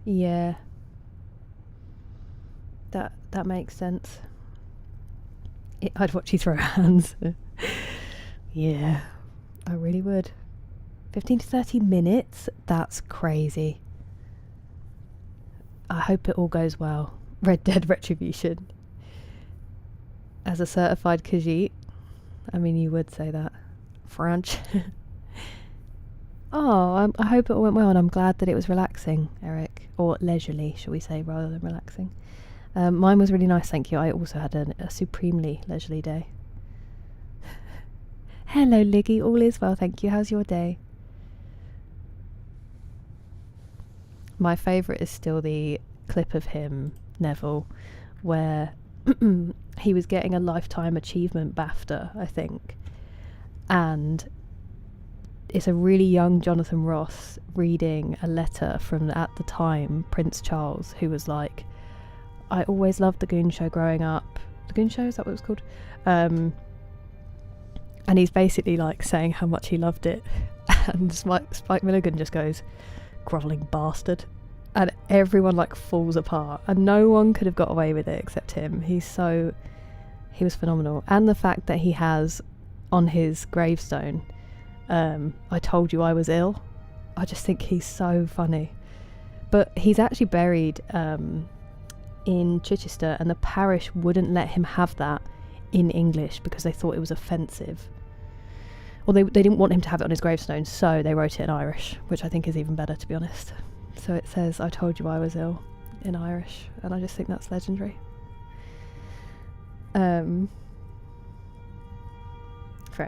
Yeah. That makes sense. I'd watch you throw hands. Yeah, I really would. 15 to 30 minutes? That's crazy. I hope it all goes well. Red Dead Retribution. As a certified Khajiit, I mean, you would say that. French. Oh, I hope it all went well, and I'm glad that it was relaxing, Eric. Or leisurely, shall we say, rather than relaxing. Mine was really nice, thank you. I also had a supremely leisurely day. Hello, Liggy. All is well, thank you. How's your day? My favourite is still the clip of him, Neville, where he was getting a Lifetime Achievement BAFTA, I think. And it's a really young Jonathan Ross reading a letter from, at the time, Prince Charles, who was like, I always loved the Goon Show growing up. The Goon Show, is that what it was called? And he's basically like saying how much he loved it. And Spike Milligan just goes, grovelling bastard. And everyone like falls apart. And no one could have got away with it except him. He was phenomenal. And the fact that he has on his gravestone, I told you I was ill. I just think he's so funny. But he's actually buried in Chichester, and the parish wouldn't let him have that in English because they thought it was offensive. Well, they didn't want him to have it on his gravestone, so they wrote it in Irish, which I think is even better, to be honest. So it says, I told you I was ill, in Irish, and I just think that's legendary.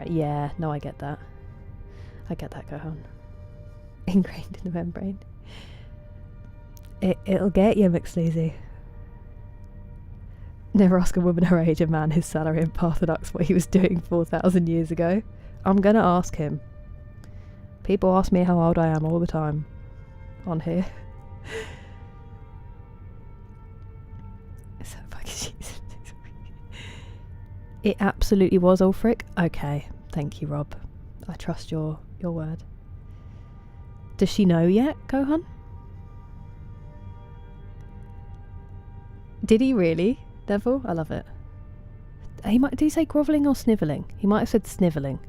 Yeah, no, I get that. I get that, Gohan. Ingrained in the membrane. It'll get you, McSleazy. Never ask a woman her age, a man his salary, and Parthenos what he was doing 4,000 years ago. I'm gonna ask him. People ask me how old I am all the time on here. So fucking It absolutely was Ulfric. Okay, thank you, Rob. I trust your word. Does she know yet, Gohan? Did he really, Neville? I love it. Did he say grovelling or snivelling? He might have said snivelling.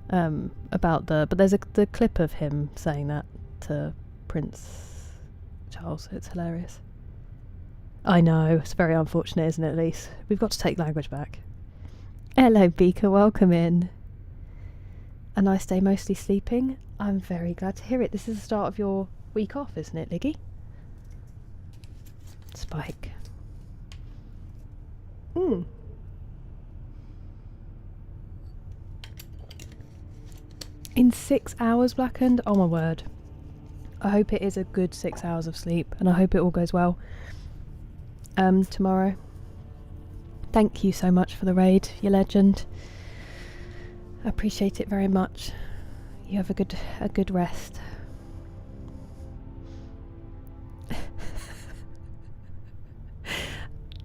But there's the clip of him saying that to Prince Charles. It's hilarious. I know, it's very unfortunate, isn't it, Elise? We've got to take language back. Hello, Beaker. Welcome in. A nice day, mostly sleeping. I'm very glad to hear it. This is the start of your week off, isn't it, Liggy? Spike. In 6 hours, Blackened? Oh my word. I hope it is a good 6 hours of sleep, and I hope it all goes well tomorrow. Thank you so much for the raid, you legend. I appreciate it very much. You have a good rest.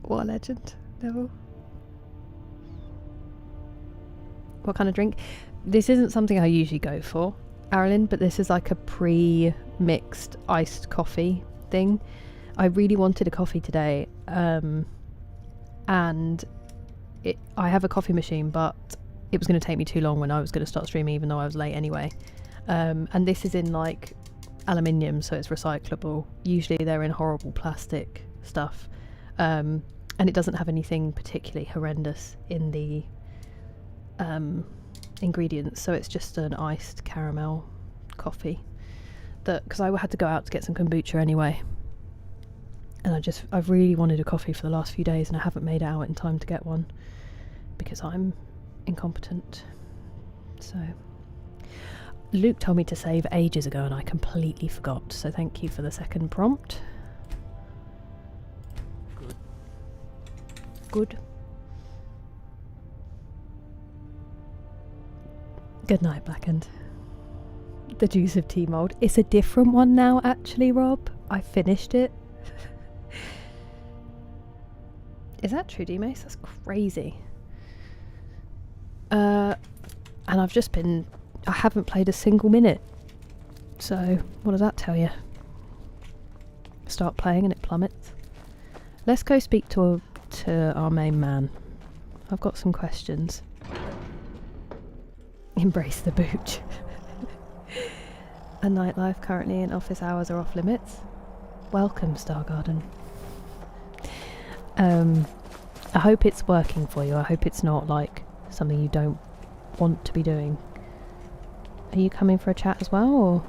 What a legend, Neville. What kind of drink? This isn't something I usually go for, Arilyn, but this is like a pre-mixed iced coffee thing. I really wanted a coffee today, and I have a coffee machine, but it was going to take me too long when I was going to start streaming, even though I was late anyway. And this is in like aluminium, so it's recyclable. Usually they're in horrible plastic stuff, and it doesn't have anything particularly horrendous in the ingredients, so it's just an iced caramel coffee. Because I had to go out to get some kombucha anyway, and I've really wanted a coffee for the last few days, and I haven't made it out in time to get one because I'm incompetent. So Luke told me to save ages ago and I completely forgot, so thank you for the second prompt. Good. Good night, Blackened. The Juice of Tea Mold. It's a different one now, actually, Rob. I finished it. Is that true, D-Mace? That's crazy. And I haven't played a single minute. So, what does that tell you? Start playing and it plummets. Let's go speak to our main man. I've got some questions. Embrace the booch. A nightlife currently in office hours are off limits. Welcome, Stargarden. I hope it's working for you. I hope it's not like something you don't want to be doing. Are you coming for a chat as well, or?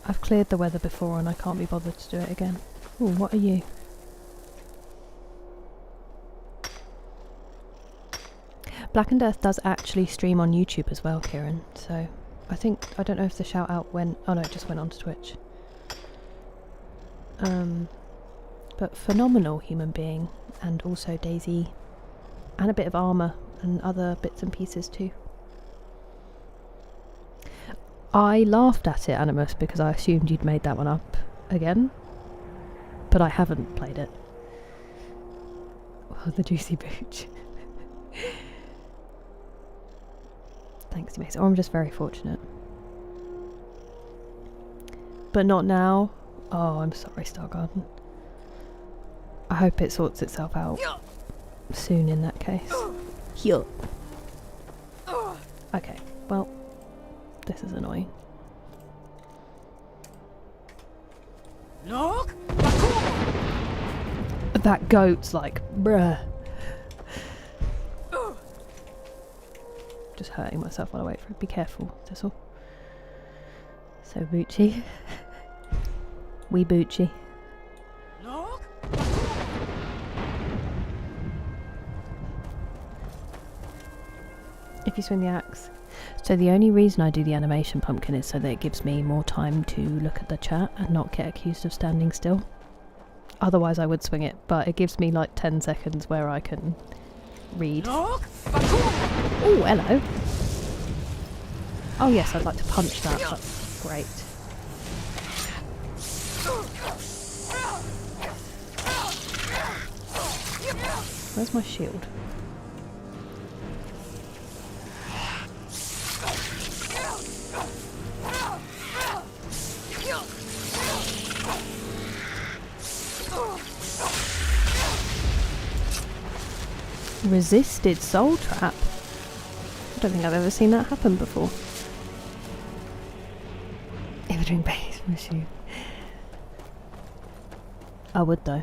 I've cleared the weather before and I can't be bothered to do it again. Ooh, what are you? Black and Death does actually stream on YouTube as well, Kieran, so I don't know if the shout out went, oh no, it just went onto Twitch. But phenomenal human being, and also Daisy, and a bit of armour and other bits and pieces too. I laughed at it, Animus, because I assumed you'd made that one up again, but I haven't played it. Oh, the juicy booch. Thanks, Mace. Or I'm just very fortunate. But not now. Oh, I'm sorry, Stargarden. I hope it sorts itself out soon in that case. Heal. Okay, well, this is annoying. Look! That goat's like, bruh. Just hurting myself while I wait for it. Be careful, Thistle. So Boochie. Wee Boochie. Look! If you swing the axe. So the only reason I do the animation pumpkin is so that it gives me more time to look at the chat and not get accused of standing still. Otherwise I would swing it, but it gives me like 10 seconds where I can read. Look! Oh, hello. Oh yes, I'd like to punch that. That's great. Where's my shield? Resisted soul trap. I don't think I've ever seen that happen before. Everything base machine. I would though.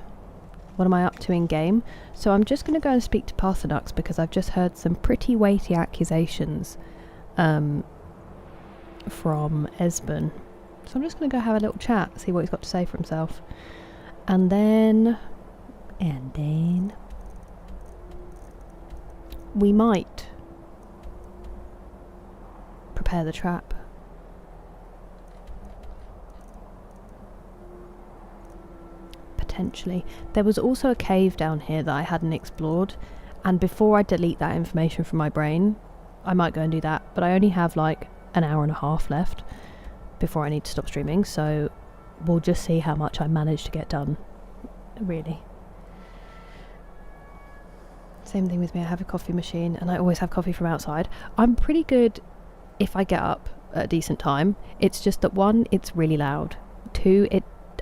What am I up to in game? So I'm just going to go and speak to Parthenux because I've just heard some pretty weighty accusations from Esben. So I'm just going to go have a little chat, see what he's got to say for himself. And then we might prepare the trap. Potentially. There was also a cave down here that I hadn't explored, and before I delete that information from my brain, I might go and do that, but I only have like an hour and a half left before I need to stop streaming, so we'll just see how much I manage to get done, really. Same thing with me, I have a coffee machine and I always have coffee from outside. I'm pretty good if I get up at a decent time. It's just that 1, it's really loud. 2,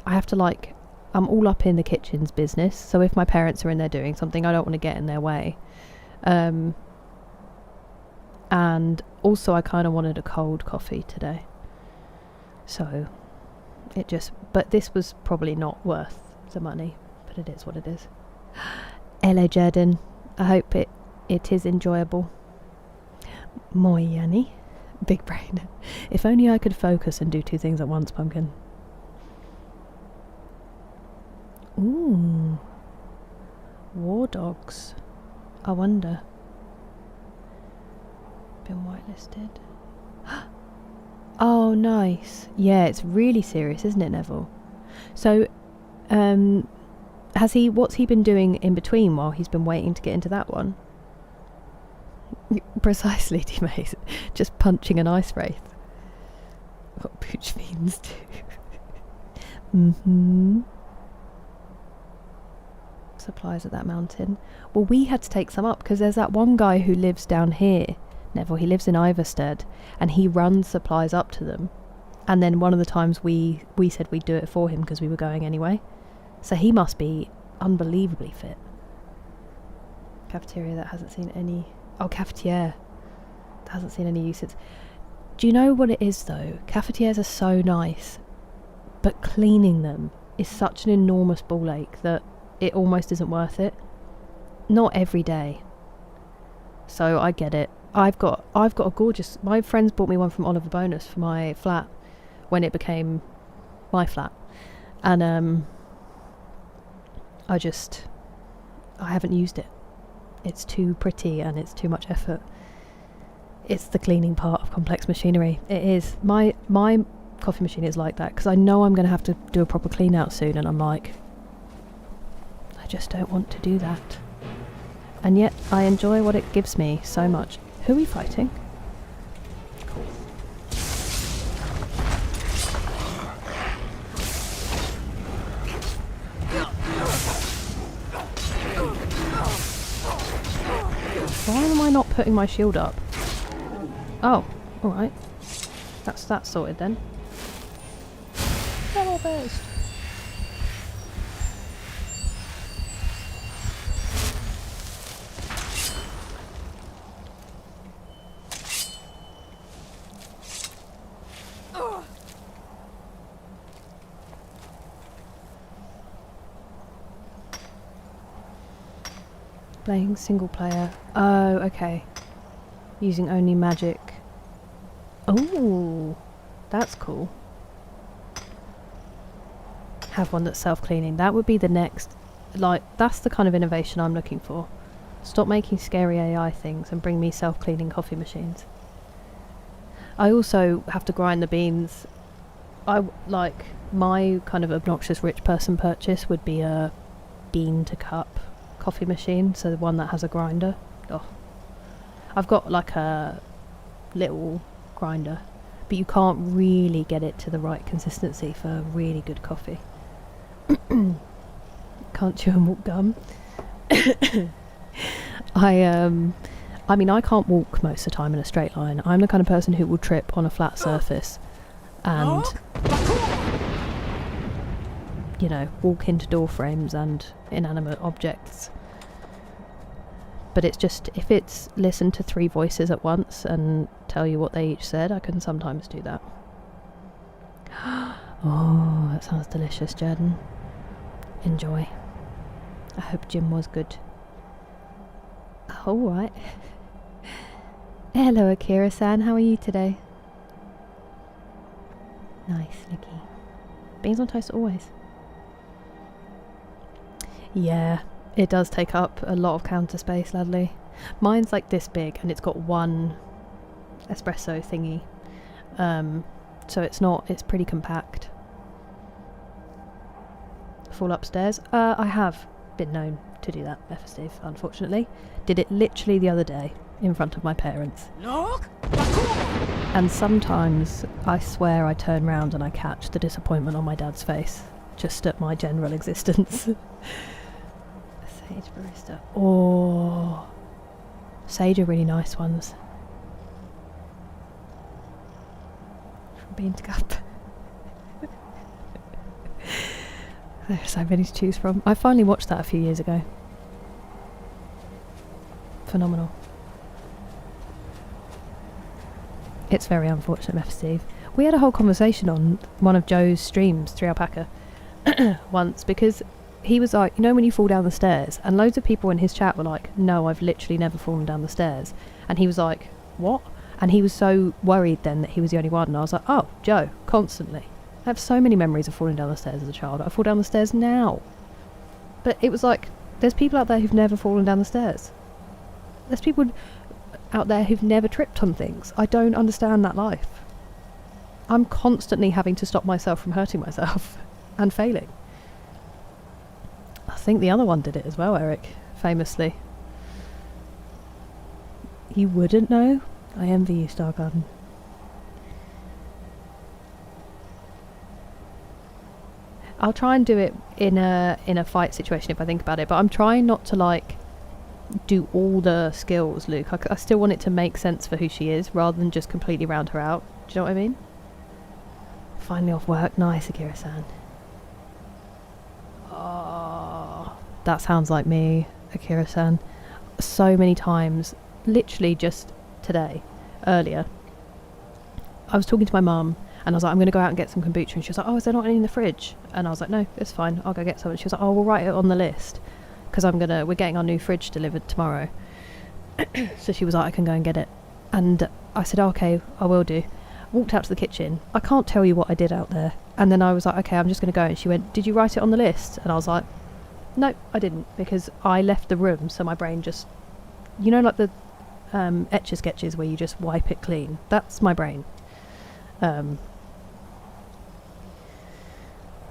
I have to like, I'm all up in the kitchen's business, so if my parents are in there doing something, I don't want to get in their way. And also I kind of wanted a cold coffee today. So but this was probably not worth the money, but it is what it is. Hello Jordan, I hope it is enjoyable. Moi Yanni, big brain. If only I could focus and do 2 things at once, Pumpkin. Ooh, war dogs. I wonder. Been whitelisted. Oh, nice. Yeah, it's really serious, isn't it, Neville? So, what's he been doing in between while he's been waiting to get into that one? Precisely, D-Maze. Just punching an ice wraith. What Pooch fiends do. Supplies at that mountain. Well, we had to take some up because there's that one guy who lives down here, Neville. He lives in Iverstead and he runs supplies up to them, and then one of the times we said we'd do it for him because we were going anyway, so he must be unbelievably fit. Cafeteria that hasn't seen any cafetiere that hasn't seen any uses. Do you know what it is though? Cafetières are so nice, but cleaning them is such an enormous ball ache that it almost isn't worth it. Not every day. So I get it. I've got a gorgeous, my friends bought me one from Oliver Bonus for my flat when it became my flat, and I haven't used it. It's too pretty and it's too much effort. It's the cleaning part of complex machinery. It is. My coffee machine is like that because I know I'm going to have to do a proper clean out soon, and I'm like, I just don't want to do that. And yet I enjoy what it gives me so much. Who are we fighting? Cool. Why am I not putting my shield up? Oh, alright. That's that sorted then. Double burst. Playing single player. Oh, okay. Using only magic. Oh, that's cool. Have one that's self-cleaning. That would be the next, like, that's the kind of innovation I'm looking for. Stop making scary AI things and bring me self-cleaning coffee machines. I also have to grind the beans. Like, my kind of obnoxious rich person purchase would be a bean to cup coffee machine, so the one that has a grinder. Oh, I've got like a little grinder, but you can't really get it to the right consistency for really good coffee. Can't chew and walk gum. I mean, I can't walk most of the time in a straight line. I'm the kind of person who will trip on a flat surface and, you know, walk into door frames and inanimate objects. But it's just, if it's listen to 3 voices at once and tell you what they each said, I can sometimes do that. Oh, that sounds delicious, Jordan. Enjoy. I hope gym was good. Alright. Hello, Akira-san. How are you today? Nice, Nikki. Beans on toast always. Yeah, it does take up a lot of counter space, Ladley. Mine's like this big and it's got one espresso thingy. So it's pretty compact. Fall upstairs? I have been known to do that, Steve, unfortunately. Did it literally the other day in front of my parents. Look! And sometimes I swear I turn round and I catch the disappointment on my dad's face, just at my general existence. Sage barista. Oh, sage are really nice ones. From bean to cup. There's so many to choose from. I finally watched that a few years ago. Phenomenal. It's very unfortunate, Steve. We had a whole conversation on one of Joe's streams, 3 Alpaca, once, because he was like, you know when you fall down the stairs? And loads of people in his chat were like, no, I've literally never fallen down the stairs. And he was like, what? And he was so worried then that he was the only one. And I was like, oh, Joe, constantly. I have so many memories of falling down the stairs as a child. I fall down the stairs now. But it was like, there's people out there who've never fallen down the stairs. There's people out there who've never tripped on things. I don't understand that life. I'm constantly having to stop myself from hurting myself and failing. I think the other one did it as well, Eric, famously. You wouldn't know? I envy you, Stargarden. I'll try and do it in a fight situation if I think about it, but I'm trying not to like do all the skills, Luke. I still want it to make sense for who she is rather than just completely round her out. Do you know what I mean? Finally off work. Nice, Akira-san. Oh, that sounds like me, Akira-san. So many times, literally just today, earlier, I was talking to my mum and I was like, I'm going to go out and get some kombucha, and she was like, oh, is there not any in the fridge? And I was like, no, it's fine, I'll go get some. And she was like, oh, we'll write it on the list because we're getting our new fridge delivered tomorrow. So she was like, I can go and get it. And I said, oh, okay, I will do. Walked out to the kitchen. I can't tell you what I did out there. And then I was like, okay, I'm just going to go. And she went, did you write it on the list? And I was like, no, I didn't, because I left the room, so my brain just, you know, like the Etch-a-Sketches where you just wipe it clean. That's my brain.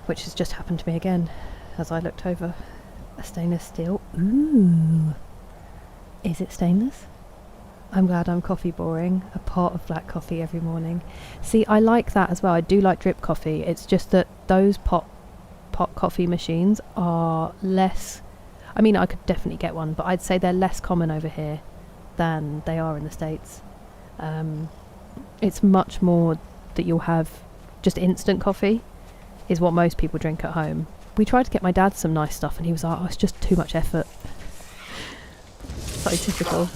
Which has just happened to me again as I looked over. A stainless steel. Ooh. Is it stainless? I'm glad I'm coffee boring. A pot of black coffee every morning. See, I like that as well. I do like drip coffee. It's just that those pot coffee machines are less... I mean, I could definitely get one, but I'd say they're less common over here than they are in the States. It's much more that you'll have just instant coffee is what most people drink at home. We tried to get my dad some nice stuff and he was like, oh, it's just too much effort. So typical.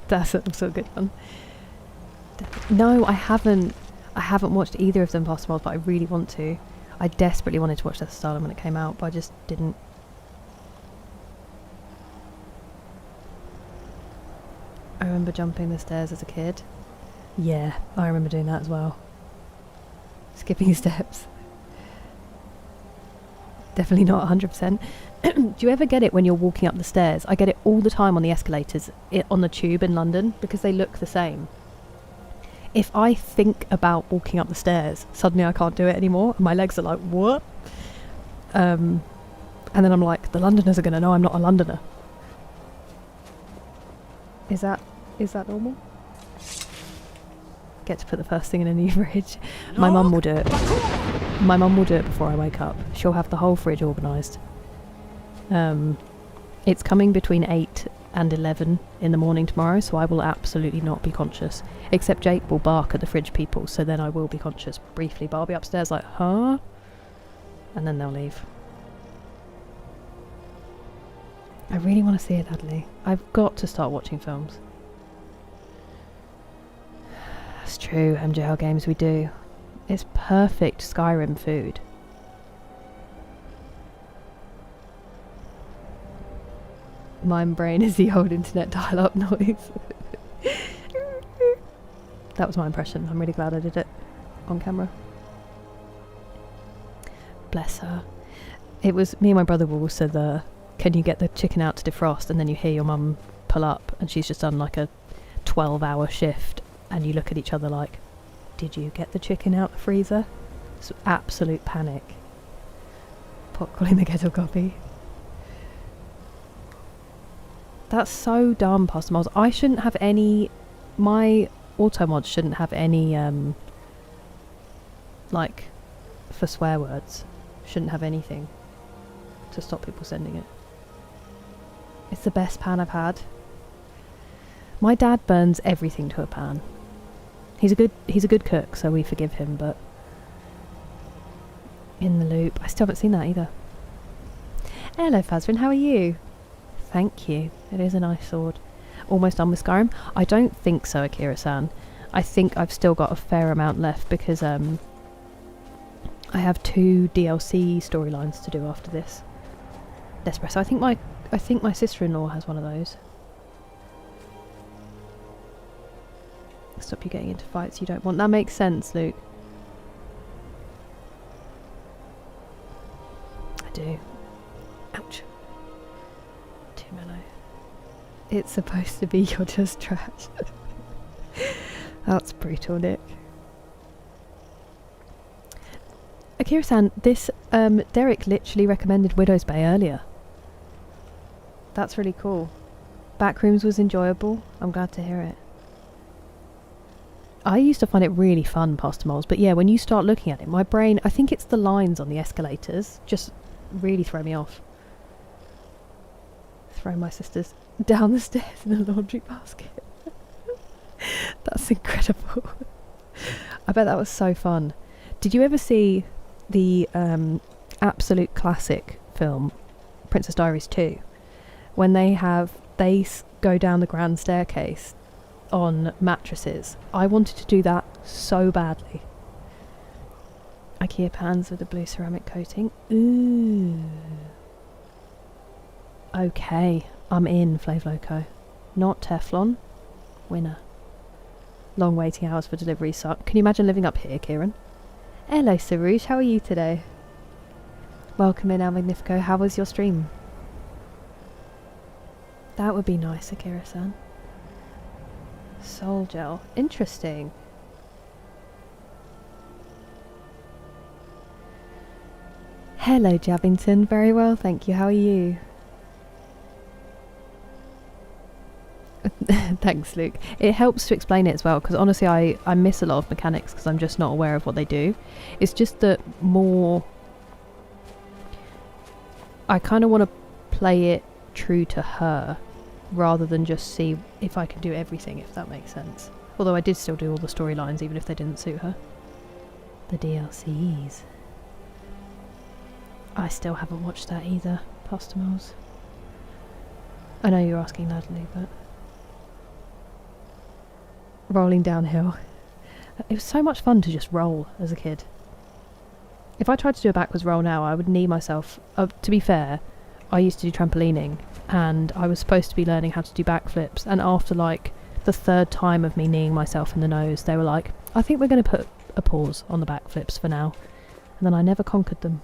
That's also a good one. No, I haven't watched either of them past worlds, but I really want to. I desperately wanted to watch Death Stardom when it came out, but I just didn't. I remember jumping the stairs as a kid. Yeah, I remember doing that as well. Skipping steps. Definitely not 100%. Do you ever get it when you're walking up the stairs? I get it all the time on the escalators on the tube in London because they look the same. If I think about walking up the stairs, suddenly I can't do it anymore. My legs are like, what? And then I'm like, the Londoners are going to know I'm not a Londoner. Is that normal? Get to put the first thing in a new fridge. My mum will do it. My mum will do it before I wake up. She'll have the whole fridge organised. It's coming between 8 and 11 in the morning tomorrow, so I will absolutely not be conscious. Except Jake will bark at the fridge people, so then I will be conscious briefly. But I'll be upstairs like, huh? And then they'll leave. I really want to see it, Dudley. I've got to start watching films. That's true, MJL games we do. It's perfect Skyrim food. My brain is the old internet dial-up noise. That was my impression. I'm really glad I did it on camera. Bless her. It was me and my brother were also the can you get the chicken out to defrost, and then you hear your mum pull up and she's just done like a 12-hour shift and you look at each other like, did you get the chicken out the freezer? It's absolute panic. Pot calling the kettle coffee. That's so dumb, Pastor Miles. I shouldn't have any... My auto mods shouldn't have any, like, for swear words. Shouldn't have anything to stop people sending it. It's the best pan I've had. My dad burns everything to a pan. He's a good cook, so we forgive him, but... In the loop. I still haven't seen that either. Hello, Fazrin, how are you? Thank you. It is a nice sword. Almost done with Skyrim? I don't think so, Akira-san. I think I've still got a fair amount left because I have 2 DLC storylines to do after this. Nespresso. I think my sister-in-law has one of those. Stop you getting into fights you don't want. That makes sense, Luke. I do. Ouch. Too mellow. It's supposed to be you're just trash. That's brutal, Nick. Akira-san, this Derek literally recommended Widow's Bay earlier. That's really cool. Backrooms was enjoyable. I'm glad to hear it. I used to find it really fun, Pastor Moles, but yeah, when you start looking at it, my brain, I think it's the lines on the escalators, just really throw me off. Throw my sisters down the stairs in a laundry basket. That's incredible. I bet that was so fun. Did you ever see the absolute classic film, Princess Diaries 2? When they go down the grand staircase on mattresses. I wanted to do that so badly. IKEA pans with a blue ceramic coating. Ooh. Okay, I'm in, Flav Loco. Not Teflon. Winner. Long waiting hours for delivery suck. Can you imagine living up here, Kieran? Hello, Sarouche. How are you today? Welcome in, El Magnifico. How was your stream? That would be nice, Akira-san. Soul gel. Interesting. Hello, Jabbington. Very well, thank you. How are you? Thanks, Luke. It helps to explain it as well, because honestly I miss a lot of mechanics because I'm just not aware of what they do. It's just that more... I kind of want to play it true to her rather than just see if I can do everything, if that makes sense. Although I did still do all the storylines even if they didn't suit her. The DLCs. I still haven't watched that either, Pastor Moles. I know you're asking Natalie, but... Rolling downhill. It was so much fun to just roll as a kid. If I tried to do a backwards roll now, I would knee myself... to be fair, I used to do trampolining, and I was supposed to be learning how to do backflips, and after like the 3rd time of me kneeing myself in the nose, they were like, I think we're going to put a pause on the backflips for now. And then I never conquered them.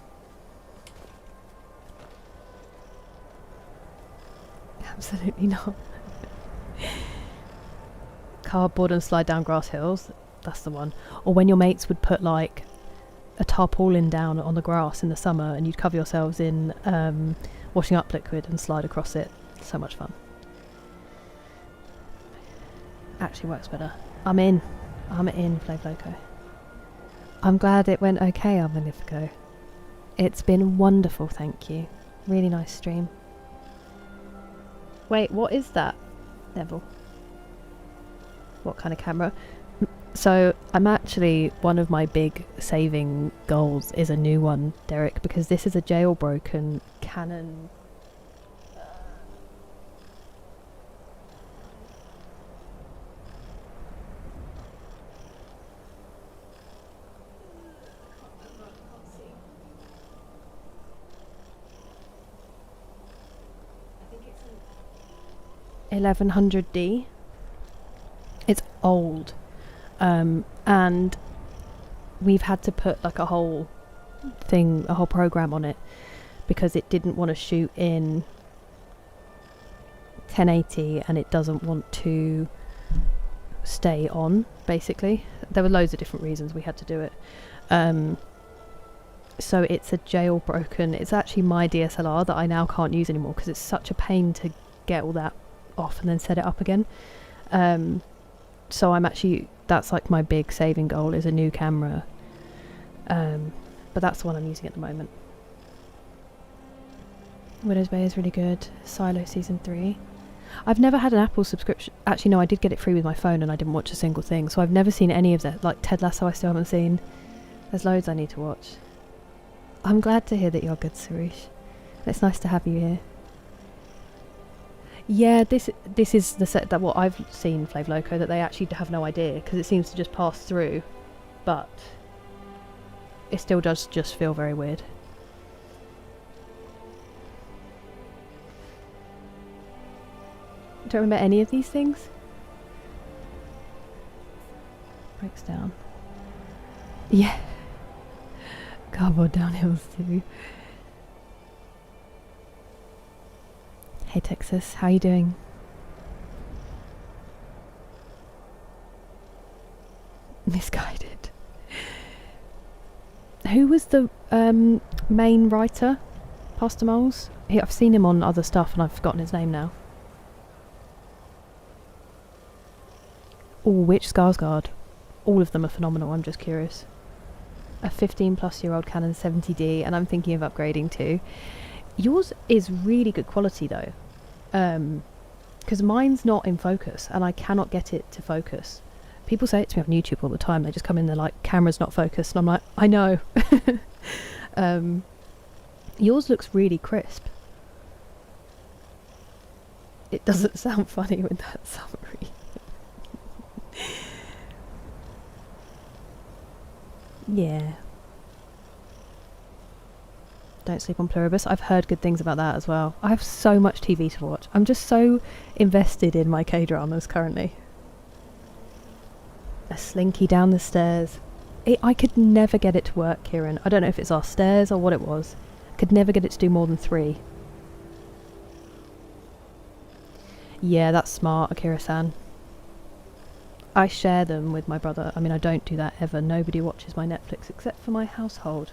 Absolutely not. Cardboard and slide down grass hills. That's the one. Or when your mates would put like a tarpaulin down on the grass in the summer and you'd cover yourselves in washing up liquid and slide across it. So much fun. Actually works better. I'm in. I'm in Flave Loco. I'm glad it went okay, Magnifico. It's been wonderful, thank you. Really nice stream. Wait, what is that, Neville? What kind of camera? So, I'm actually, one of my big saving goals is a new one, Derek, because this is a jailbroken Canon. I think it's an 1100D. It's old. And we've had to put like a whole program on it because it didn't want to shoot in 1080 and it doesn't want to stay on, basically. There were loads of different reasons we had to do it. So it's a jailbroken, it's actually my DSLR that I now can't use anymore because it's such a pain to get all that off and then set it up again. So I'm actually, that's like my big saving goal, is a new camera. But that's the one I'm using at the moment. Widow's Bay is really good. Silo Season 3. I've never had an Apple subscription. Actually, no, I did get it free with my phone and I didn't watch a single thing. So I've never seen any of that. Like Ted Lasso I still haven't seen. There's loads I need to watch. I'm glad to hear that you're good, Suresh. It's nice to have you here. Yeah, this is the set that what I've seen Flave Loco, that they actually have no idea because it seems to just pass through, but it still does just feel very weird. Don't remember any of these things. Breaks down. Yeah. Cardboard downhills too. Hey Texas, how you doing? Misguided. Who was the main writer? Pastor Moles? I've seen him on other stuff and I've forgotten his name now. Oh, which Skarsgård? All of them are phenomenal, I'm just curious. A 15-plus-year-old Canon 70D, and I'm thinking of upgrading too. Yours is really good quality though, because mine's not in focus and I cannot get it to focus. People say it to me on YouTube all the time. They just come in, they're like, camera's not focused, and I'm like, I know. Yours looks really crisp. It doesn't sound funny with that summary. Yeah. Don't sleep on Pluribus. I've heard good things about that as well. I have so much TV to watch. I'm just so invested in my K-dramas currently. A slinky down the stairs. I could never get it to work, Kieran. I don't know if it's our stairs or what it was. Could never get it to do more than 3. Yeah, that's smart, Akira-san. I share them with my brother. I mean, I don't do that ever. Nobody watches my Netflix except for my household.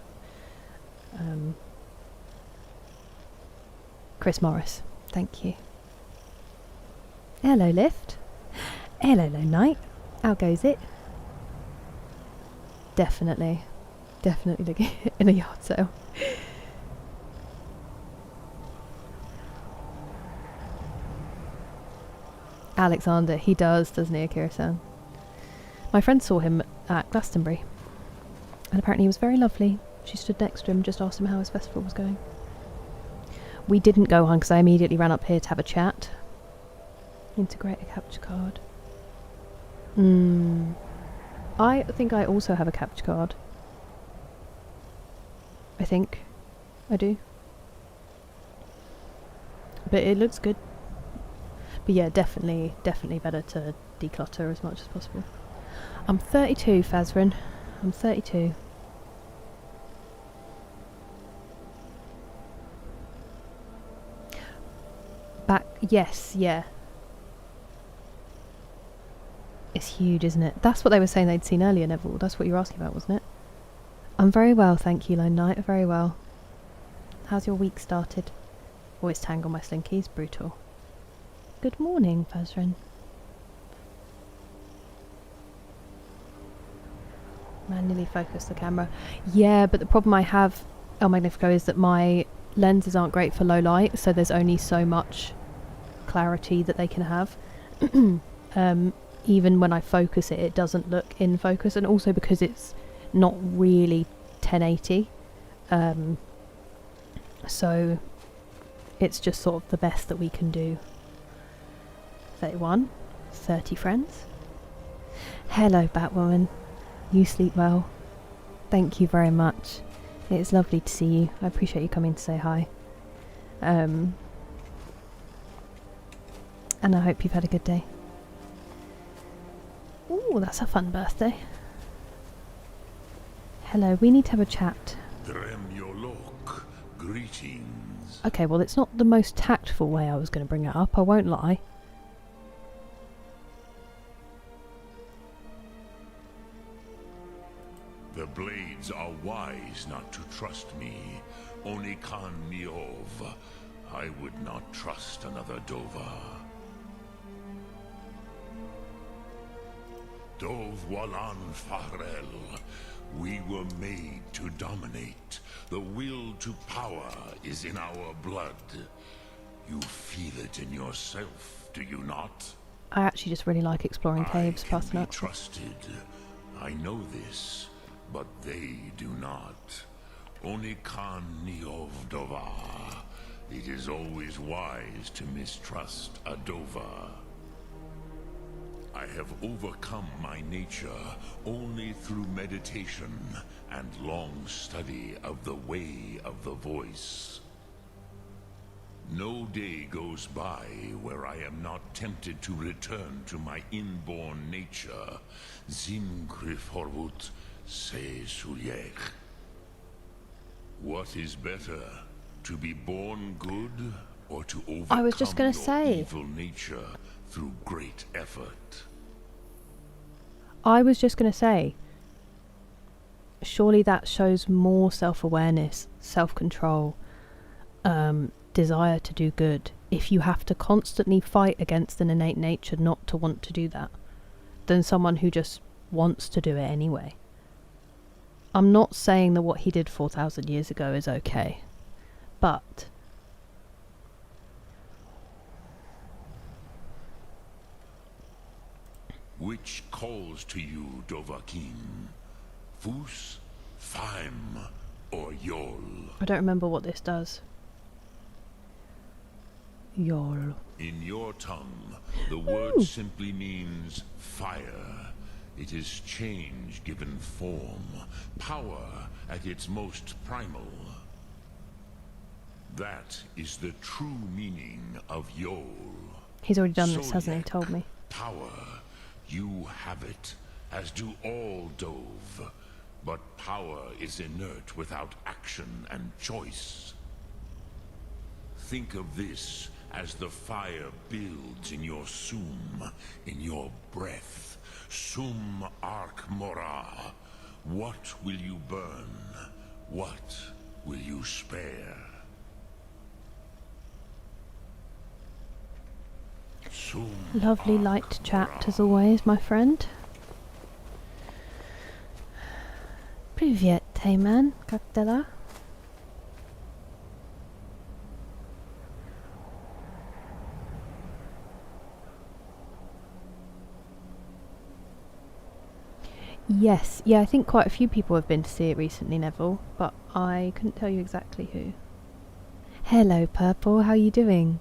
Chris Morris, thank you. Hello, Lift. Hello, Night. How goes it? Definitely looking in a yard sale. Alexander, he does, doesn't he, Akira-san? My friend saw him at Glastonbury, and apparently he was very lovely. She stood next to him, just asked him how his festival was going. We didn't go on because I immediately ran up here to have a chat. Integrate a capture card. I think I also have a capture card. I think. I do. But it looks good. But yeah, definitely better to declutter as much as possible. I'm 32, Fazrin. I'm 32. Yes, yeah. It's huge, isn't it? That's what they were saying they'd seen earlier, Neville. That's what you were asking about, wasn't it? I'm very well, thank you, Lone Knight. Very well. How's your week started? Always tangle my slinkies. Brutal. Good morning, Fazrin. Manually focus the camera. Yeah, but the problem I have, El Magnifico, is that my lenses aren't great for low light, so there's only so much clarity that they can have. Even when I focus it, it doesn't look in focus, and also because it's not really 1080. So it's just sort of the best that we can do. 31, 30 friends. Hello, Batwoman. You sleep well. Thank you very much. It's lovely to see you. I appreciate you coming to say hi. And I hope you've had a good day. Ooh, that's a fun birthday. Hello, we need to have a chat. Greetings. Okay, well, it's not the most tactful way I was going to bring it up, I won't lie. The Blades are wise not to trust me. Only Khan Miov. I would not trust another Dova. Dov Walan Farel. We were made to dominate. The will to power is in our blood. You feel it in yourself, do you not? I actually just really like exploring caves past I can that. be trusted. I know this, but they do not. Only Khan Niov Dovar. It is always wise to mistrust a Dova. I have overcome my nature only through meditation and long study of the way of the voice. No day goes by where I am not tempted to return to my inborn nature. Zimgriforwut se suliech. What is better, to be born good or to overcome I was just gonna your say. evil nature through great effort? I was just going to say, surely that shows more self-awareness, self-control, desire to do good, if you have to constantly fight against an innate nature not to want to do that, than someone who just wants to do it anyway. I'm not saying that what he did 4,000 years ago is okay, but Which calls to you, Dovahkiin? Fus, Faim, or Yol? I don't remember what this does. Yol. In your tongue, the word simply means fire. It is change given form, power at its most primal. That is the true meaning of Yol. He's already done this, hasn't he? Told me. Power. You have it, as do all Dove. But power is inert without action and choice. Think of this as the fire builds in your sum, in your breath. Sum Ark Mora. What will you burn? What will you spare? Lovely light chat as always, my friend. Привет, Tayman. Как дела? Yes, yeah, I think quite a few people have been to see it recently, Neville, but I couldn't tell you exactly who. Hello, Purple, how are you doing?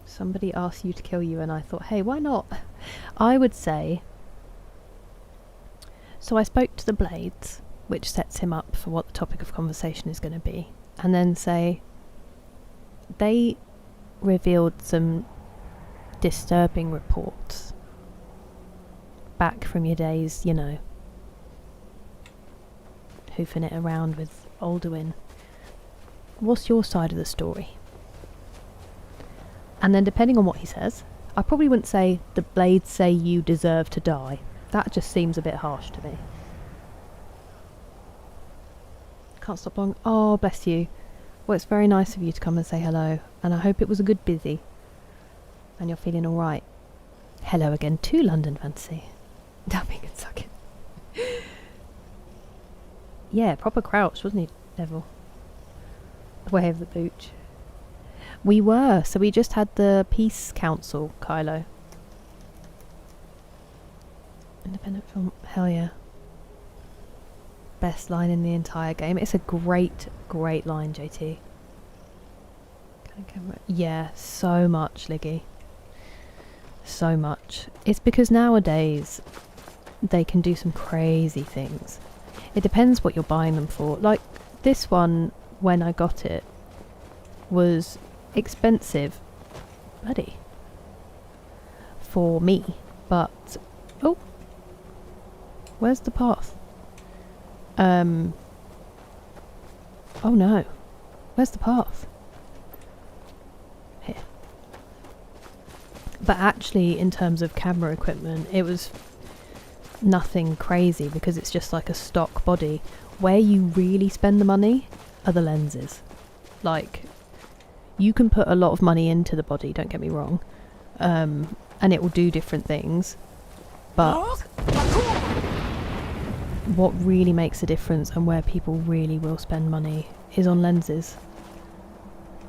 Somebody asked you to kill you and I thought, hey, why not? I would say... So I spoke to the Blades, which sets him up for what the topic of conversation is going to be, and then say they revealed some disturbing reports back from your days, you know, hoofing it around with Alduin. What's your side of the story? And then depending on what he says, I probably wouldn't say the Blades say you deserve to die. That just seems a bit harsh to me. Can't stop long. Oh, bless you. Well, it's very nice of you to come and say hello, and I hope it was a good busy and you're feeling alright. Hello again to London Fantasy. Dubbing and sucking. Yeah, proper crouch, wasn't he, Devil? Way of the Booch. We were, so we just had the Peace Council, Kylo. Independent film, hell yeah. Best line in the entire game. It's a great, great line, JT. Yeah, so much, Liggy. So much. It's because nowadays they can do some crazy things. It depends what you're buying them for. Like, this one, when I got it, was expensive. Bloody. For me. But... oh! Where's the path? Oh no. Where's the path? Here. But actually, in terms of camera equipment, it was nothing crazy because it's just like a stock body. Where you really spend the money are the lenses. Like, you can put a lot of money into the body, don't get me wrong, and it will do different things, but what really makes a difference and where people really will spend money is on lenses,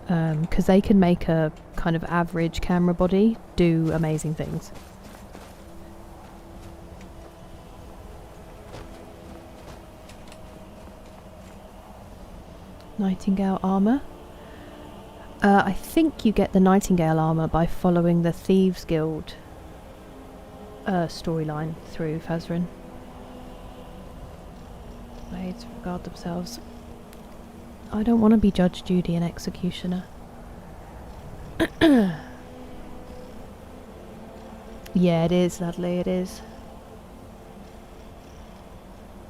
because they can make a kind of average camera body do amazing things. Nightingale armor. I think you get the Nightingale armor by following the Thieves Guild storyline through Fazrin. Blades regard themselves. I don't want to be Judge Judy and Executioner. Yeah, it is, Dudley, it is.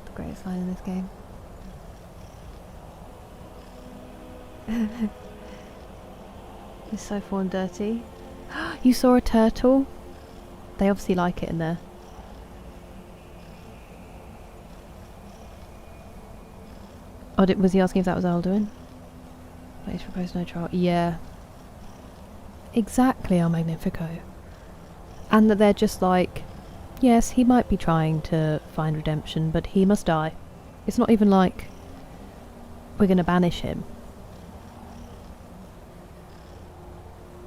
The greatest line in this game. It's so full and dirty. You saw a turtle? They obviously like it in there. Oh, was he asking if that was Alduin? Please propose no trial. Yeah. Exactly, El Magnifico. And that they're just like, yes, he might be trying to find redemption, but he must die. It's not even like we're going to banish him.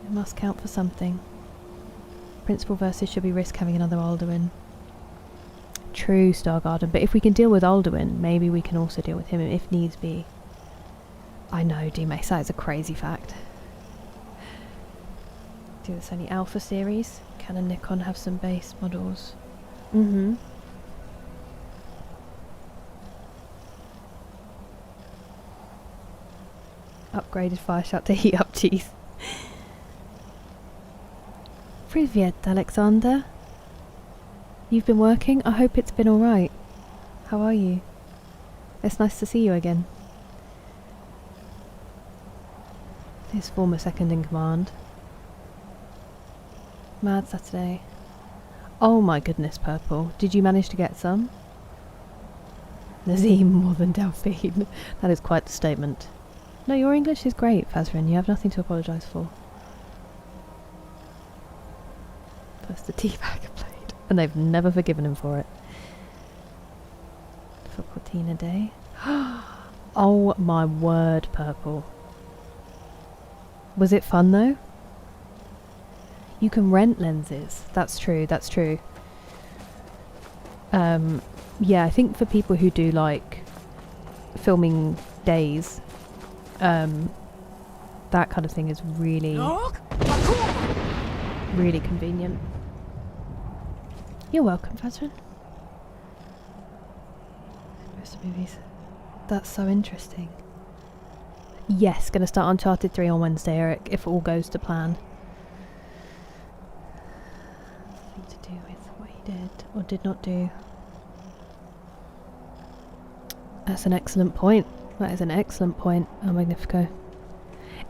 It must count for something. Principal versus should be risk having another Alduin. True, Stargarden, but if we can deal with Alduin, maybe we can also deal with him if needs be. I know, D-Mace, that is a crazy fact. Do this only Alpha series? Can a Nikon have some base models? Mm-hmm. Upgraded fire shot to heat up cheese. Privyet, Alexander. You've been working? I hope it's been alright. How are you? It's nice to see you again. His former second in command. Mad Saturday. Oh my goodness, Purple. Did you manage to get some? Nazim more than Delphine. That is quite the statement. No, your English is great, Fazrin. You have nothing to apologise for. First the teabag played, and they've never forgiven him for it. For 14 a day. Oh my word, Purple. Was it fun though? You can rent lenses. That's true, that's true. Yeah, I think for people who do like filming days, that kind of thing is really, really convenient. You're welcome, Fazrin. Most movies. That's so interesting. Yes, gonna start Uncharted 3 on Wednesday, Eric, if all goes to plan. Nothing to do with what he did or did not do. That's an excellent point. That is an excellent point, El Magnifico.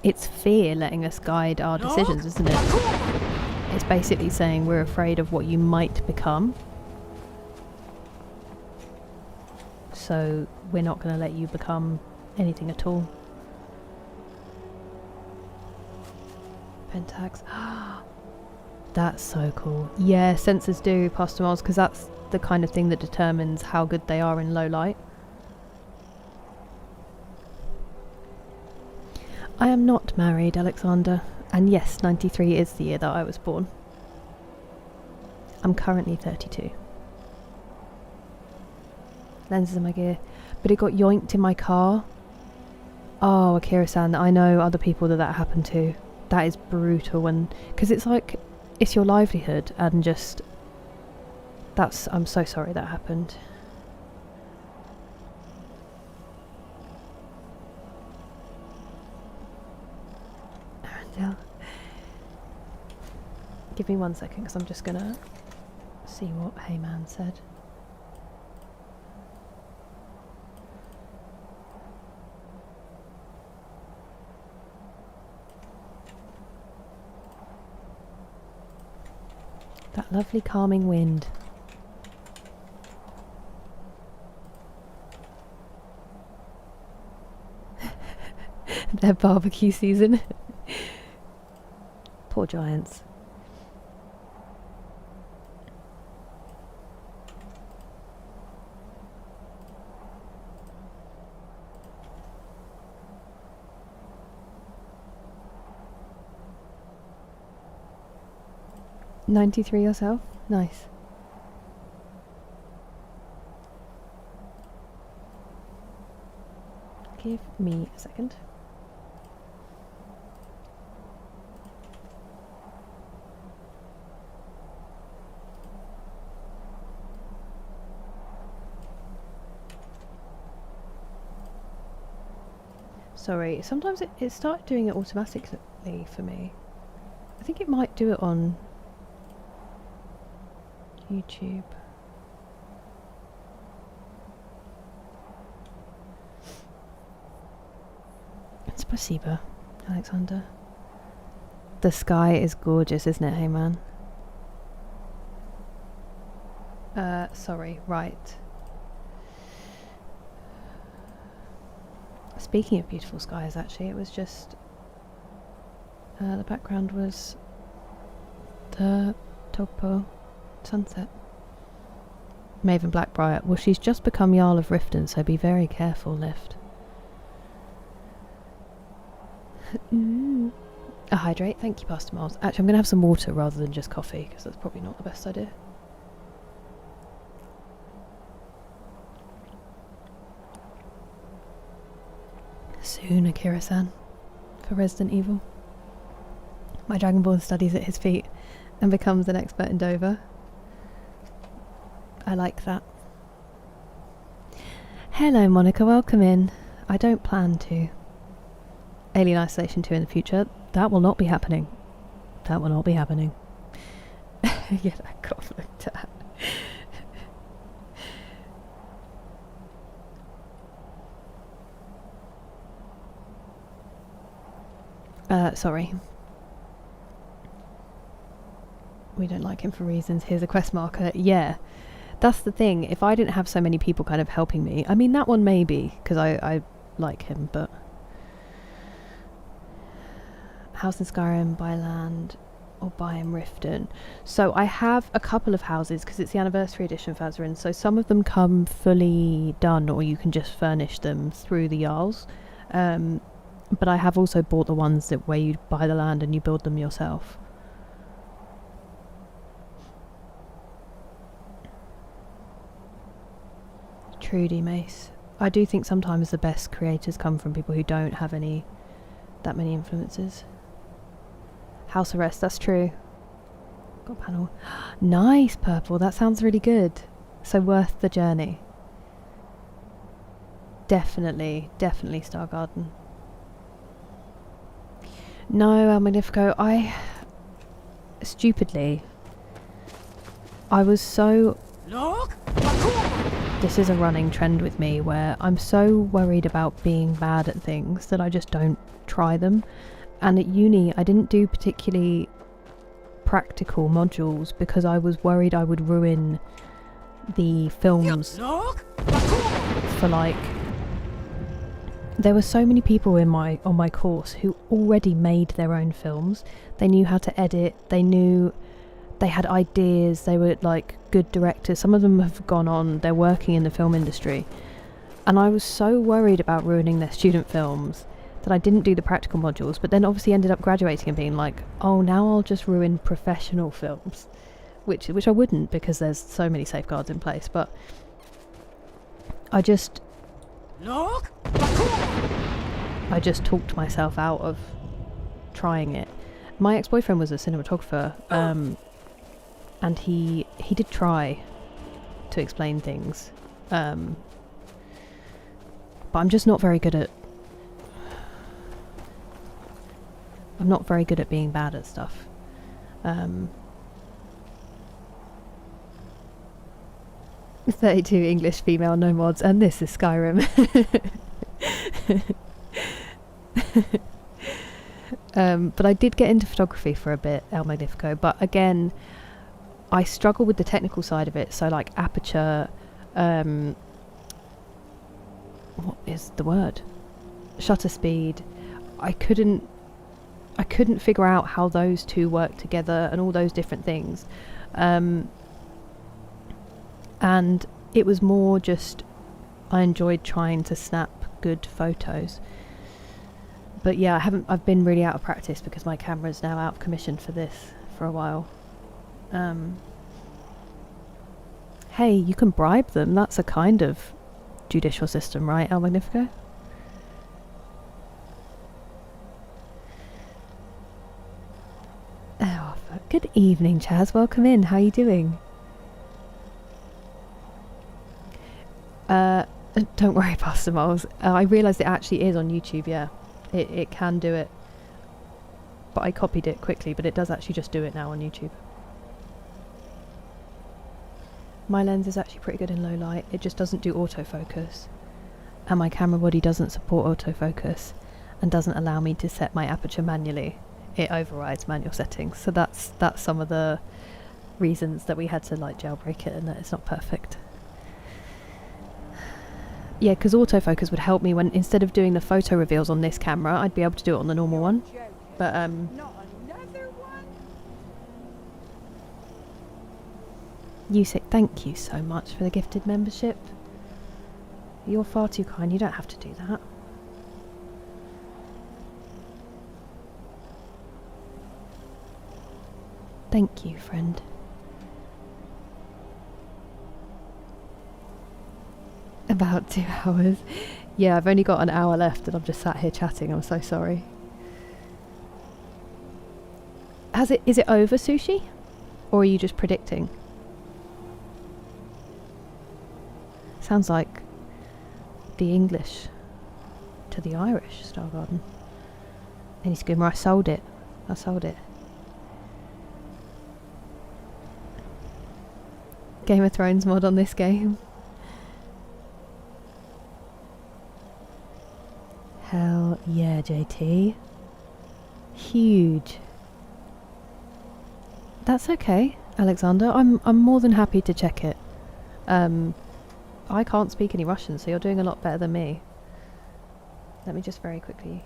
It's fear letting us guide our decisions, isn't it? It's basically saying we're afraid of what you might become. So we're not going to let you become anything at all. Pentax. That's so cool. Yeah, sensors do, Pastor Miles, because that's the kind of thing that determines how good they are in low light. I am not married, Alexander, and yes, 93 is the year that I was born. I'm currently 32. Lenses in my gear, but it got yoinked in my car. Oh, Akira-san, I know other people that happened to. That is brutal, and because it's like, it's your livelihood, and just, I'm so sorry that happened. Arendelle. Give me 1 second, because I'm just gonna see what Heyman said. That lovely calming wind. Their barbecue season. Poor giants. "93 yourself? Nice. Give me a second. Sorry, sometimes it started doing it automatically for me. I think it might do it on YouTube. Spasiba, Alexander. The sky is gorgeous, isn't it, hey man? Sorry, right. Speaking of beautiful skies, actually, it was just the background was the Topo sunset. Maven Blackbriar. Well, she's just become Jarl of Riften, so be very careful, Lift. A hydrate. Thank you, Pastor Miles. Actually, I'm going to have some water rather than just coffee, because that's probably not the best idea. Soon, Akira-san. For Resident Evil. My Dragonborn studies at his feet and becomes an expert in Dover. I like that. Hello, Monica. Welcome in. I don't plan to. Alien Isolation 2 in the future. That will not be happening. That will not be happening. Yeah, that cough looked at. Sorry. We don't like him for reasons. Here's a quest marker. Yeah. That's the thing. If I didn't have so many people kind of helping me... I mean, that one maybe, because I like him, but... House in Skyrim, buy land, or buy in Riften. So I have a couple of houses, because it's the anniversary edition of Azerin, so some of them come fully done, or you can just furnish them through the Jarls. But I have also bought the ones that where you buy the land and you build them yourself. Trudy Mace. I do think sometimes the best creators come from people who don't have that many influences. House Arrest, that's true. Got a panel. Nice, Purple. That sounds really good. So worth the journey. Definitely Star Garden. No, El Magnifico. Stupidly, I was so... Look! This is a running trend with me where I'm so worried about being bad at things that I just don't try them. And at uni, I didn't do particularly practical modules because I was worried I would ruin the films for like... There were so many people on my course who already made their own films. They knew how to edit, they knew they had ideas, they were like good directors. Some of them have gone on, they're working in the film industry. And I was so worried about ruining their student films that I didn't do the practical modules, but then obviously ended up graduating and being like, oh, now I'll just ruin professional films, which I wouldn't, because there's so many safeguards in place. But I just talked myself out of trying it. My ex-boyfriend was a cinematographer, and he did try to explain things, but I'm just not very good at being bad at stuff. 32 English female, no mods, and this is Skyrim. But I did get into photography for a bit, El Magnifico, but again, I struggle with the technical side of it. So like aperture, what is the word? Shutter speed. I couldn't figure out how those two work together and all those different things. And it was more just I enjoyed trying to snap good photos. But yeah, I've been really out of practice because my camera's now out of commission for this for a while. Hey, you can bribe them. That's a kind of judicial system, right, El Magnifico? Oh, good evening, Chaz. Welcome in. How are you doing? Don't worry, Pastor Moles. I realised it actually is on YouTube, yeah. It can do it. But I copied it quickly, but it does actually just do it now on YouTube. My lens is actually pretty good in low light. It just doesn't do autofocus. And my camera body doesn't support autofocus and doesn't allow me to set my aperture manually. It overrides manual settings. So that's some of the reasons that we had to like jailbreak it and that it's not perfect. Yeah, because autofocus would help me when instead of doing the photo reveals on this camera, I'd be able to do it on the normal one. But Yusik, thank you so much for the gifted membership. You're far too kind. You don't have to do that. Thank you, friend. About 2 hours. Yeah, I've only got an hour left and I'm just sat here chatting. I'm so sorry. Is it over, Sushi? Or are you just predicting? Sounds like the English to the Irish, Star Garden. Any skimmer, I sold it. Game of Thrones mod on this game. Hell yeah, JT. Huge. That's okay, Alexander. I'm more than happy to check it. I can't speak any Russian, so you're doing a lot better than me. Let me just very quickly...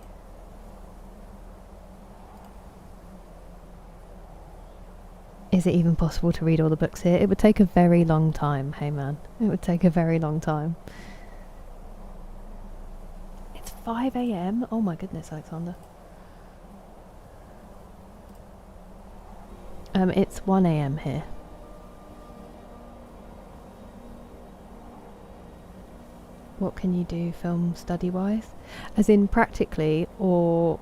Is it even possible to read all the books here? It would take a very long time, hey man. It would take a very long time. 5 AM? Oh my goodness, Alexander. It's 1 AM here. What can you do film study-wise? As in practically or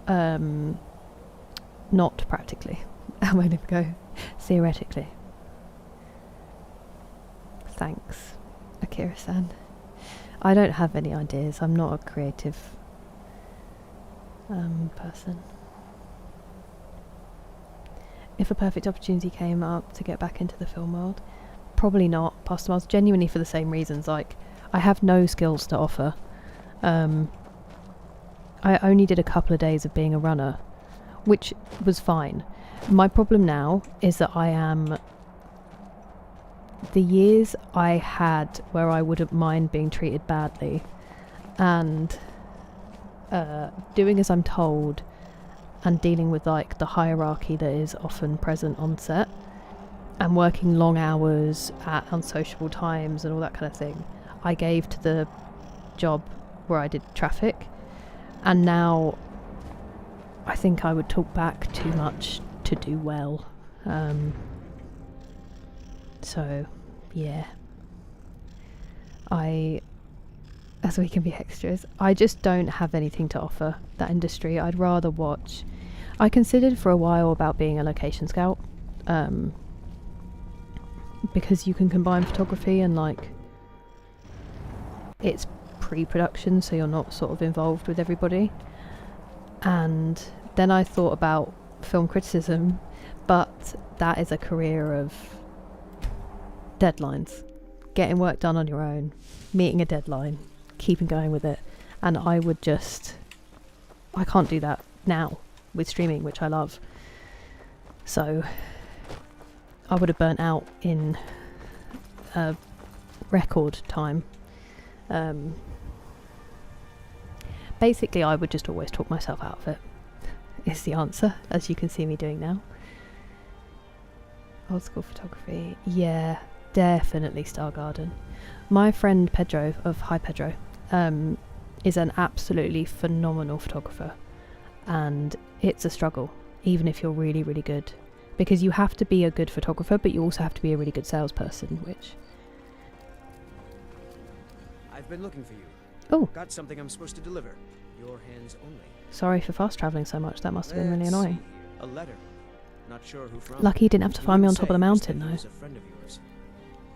not practically? I'm going to go theoretically. Thanks, Akira-san. I don't have any ideas. I'm not a creative person. If a perfect opportunity came up to get back into the film world, probably not. Pastor Miles, genuinely for the same reasons. Like, I have no skills to offer. I only did a couple of days of being a runner, which was fine. My problem now is that I am... The years I had where I wouldn't mind being treated badly and doing as I'm told and dealing with like the hierarchy that is often present on set, and working long hours at unsociable times and all that kind of thing, I gave to the job where I did traffic. And now I think I would talk back too much to do well. So yeah, as we can be extras, I just don't have anything to offer that industry. I'd rather watch. I considered for a while about being a location scout, because you can combine photography and like it's pre-production, so you're not sort of involved with everybody. And then I thought about film criticism, but that is a career of deadlines, getting work done on your own, meeting a deadline, keeping going with it. And I can't do that now with streaming, which I love. So I would have burnt out in a record time. Basically, I would just always talk myself out of it, is the answer, as you can see me doing now. Old school photography, yeah, definitely Star Garden. My friend Pedro of Hi Pedro is an absolutely phenomenal photographer, and it's a struggle, even if you're really, really good, because you have to be a good photographer, but you also have to be a really good salesperson, which... I've been looking for you. Oh. Got something I'm supposed to deliver. Your hands only. Sorry for fast travelling so much, that must have been really annoying. A letter. Not sure who from. Lucky you didn't have to find me on top of the mountain, though. A friend of yours.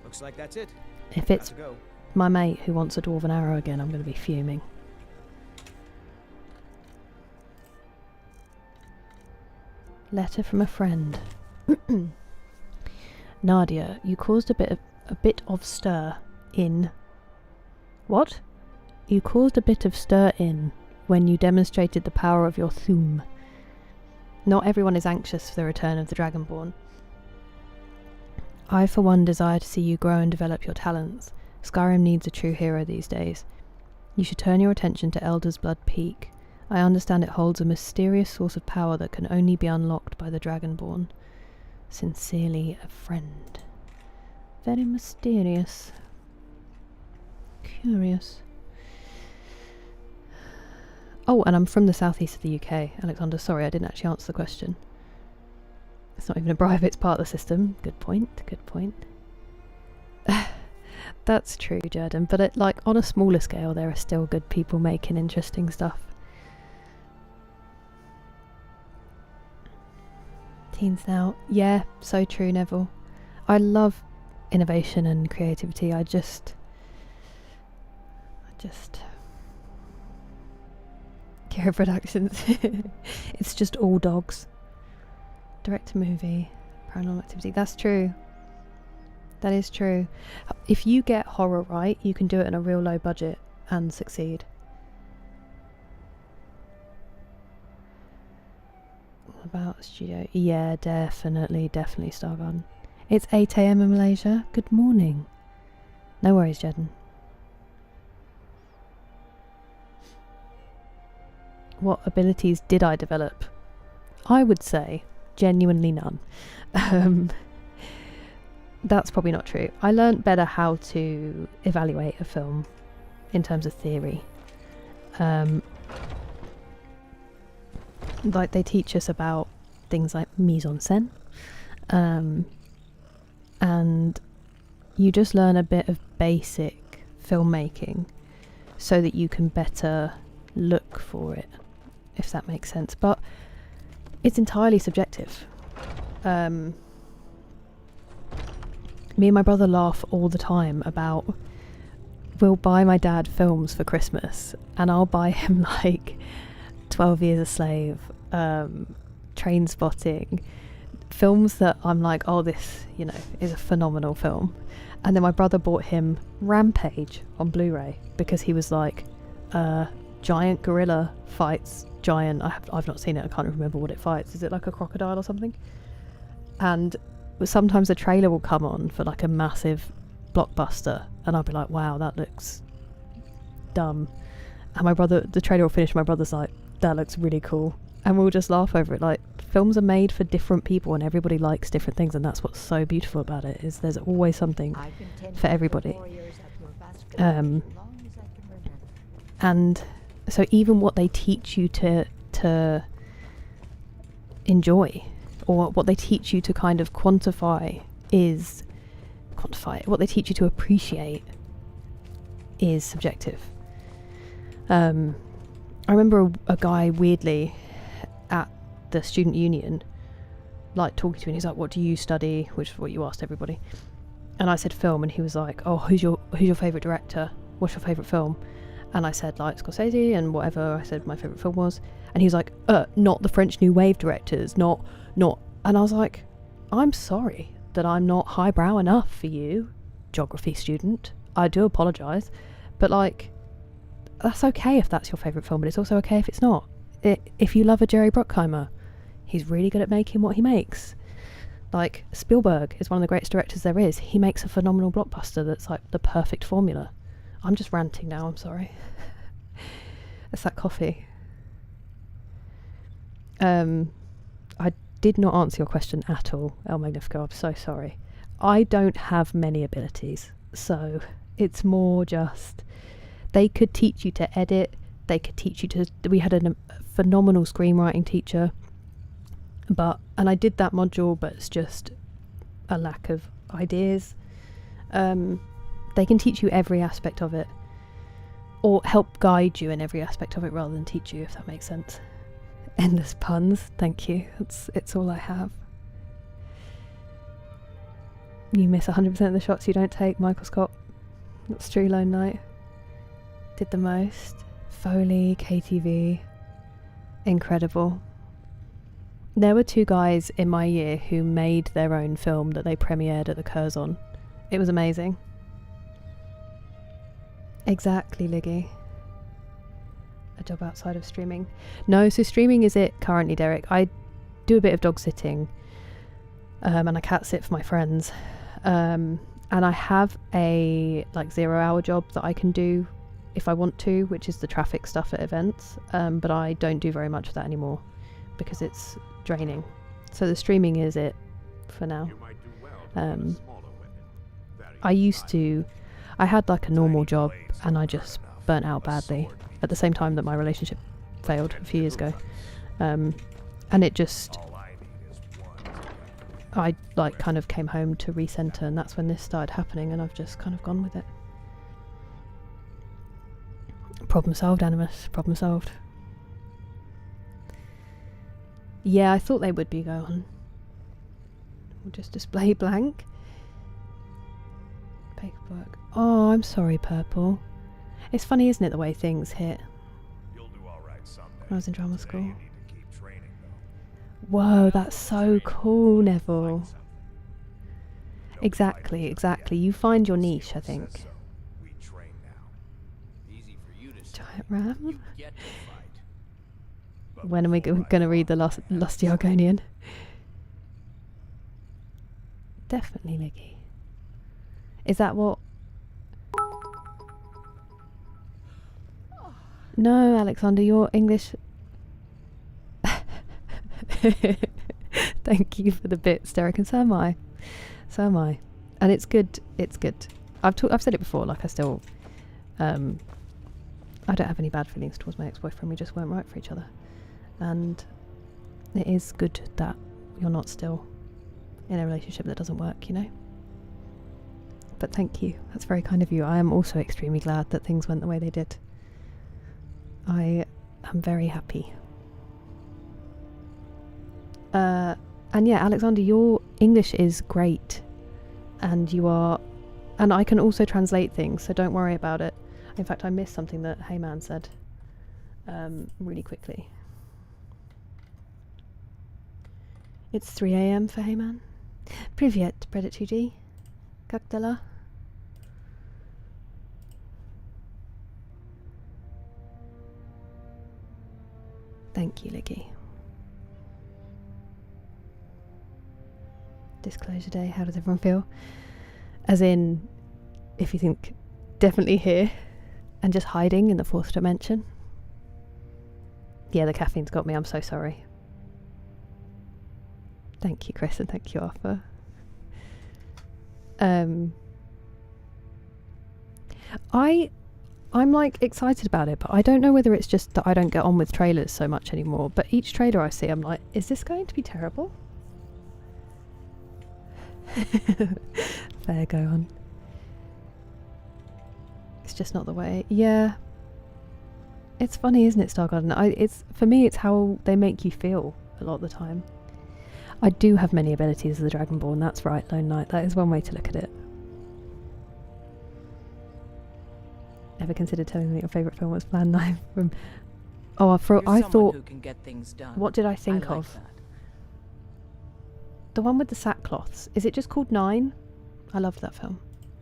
Looks like that's it. If it's my mate who wants a dwarven arrow again, I'm going to be fuming. Letter from a friend. Nadia, you caused a bit of stir in... What? You caused a bit of stir in when you demonstrated the power of your Thum. Not everyone is anxious for the return of the Dragonborn. I, for one, desire to see you grow and develop your talents. Skyrim needs a true hero these days. You should turn your attention to Elder's Blood Peak. I understand it holds a mysterious source of power that can only be unlocked by the Dragonborn. Sincerely, a friend. Very mysterious. Curious. Oh, and I'm from the southeast of the UK, Alexander. Sorry, I didn't actually answer the question. It's not even a bribe, it's part of the system. Good point, good point. That's true, Jordan. But like on a smaller scale, there are still good people making interesting stuff. Teens now. Yeah, so true, Neville. I love innovation and creativity. I just... Kira Productions. It's just all dogs. Direct-to-movie. Paranormal Activity. That's true. That is true. If you get horror right, you can do it in a real low budget and succeed. What about studio? Yeah, definitely Star Garden. It's 8 AM in Malaysia. Good morning. No worries, Jeden. What abilities did I develop? I would say genuinely none. That's probably not true. I learnt better how to evaluate a film in terms of theory. Like they teach us about things like mise en scène, and you just learn a bit of basic filmmaking so that you can better look for it, if that makes sense. But it's entirely subjective. Me and my brother laugh all the time about, we'll buy my dad films for Christmas and I'll buy him like 12 Years a Slave, Train Spotting, films that I'm like, oh, this, you know, is a phenomenal film. And then my brother bought him Rampage on Blu-ray because he was like, giant gorilla fights giant... I've not seen it, I can't remember what it fights. Is it like a crocodile or something? And sometimes a trailer will come on for like a massive blockbuster and I'll be like, wow, that looks dumb. And my brother, the trailer will finish, my brother's like, that looks really cool. and we'll just laugh over it. Like, films are made for different people and everybody likes different things, and that's what's so beautiful about it, is there's always something for everybody. And so even what they teach you to enjoy, or what they teach you to kind of quantify it, what they teach you to appreciate is subjective. I remember a guy weirdly at the student union, like, talking to me, and he's like, what do you study, which is what you asked everybody, and I said film, and he was like, oh, who's your favourite director, what's your favourite film? And I said, like, Scorsese and whatever I said my favourite film was, and he was like, not the French New Wave directors, not, and I was like, I'm sorry that I'm not highbrow enough for you, geography student, I do apologise, but like, that's okay if that's your favourite film, but it's also okay if it's not. If you love a Jerry Bruckheimer, he's really good at making what he makes. Like, Spielberg is one of the greatest directors there is. He makes a phenomenal blockbuster that's like the perfect formula. I'm just ranting now, I'm sorry. It's that coffee. I did not answer your question at all, El Magnifico, I'm so sorry. I don't have many abilities, so it's more just, they could teach you to edit, they could teach you to, we had a phenomenal screenwriting teacher, and I did that module, but it's just a lack of ideas. They can teach you every aspect of it, or help guide you in every aspect of it rather than teach you, if that makes sense. Endless puns, thank you, it's all I have. You miss 100% of the shots you don't take, Michael Scott. That's true, Lone Knight. Did the most. Foley, KTV, incredible. There were 2 guys in my year who made their own film that they premiered at the Curzon. It was amazing. Exactly, Liggy. A job outside of streaming. No, so streaming is it currently, Derek. I do a bit of dog sitting, and I cat sit for my friends. And I have a like 0-hour job that I can do if I want to, which is the traffic stuff at events. But I don't do very much of that anymore because it's draining. So the streaming is it for now. I had like a normal job and I just burnt out badly at the same time that my relationship failed a few years ago. And it just, I like kind of came home to recenter, and that's when this started happening, and I've just kind of gone with it. Problem solved, Animus. Problem solved. Yeah, I thought they would be going. We'll just display blank. Paperwork. Oh, I'm sorry, Purple. It's funny, isn't it, the way things hit? You'll do all right someday. When I was in drama school. Whoa, that's so cool, Neville. Exactly, exactly. You find your niche, I think. Giant ram? When are we going to read the Lusty Argonian? Definitely, Liggy. Is that what... No, Alexander, your English... Thank you for the bits, Derek, and so am I. So am I. And it's good. It's good. I've said it before, like I still... I don't have any bad feelings towards my ex-boyfriend. We just weren't right for each other. And it is good that you're not still in a relationship that doesn't work, you know? But thank you. That's very kind of you. I am also extremely glad that things went the way they did. I am very happy. And yeah, Alexander, your English is great. And you are... And I can also translate things, so don't worry about it. In fact, I missed something that Heyman said really quickly. It's 3 AM for Heyman. Privyet, Predator2G. Как дела? Thank you, Liggy. Disclosure day, how does everyone feel? As in, if you think definitely here and just hiding in the 4th dimension. Yeah, the caffeine's got me. I'm so sorry. Thank you, Chris, and thank you, Arthur. I'm like excited about it, but I don't know whether it's just that I don't get on with trailers so much anymore. But each trailer I see, I'm like, is this going to be terrible? Fair, go on. It's just not the way. Yeah. It's funny, isn't it, Stargarden? It's for me, it's how they make you feel a lot of the time. I do have many abilities as the Dragonborn. That's right, Lone Knight. That is one way to look at it. Ever considered telling me your favourite film was Plan 9 from... Oh, I thought... Who can get things done. What did I think like of? that. The one with the sackcloths. Is it just called 9? I loved that film.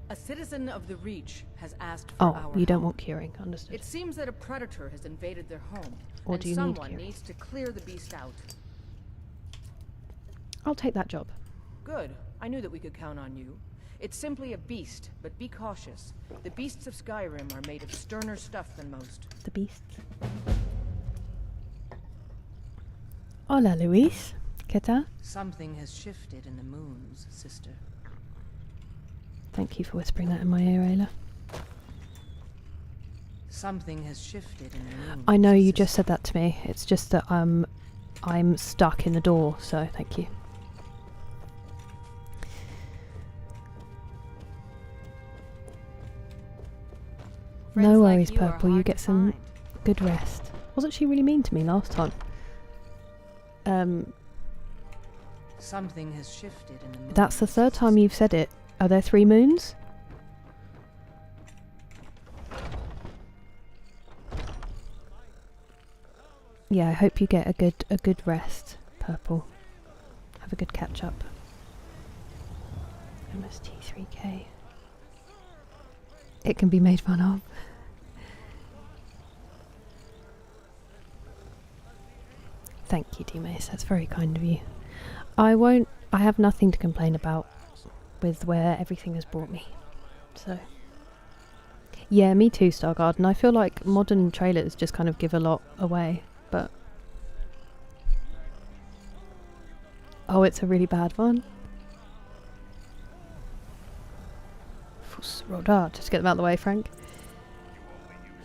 A citizen of the Reach has asked for Oh, our you don't help. want curing. Understood. It seems that a predator has invaded their home, Or and do you need someone curing? needs to clear the beast out. I'll take that job. Good. I knew that we could count on you. It's simply a beast, but be cautious. The beasts of Skyrim are made of sterner stuff than most. The beasts. Hola, Luis. ¿Qué tal? Something has shifted in the moons, sister. Thank you for whispering that in my ear, Ayla. Something has shifted in the moons. I know you sister. just said that to me. It's just that I'm stuck in the door, so thank you. Friends No like worries, you are Purple. You hard get to some find. good rest. Wasn't she really mean to me last time? Something has shifted in the moons. That's the third time you've said it. Are there 3 moons? Yeah, I hope you get a good rest, Purple. Have a good catch up. MST3K. It can be made fun of. Thank you, D-Mace. That's very kind of you. I have nothing to complain about with where everything has brought me. So, yeah, me too, Stargarden. I feel like modern trailers just kind of give a lot away, but... Oh, it's a really bad one. Rodar, just get them out of the way, Frank.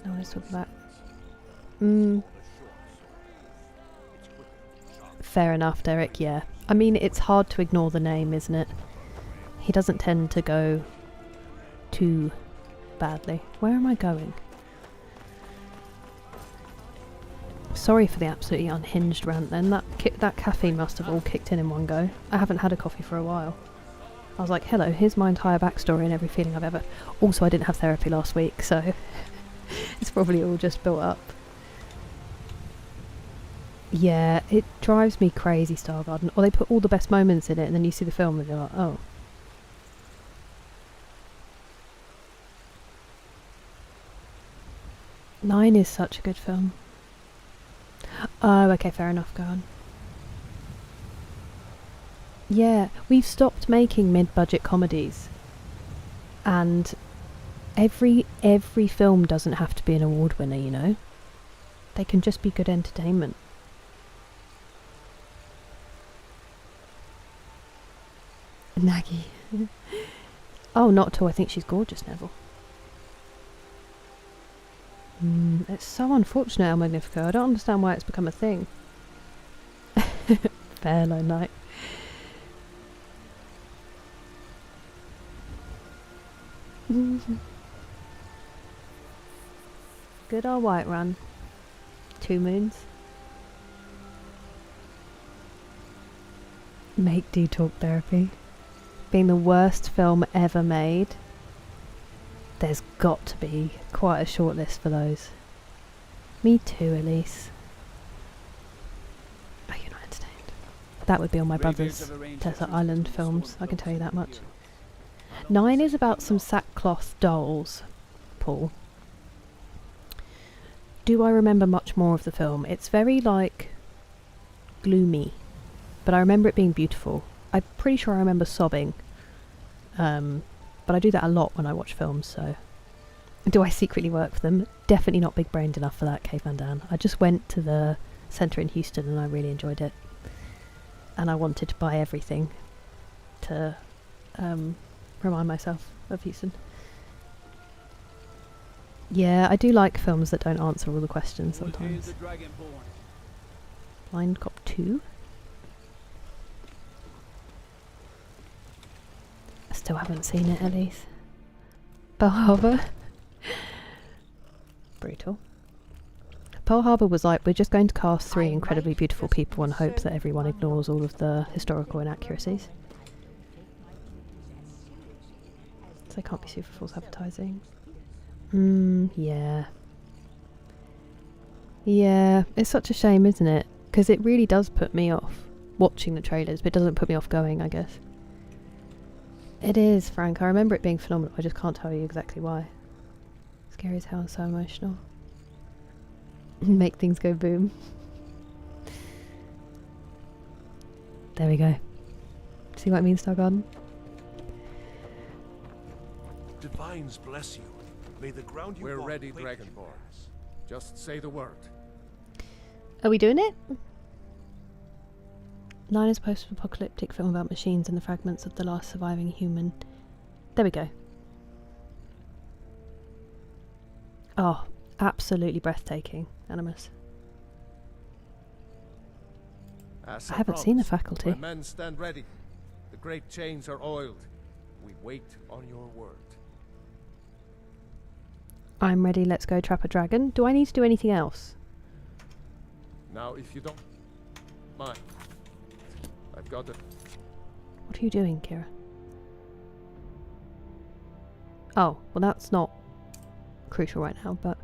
No one's talking about. Fair enough, Derek, yeah. I mean, it's hard to ignore the name, isn't it? He doesn't tend to go too badly. Where am I going? Sorry for the absolutely unhinged rant then. That caffeine must have all kicked in one go. I haven't had a coffee for a while. I was like, hello, here's my entire backstory and every feeling I've ever... Also, I didn't have therapy last week, so it's probably all just built up. Yeah, it drives me crazy, Stargarden. Or they put all the best moments in it and then you see the film and you're like, oh. Nine is such a good film. Oh, okay, fair enough, go on. Yeah, we've stopped making mid-budget comedies. And every film doesn't have to be an award winner, you know? They can just be good entertainment. Naggy. Oh, not at all. I think she's gorgeous, Neville. It's so unfortunate, El Magnifico. I don't understand why it's become a thing. Fair, Lone Knight. Good old Whiterun. 2 moons. Make Do Talk Therapy. Being the worst film ever made. There's got to be quite a short list for those. Me too, Elise. Are you not entertained? That would be on my brother's Desert Island films, I can tell you that much. 9 is about some sackcloth dolls, Paul. Do I remember much more of the film? It's very, like, gloomy. But I remember it being beautiful. I'm pretty sure I remember sobbing. But I do that a lot when I watch films, so... Do I secretly work for them? Definitely not big-brained enough for that, Cave Van Dan. I just went to the centre in Houston, and I really enjoyed it. And I wanted to buy everything to remind myself of Houston. Yeah, I do like films that don't answer all the questions sometimes. Blind Cop 2? I still haven't seen it, Elise. Pearl Harbor? Brutal. Pearl Harbor was like, we're just going to cast 3 incredibly beautiful people and hope that everyone ignores all of the historical inaccuracies. So they can't be super false advertising. Yeah. Yeah, it's such a shame, isn't it? Because it really does put me off watching the trailers, but it doesn't put me off going, I guess. It is, Frank. I remember it being phenomenal. I just can't tell you exactly why. Scary as hell and so emotional. Make things go boom. There we go. See what I mean, Star Garden? Divines bless you. May the ground you We're ready, Dragonborns. Just say the word. Are we doing it? 9 is a post-apocalyptic film about machines and the fragments of the last surviving human. There we go. Oh, absolutely breathtaking. Animus. I haven't seen The Faculty. My men stand ready. The great chains are oiled. We wait on your word. I'm ready, let's go trap a dragon. Do I need to do anything else? Now, if you don't mind, I've got it. What are you doing, Kira? Oh, well that's not crucial right now, but...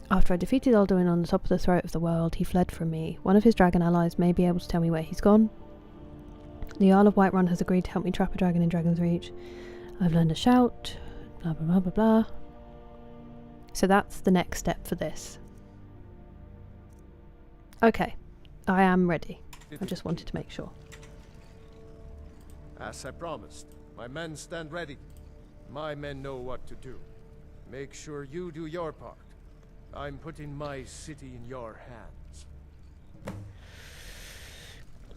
After I defeated Alduin on the top of the throat of the world, he fled from me. One of his dragon allies may be able to tell me where he's gone. The Jarl of Whiterun has agreed to help me trap a dragon in Dragon's Reach. I've learned to shout, blah blah blah blah blah. So that's the next step for this. Okay, I am ready. I just wanted to make sure. As I promised, my men stand ready. My men know what to do. Make sure you do your part. I'm putting my city in your hands.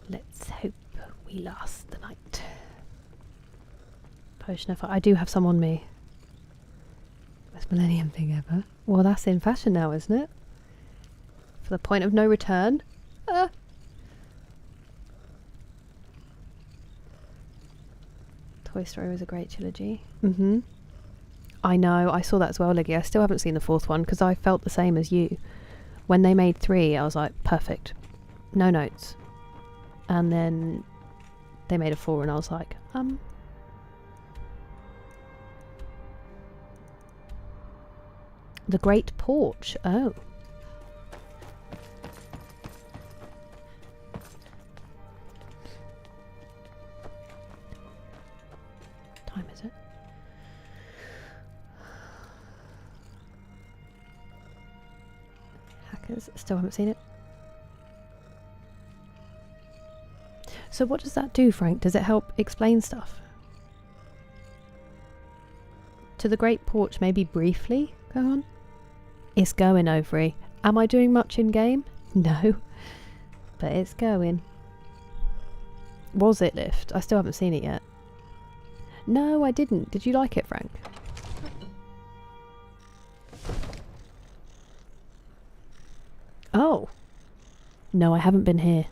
Let's hope we last the night. Potion of... I do have some on me. Best Millennium thing ever. Well, that's in fashion now, isn't it? For the point of no return. Toy Story was a great trilogy. I know, I saw that as well, Liggy. I still haven't seen the 4th one because I felt the same as you. When they made 3, I was like, perfect. No notes. And then they made a 4 and I was like, The Great Porch. Oh. Time is it? Hackers. Still haven't seen it. So what does that do, Frank? Does it help explain stuff? To the Great Porch, maybe briefly? Go on. It's going, Overy. Am I doing much in game? No. But it's going. Was it Lift? I still haven't seen it yet. No, I didn't. Did you like it, Frank? Oh. No, I haven't been here.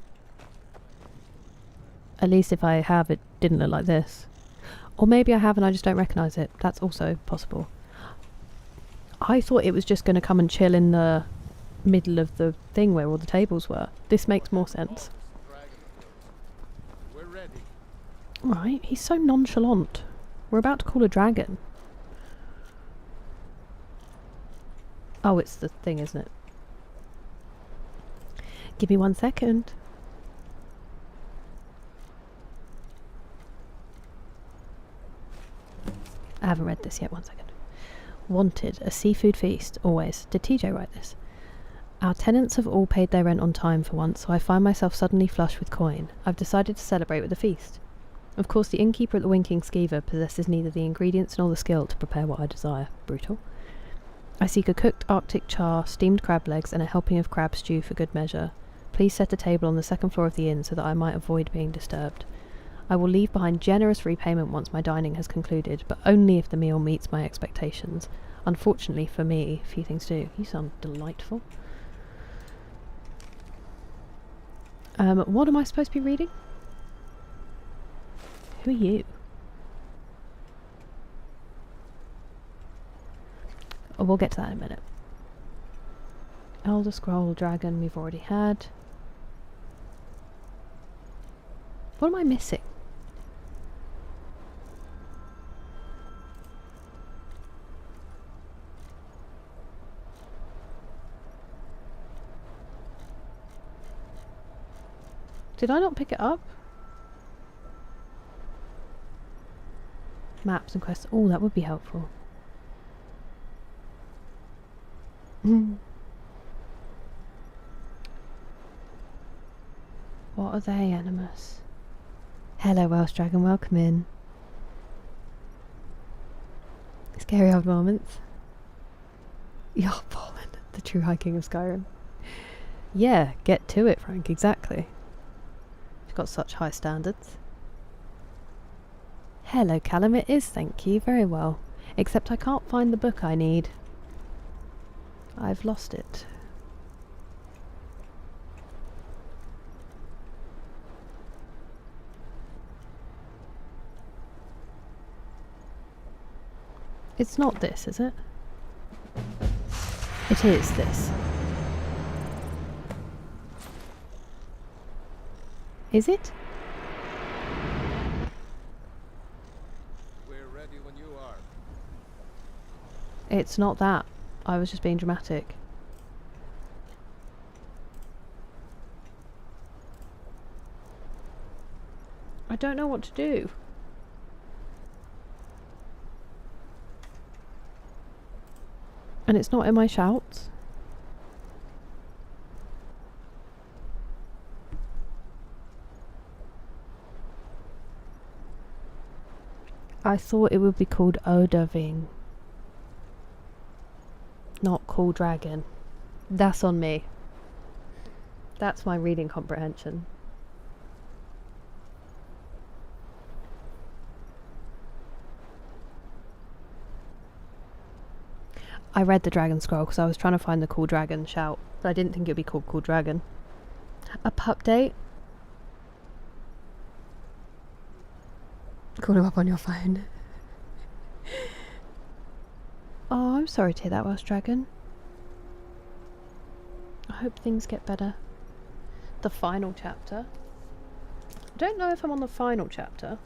At least if I have, it didn't look like this. Or maybe I have and I just don't recognise it. That's also possible. I thought it was just going to come and chill in the middle of the thing where all the tables were. This makes more sense. We're ready. Right, he's so nonchalant. We're about to call a dragon. Oh, it's the thing, isn't it? Give me 1 second. I haven't read this yet, 1 second. Wanted, a seafood feast, always. Did TJ write this? Our tenants have all paid their rent on time for once, so I find myself suddenly flush with coin. I've decided to celebrate with a feast. Of course, the innkeeper at the Winking Skeever possesses neither the ingredients nor the skill to prepare what I desire. Brutal. I seek a cooked Arctic char, steamed crab legs, and a helping of crab stew for good measure. Please set a table on the second floor of the inn so that I might avoid being disturbed. I will leave behind generous repayment once my dining has concluded, but only if the meal meets my expectations. Unfortunately for me, few things do. You sound delightful. What am I supposed to be reading? Who are you? Oh, we'll get to that in a minute. Elder Scroll Dragon we've already had. What am I missing? Did I not pick it up? Maps and quests. Oh, that would be helpful. What are they, Animus? Hello, Welsh Dragon. Welcome in. Scary old moments. You're Poland, the true High King of Skyrim. Yeah, get to it, Frank. Exactly. You've got such high standards. Hello, Callum. It is, thank you. Very well. Except I can't find the book I need. I've lost it. It's not this, is it? It is this. Is it? We're ready when you are. It's not that. I was just being dramatic. I don't know what to do. And it's not in my shouts. I thought it would be called Odaving. Not called Dragon. That's on me. That's my reading comprehension. I read the Dragon Scroll because I was trying to find the Cool Dragon shout, but I didn't think it would be called Cool Dragon. A pup date? Call him up on your phone. Oh, I'm sorry to hear that, Welsh Dragon. I hope things get better. The final chapter. I don't know if I'm on the final chapter.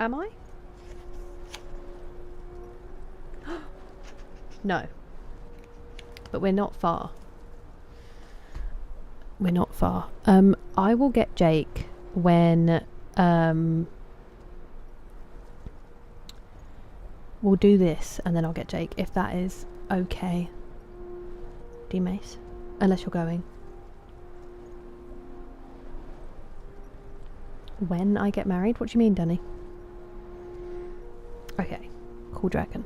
Am I? No. But we're not far. We're not far. I will get Jake when we'll do this and then I'll get Jake if that is okay. D-Mace. Unless you're going. When I get married? What do you mean, Danny? Okay. Cool Dragon.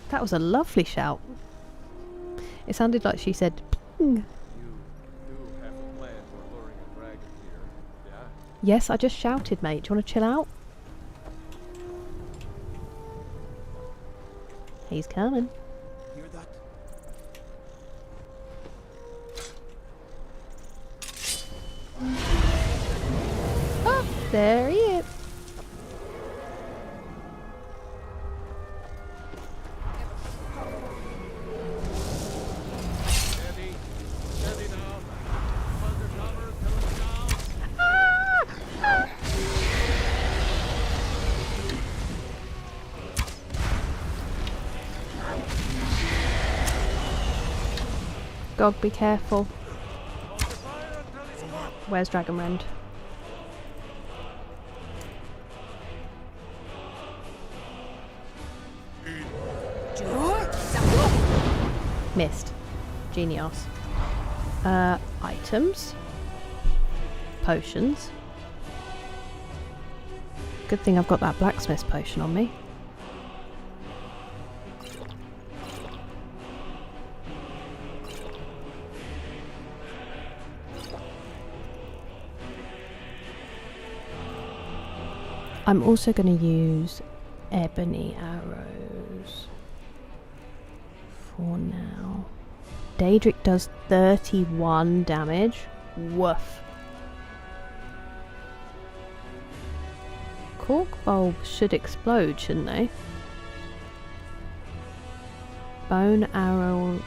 That was a lovely shout. It sounded like she said ping. You do have a plan for luring a dragon here, yeah? Yes, I just shouted, mate. Do you want to chill out? He's coming. Hear that? Oh, there he is. Gog, be careful. Where's Dragonrend? Missed. Genius. Items. Potions. Good thing I've got that blacksmith's potion on me. I'm also going to use ebony arrows for now. Daedric does 31 damage. Woof. Cork bulbs should explode, shouldn't they? Bone arrow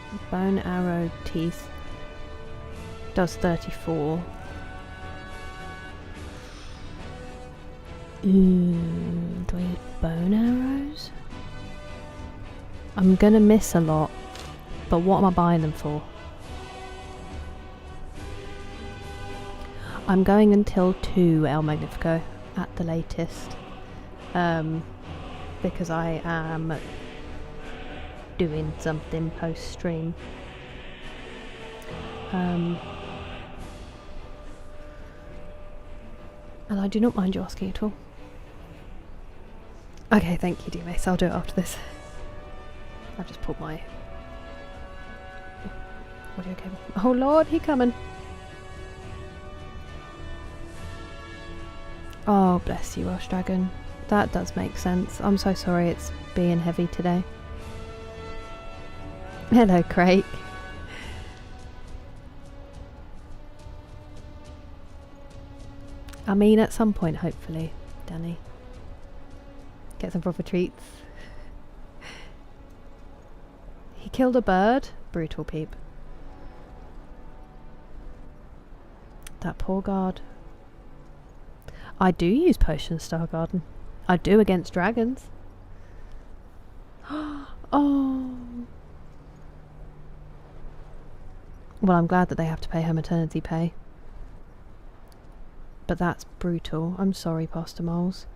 teeth does 34. Do I use bone arrows? I'm gonna miss a lot, but what am I buying them for? I'm going until 2 El Magnifico at the latest, because I am doing something post stream. And I do not mind you asking at all. Okay, thank you, D-Mace. I'll do it after this. I've just pulled my audio cable. Oh lord, he coming. Oh, bless you, Welsh Dragon. That does make sense. I'm so sorry it's being heavy today. Hello, Craig. I mean, at some point, hopefully, Danny. Get some proper treats. He killed a bird. Brutal peep. That poor guard. I do use Potion Star Garden. I do against dragons. Oh. Well, I'm glad that they have to pay her maternity pay. But that's brutal. I'm sorry, Pastor Moles.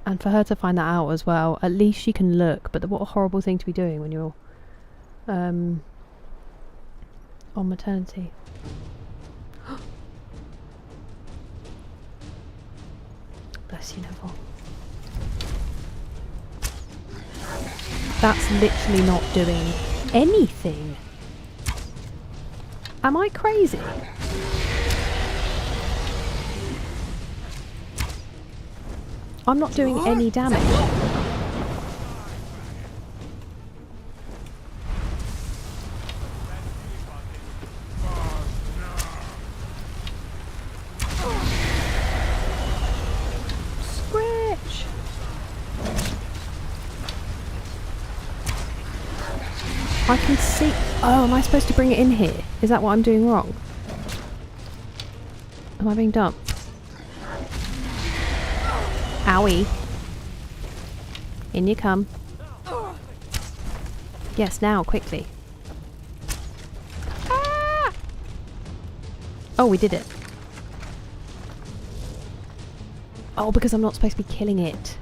And for her to find that out as well, at least she can look, but what a horrible thing to be doing when you're on maternity. Bless you, Neville. That's literally not doing anything. Am I crazy? I'm not doing any damage. Scratch! I can see... Oh, am I supposed to bring it in here? Is that what I'm doing wrong? Am I being dumb? Owie. In you come. Yes, now, quickly. Ah! Oh, we did it. Oh, because I'm not supposed to be killing it.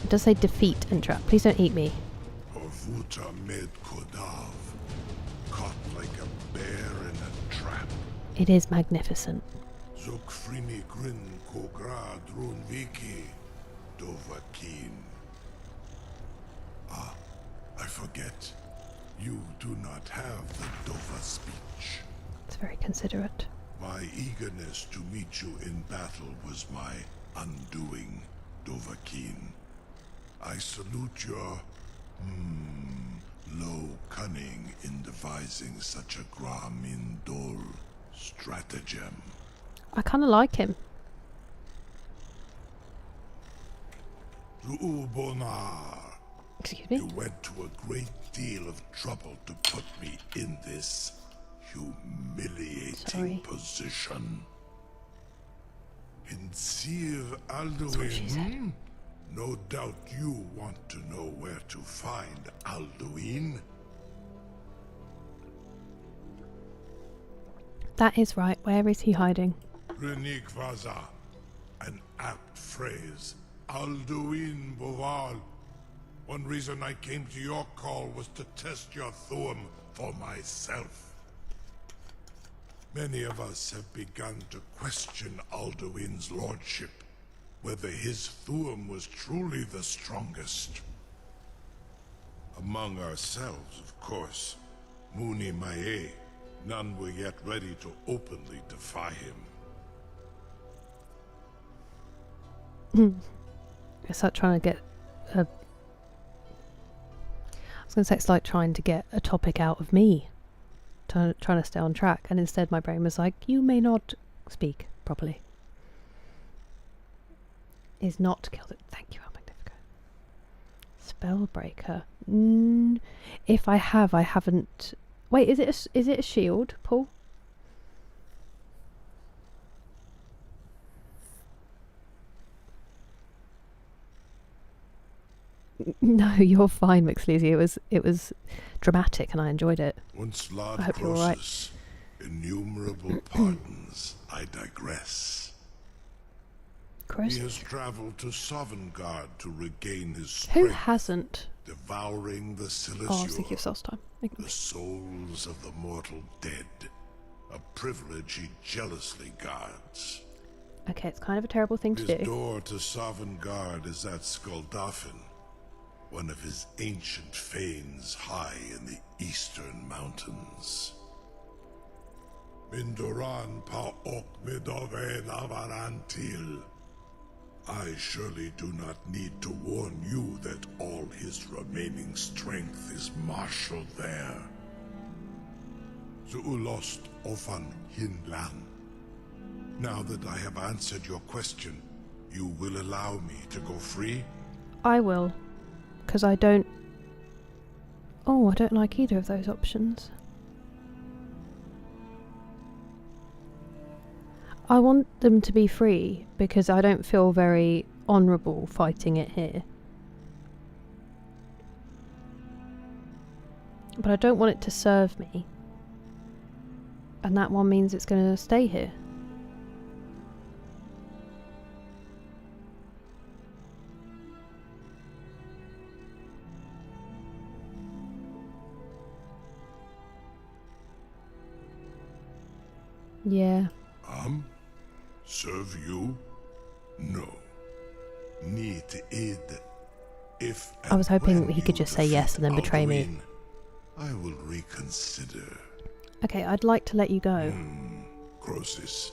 It does say defeat and trap. Please don't eat me. Caught like a bear in a trap. It is magnificent. Zukfrini grin kogra drun viki dovakin. Ah, I forget. You do not have the Dova speech. It's very considerate. My eagerness to meet you in battle was my undoing, Dovahkiin. I salute your, low cunning in devising such a Gramin Dol stratagem. I kind of like him. Ru'ubonar. Excuse me? You went to a great deal of trouble to put me in this humiliating position. In Sir Alduin, no doubt you want to know where to find Alduin. That is right. Where is he hiding? Renik Vaza, an apt phrase. Alduin Boval. One reason I came to your call was to test your Thuum for myself. Many of us have begun to question Alduin's lordship, whether his Thuum was truly the strongest. Among ourselves, of course, Muni Mae, none were yet ready to openly defy him. It's like trying to get a... I was going to say it's like trying to get a topic out of me. Trying to stay on track, and instead my brain was like, you may not speak properly. Is not killed it. Thank you, El Magnifico. Spellbreaker. If I have, I haven't... Wait, is it a shield, Paul? No, you're fine, McSleazy. It was dramatic, and I enjoyed it. Once I Lord hope you're all right. Croesus, innumerable pardons, I digress. Croesus? He has traveled to Sovngarde to regain his Who strength, hasn't? devouring the Silesior, Oh, I was thinking of Solstheim. the souls of the mortal dead, a privilege he jealously guards. Okay, it's kind of a terrible thing to His do. door to Sovngarde is at Skuldafn, one of his ancient fanes high in the eastern mountains. Mindoran pa ok midove navarantil. I surely do not need to warn you that all his remaining strength is marshaled there. Zuulost ofan hinlan. Now that I have answered your question, you will allow me to go free? I will. Because I don't... Oh, I don't like either of those options. I want them to be free because I don't feel very honourable fighting it here. But I don't want it to serve me. And that one means it's going to stay here. Yeah. Serve you? No. Need id. If I was hoping he could just say yes and then betray me. I will reconsider. Okay, I'd like to let you go. Croesus,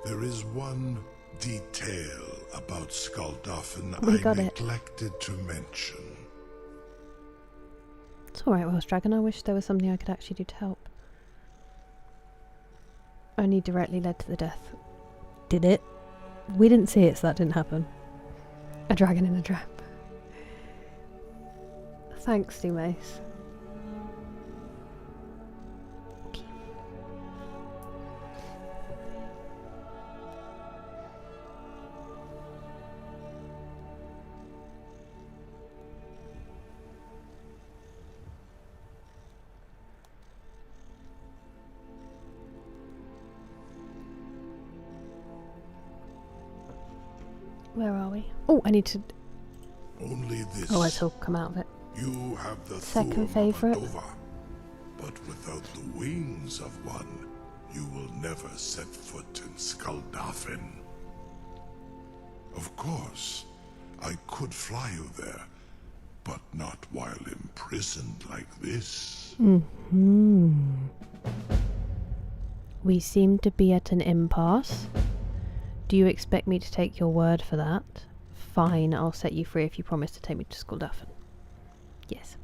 there is one detail about Skuldafn I neglected to mention. It's alright, Welsh Dragon. I wish there was something I could actually do to help. Only directly led to the death. Did it? We didn't see it, so that didn't happen. A dragon in a trap. Thanks, Dumace. Okay. Where are we? Oh, I need to... Only this. Oh, it'll come out of it. You have the Second Thuum of favourite. Adova, but without the wings of one, you will never set foot in Skuldafn. Of course, I could fly you there, but not while imprisoned like this. We seem to be at an impasse. Do you expect me to take your word for that? Fine, I'll set you free if you promise to take me to Skuldafn. Yes.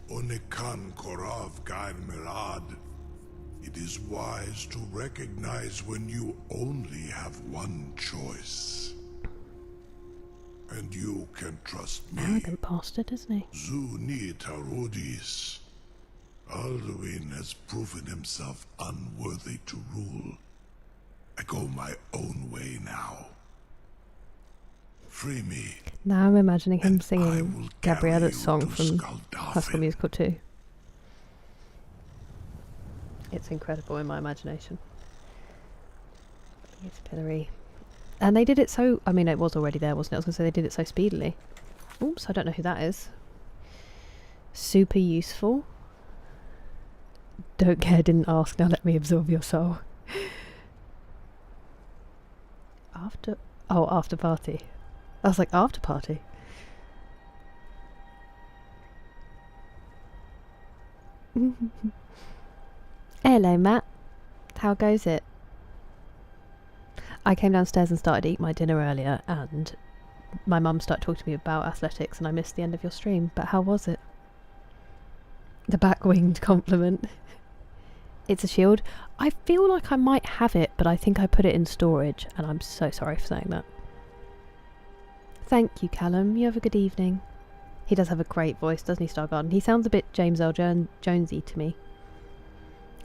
Onikan Korav Gair Mirad. It is wise to recognize when you only have one choice. And you can trust me. Arrogant bastard, isn't he? Zuni Tarudis. Alduin has proven himself unworthy to rule. I go my own way now. Free me. Now I'm imagining him singing Gabriella's song from High School Musical 2. It's incredible in my imagination. It's pillory. And they did it so... I mean, it was already there, wasn't it? I was going to say they did it so speedily. Oops, I don't know who that is. Super useful. don't care, didn't ask, now let me absorb your soul. After... Oh, after party. I was like, after party? Hello, Matt. How goes it? I came downstairs and started eating my dinner earlier, and my mum started talking to me about athletics, and I missed the end of your stream. But how was it? The back-winged compliment. It's a shield. I feel like I might have it, but I think I put it in storage, and I'm so sorry for saying that. Thank you, Callum. You have a good evening. He does have a great voice, doesn't he, Stargarden? He sounds a bit James L. Jonesy to me.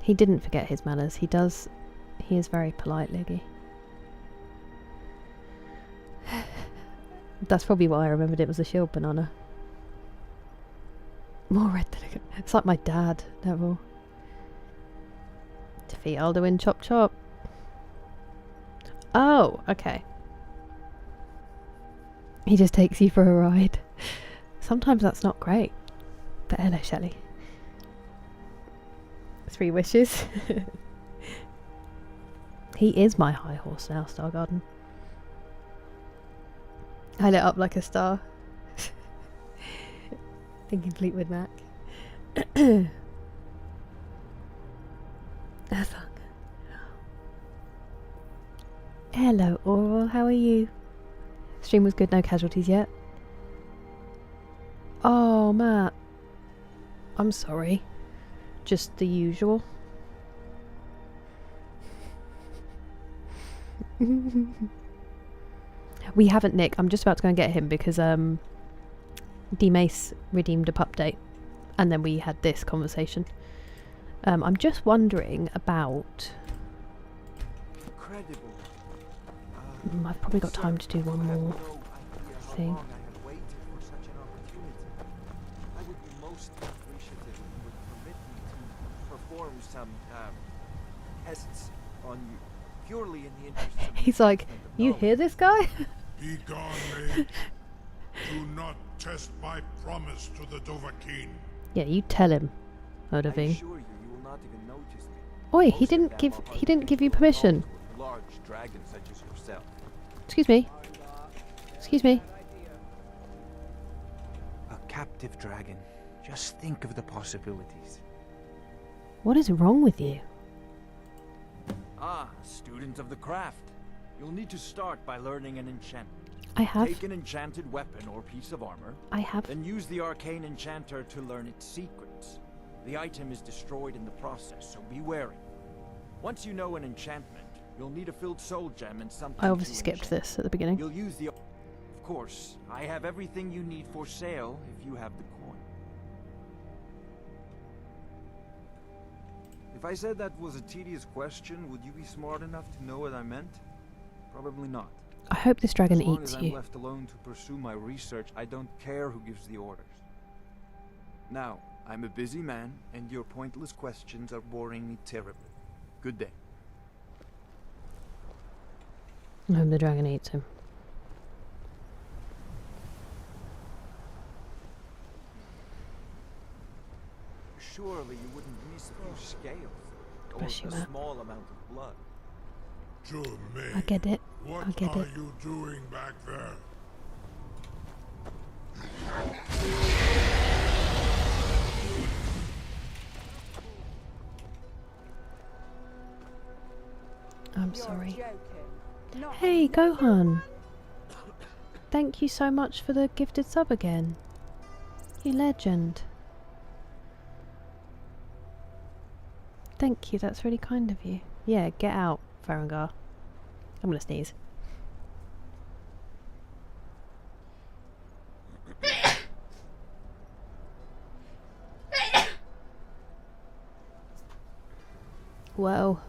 He didn't forget his manners. He does. He is very polite, Liggy. That's probably why I remembered it was a shield banana. More red than a... It's like my dad, Neville. Defeat Alduin, chop chop. Oh, okay. He just takes you for a ride. Sometimes that's not great. But hello, Shelley. 3 wishes. He is my high horse now, Stargarden. I lit up like a star. Thinking Fleetwood Mac. Hello, Oral. How are you? Stream was good, no casualties yet. Oh, Matt. I'm sorry. Just the usual. We haven't, Nick. I'm just about to go and get him because D-Mace redeemed a pup date, and then we had this conversation. I'm just wondering about... Incredible. I've probably got time to do one more thing. I would be most appreciative if you would permit me to perform some tests on you, purely in the interest of... He's like, you hear this guy? Be gone, mate. Do not test my promise to the Dovahkiin. Yeah, you tell him, I Odovine. assure you, you will not even notice me. Oi, he didn't give you permission. Large dragons such as yourself. Excuse me. Excuse me. A captive dragon. Just think of the possibilities. What is wrong with you? Ah, student of the craft. You'll need to start by learning an enchantment. I have. Take an enchanted weapon or piece of armor. I have. Then use the arcane enchanter to learn its secrets. The item is destroyed in the process, so be wary. Once you know an enchantment, you'll need a filled soul gem and something. I obviously skipped enchant. this at the beginning. You'll use the... Of course, I have everything you need for sale if you have the coin. If I said that was a tedious question, would you be smart enough to know what I meant? Probably not. I hope this dragon As long eats as I'm you. left alone to pursue my research, I don't care who gives the orders. Now, I'm a busy man, and your pointless questions are boring me terribly. Good day. I hope the dragon eats him. Surely you wouldn't miss a few scales, or Bless you, a Matt. small amount of blood. I get it. What I get are it. you doing back there? I'm sorry. Hey, Gohan. Thank you so much for the gifted sub again. You legend. Thank you, that's really kind of you. Yeah, get out, Farengar. I'm gonna sneeze. Well.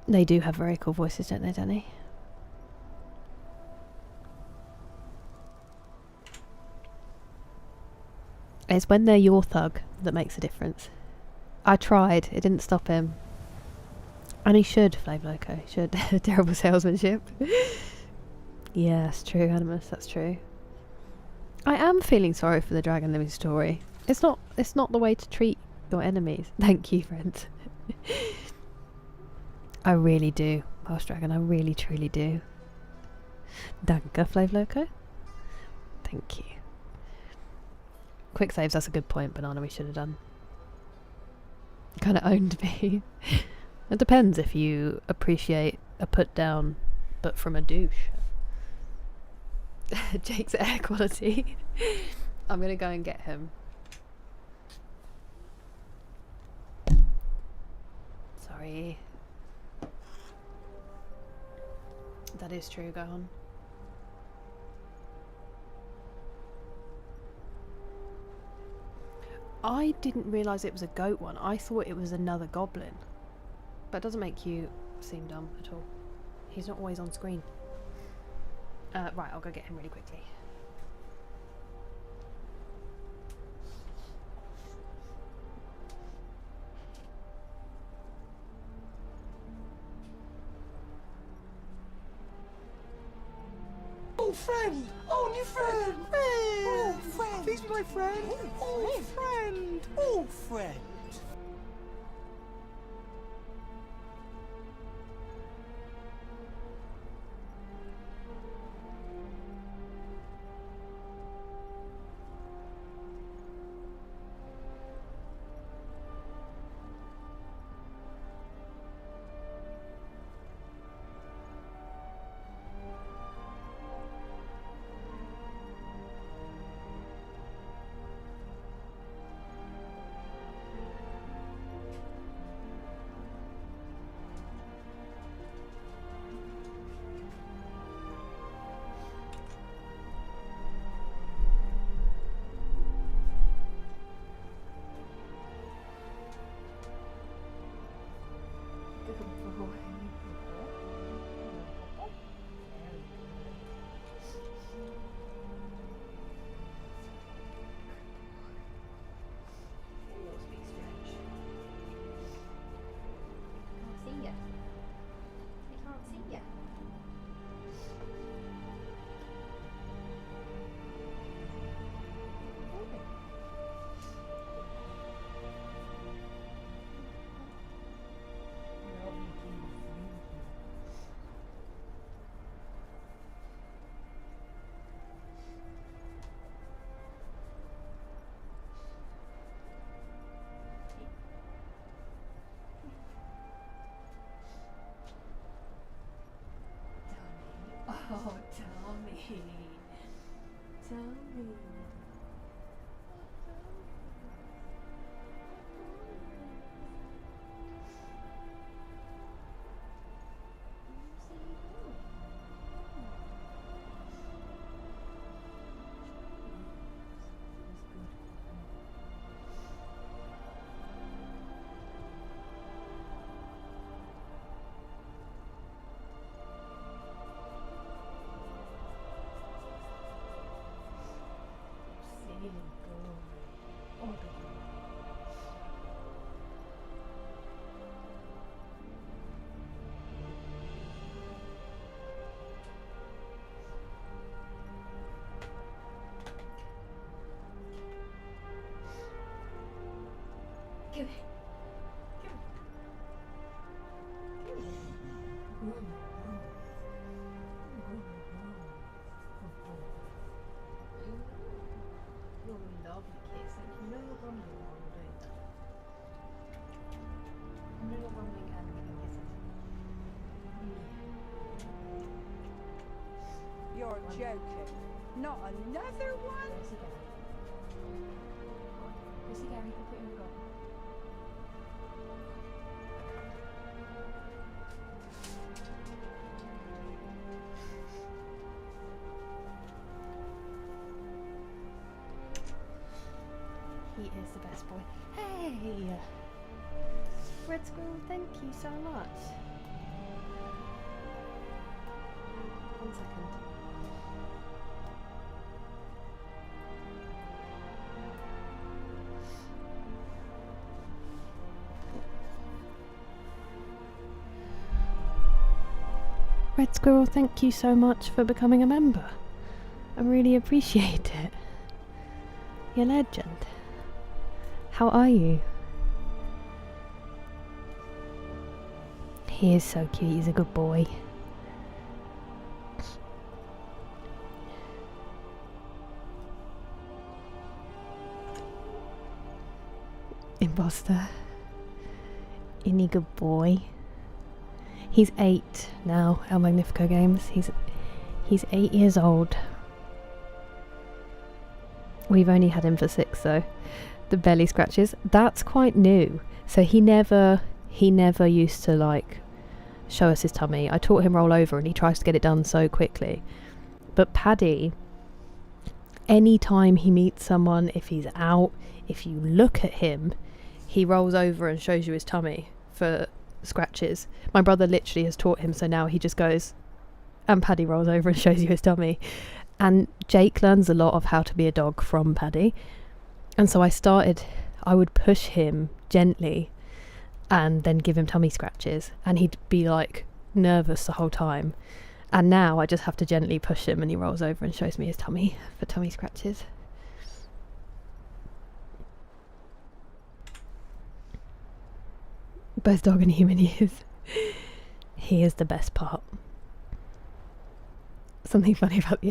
They do have very cool voices, don't they, Danny? It's when they're your thug that makes a difference. I tried, it didn't stop him. And he should, Flav Loco, he should. Terrible salesmanship. Yeah, that's true, Animus, that's true. I am feeling sorry for the dragon living story. It's not the way to treat your enemies. Thank you, friend. I really do, Past Dragon, I really truly do. Danke, Flav Loco. Thank you. Quick saves, that's a good point, Banana, we should have done. Kind of owned me. It depends if you appreciate a put down, but from a douche. Jake's air quality. I'm gonna go and get him. Sorry. That is true, go on. I didn't realise it was a goat one. I thought it was another goblin. That doesn't make you seem dumb at all. He's not always on screen. Right, I'll go get him really quickly. Oh, friend! Oh, new friend! Oh, friend! Please be my friend! Oh, friend! Oh, friend! Oh, tell me. Tell me. Come here. You're a lovely kiss, and you know you're grumbling while you're doing that. You know you're grumbling and giving kisses. You're joking. Not another one? Where's the Gary? Go put him in the garden. He is the best boy. Hey! Red Squirrel, thank you so much. 1 second. Red Squirrel, thank you so much for becoming a member. I really appreciate it. You legend. How are you? He is so cute, he's a good boy. Imposter. Any good boy. He's 8 now, El Magnifico Games. He's 8 years old. We've only had him for 6 though. The belly scratches, that's quite new. So he never used to like show us his tummy. I taught him roll over and he tries to get it done so quickly. But Paddy, anytime he meets someone, if he's out, if you look at him, he rolls over and shows you his tummy for scratches. My brother literally has taught him, so now he just goes and Paddy rolls over and shows you his tummy. And Jake learns a lot of how to be a dog from Paddy. And so I would push him gently and then give him tummy scratches, and he'd be like nervous the whole time. And now I just have to gently push him and he rolls over and shows me his tummy for tummy scratches. Both dog and human years. He is the best part. Something funny about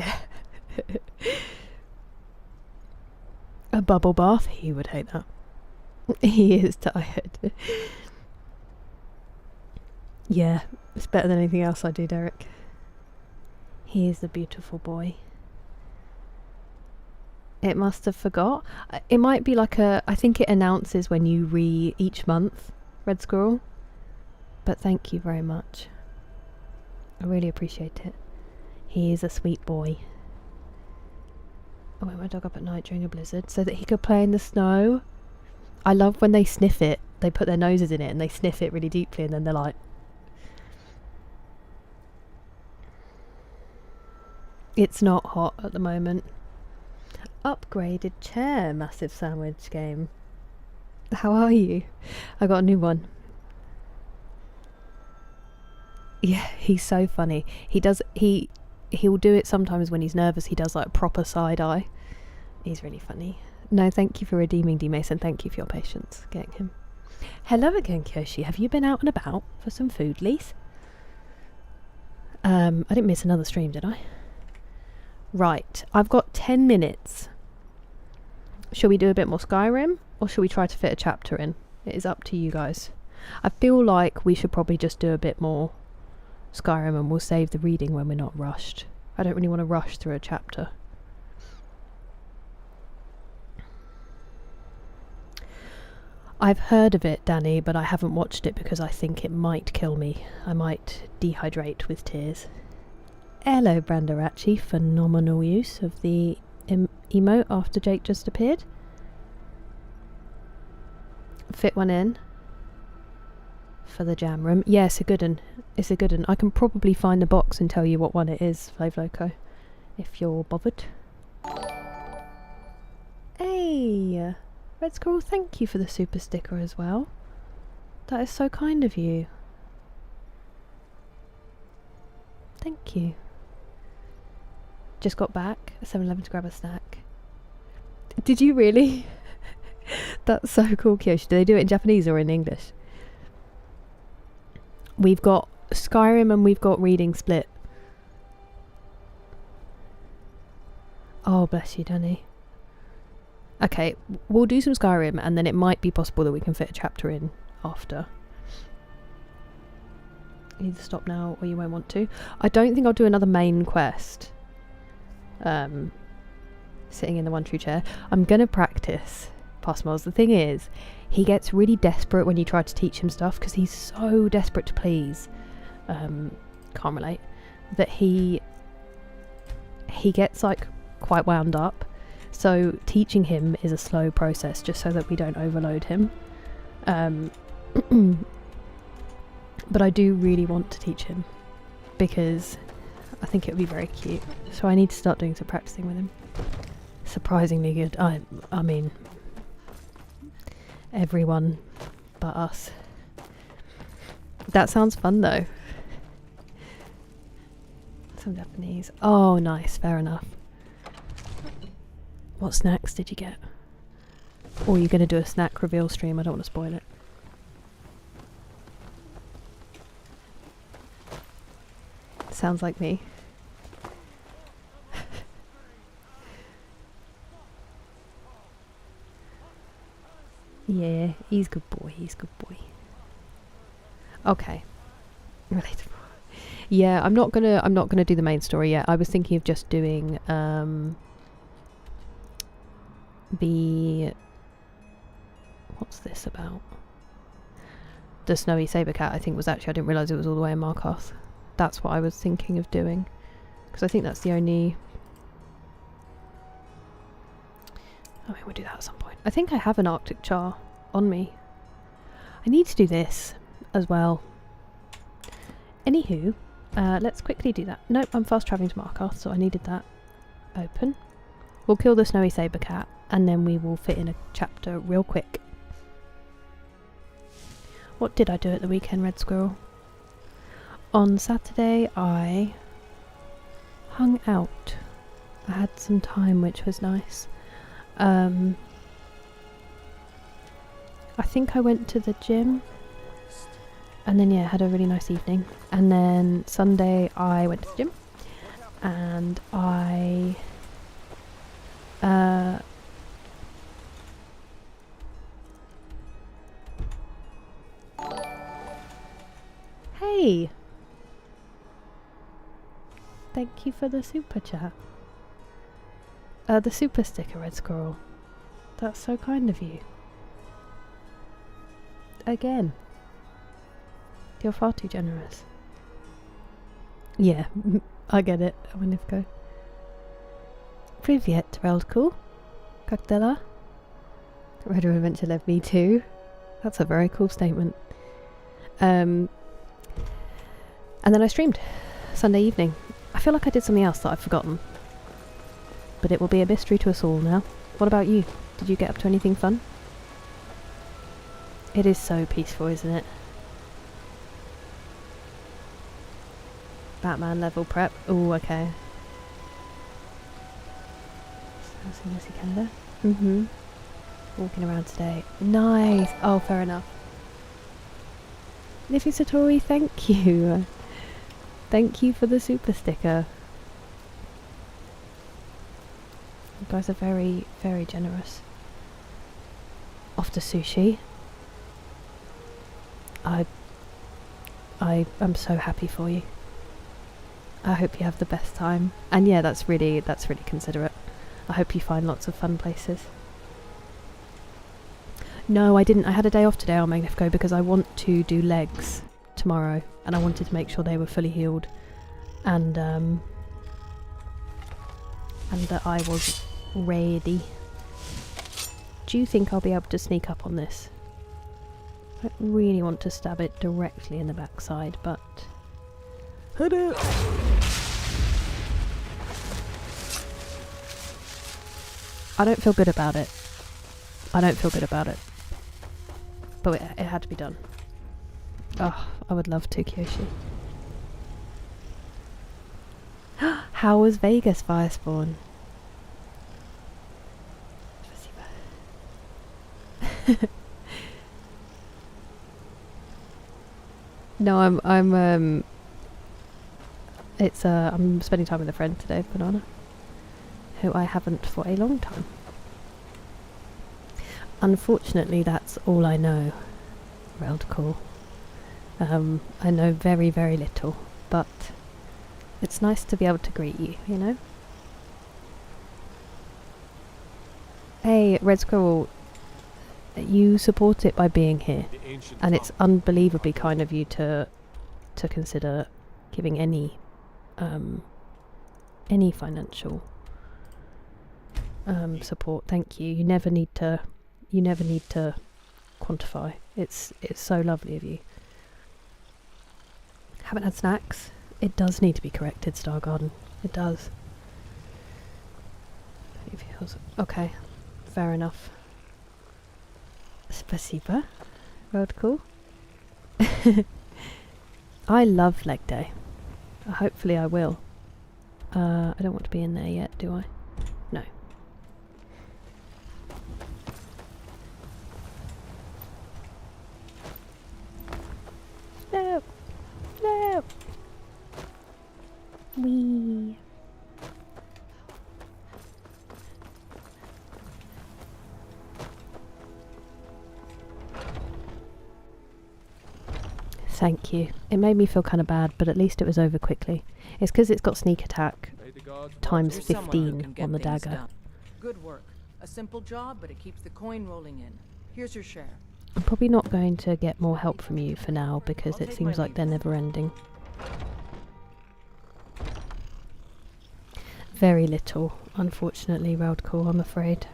a bubble bath, he would hate that. He is tired. Yeah, it's better than anything else I do, Derek. He is a beautiful boy. It must have forgot. It might be like I think it announces when you each month, Red Squirrel. But thank you very much. I really appreciate it. He is a sweet boy. I woke my dog up at night during a blizzard so that he could play in the snow. I love when they sniff it. They put their noses in it and they sniff it really deeply and then they're like... It's not hot at the moment. Upgraded chair, massive sandwich game. How are you? I got a new one. Yeah, he's so funny. He'll do it sometimes when he's nervous. He does like a proper side eye. He's really funny. No, thank you for redeeming D Mason. Thank you for your patience getting him. Hello again, Kyoshi. Have you been out and about for some food, Lise? I didn't miss another stream, did I? Right, I've got 10 minutes. Shall we do a bit more Skyrim, or shall we try to fit a chapter in? It is up to you guys. I feel like we should probably just do a bit more Skyrim and we'll save the reading when we're not rushed. I don't really want to rush through a chapter. I've heard of it, Danny, but I haven't watched it because I think it might kill me. I might dehydrate with tears. Hello, Brandarachi. Phenomenal use of the emote after Jake just appeared. Fit one in for the jam room. Yeah, it's a good one. It's a good one. I can probably find the box and tell you what one it is, Flavloco, if you're bothered. Hey, Red Squirrel, thank you for the super sticker as well. That is so kind of you. Thank you. Just got back at 7-Eleven to grab a snack. Did you really? That's so cool, Kyoshi. Do they do it in Japanese or in English? We've got Skyrim and we've got reading split. Oh, bless you, Danny. Okay, we'll do some Skyrim and then it might be possible that we can fit a chapter in after. Either stop now or you won't want to. I don't think I'll do another main quest. Sitting in the one true chair. I'm gonna practice Passmoles. The thing is, he gets really desperate when you try to teach him stuff because he's so desperate to please. Can't relate. That he gets like quite wound up. So teaching him is a slow process just so that we don't overload him. But I do really want to teach him because I think it would be very cute. So I need to start doing some practicing with him. Surprisingly good. I mean, everyone but us. That sounds fun though. Some Japanese. Oh, nice. Fair enough. What snacks did you get? Or you're going to do a snack reveal stream, I don't want to spoil it. Sounds like me. Yeah, he's good boy, he's good boy. Okay. Relatable. Yeah, I'm not gonna do the main story yet. I was thinking of just doing the what's this about? The snowy saber cat, I think, was actually, I didn't realise it was all the way in Markarth. That's what I was thinking of doing, because I think that's the only. I mean, we'll do that at some point. I think I have an Arctic char on me. I need to do this as well. Anywho, let's quickly do that. Nope, I'm fast travelling to Markarth, so I needed that open. We'll kill the snowy saber cat, and then we will fit in a chapter real quick. What did I do at the weekend, Red Squirrel? On Saturday, I hung out. I had some time, which was nice. I think I went to the gym, and then yeah, had a really nice evening. And then Sunday I went to the gym, and I hey, thank you for the super chat. The super sticker, Red Squirrel. That's so kind of you. Again. You're far too generous. Yeah, I get it. I wouldn't have go. Privyet, Reldcool. Как дела? Red Adventure led me too. That's a very cool statement. And then I streamed Sunday evening. I feel like I did something else that I've forgotten. But it will be a mystery to us all now. What about you? Did you get up to anything fun? It is so peaceful, isn't it? Batman level prep. Oh, okay. Messy Canada. Walking around today. Nice. Oh, fair enough. Niffy Satori, thank you. Thank you for the super sticker. You guys are very, very generous. Off to sushi. I'm so happy for you. I hope you have the best time. And yeah, that's really considerate. I hope you find lots of fun places. No, I didn't. I had a day off today on Magnifico because I want to do legs tomorrow, and I wanted to make sure they were fully healed, and that I was ready. Do you think I'll be able to sneak up on this? I don't really want to stab it directly in the backside, but... I don't feel good about it. I don't feel good about it. But it had to be done. Oh, I would love to, Kyoshi. How was Vegas, Firespawn? No, I'm spending time with a friend today, Banana, who I haven't for a long time. Unfortunately, that's all I know. Reldcool. I know very, very little, but it's nice to be able to greet you, you know? Hey, Red Squirrel, you support it by being here, and it's unbelievably kind of you to consider giving any financial support. Thank you. You never need to quantify. It's so lovely of you. Haven't had snacks. It does need to be corrected, Star Garden. It does. Okay, fair enough. Spasiba. Road cool. I love leg day. Hopefully I will. I don't want to be in there yet, do I? No. Thank you. It made me feel kind of bad, but at least it was over quickly. It's because it's got sneak attack times You're someone who 15 can get on the things dagger. done. Good work. A simple job, but it keeps the coin rolling in. Here's your share. I'm probably not going to get more help from you for now because it seems like they're never ending. Very little, unfortunately, Roundcall, I'm afraid.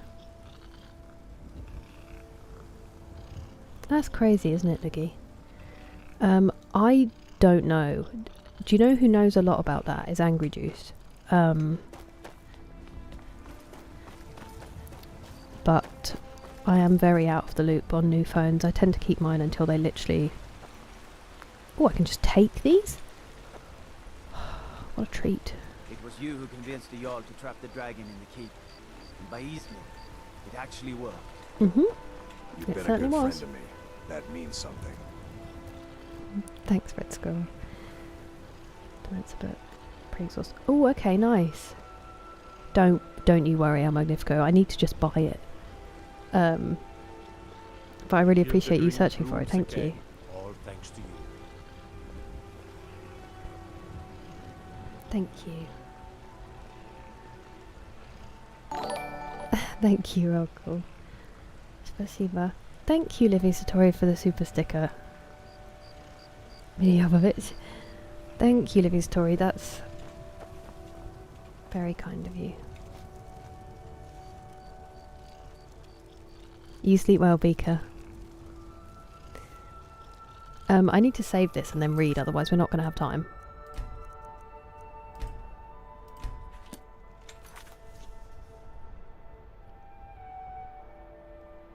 That's crazy, isn't it, Liggy? I don't know. Do you know who knows a lot about that? Is Angry Juice. But I am very out of the loop on new phones. I tend to keep mine until they literally... Oh, I can just take these? What a treat. It was you who convinced the Jarl to trap the dragon in the keep. And by Eastman, it actually worked. Mm-hmm. You've It been a certainly good was. friend to me. That means something. Thanks, Red Squirrel. That's a bit pre-exhaust. Oh, okay, nice. Don't you worry, El Magnifico. I need to just buy it. But I really appreciate you searching for it. Thank you. All thanks to you. Thank you. Thank you, Uncle. Spasiba. Thank you, Livy Satori, for the super sticker. Miliovovich. Thank you, Livy Satori. That's very kind of you. You sleep well, Beaker. I need to save this and then read, otherwise we're not going to have time.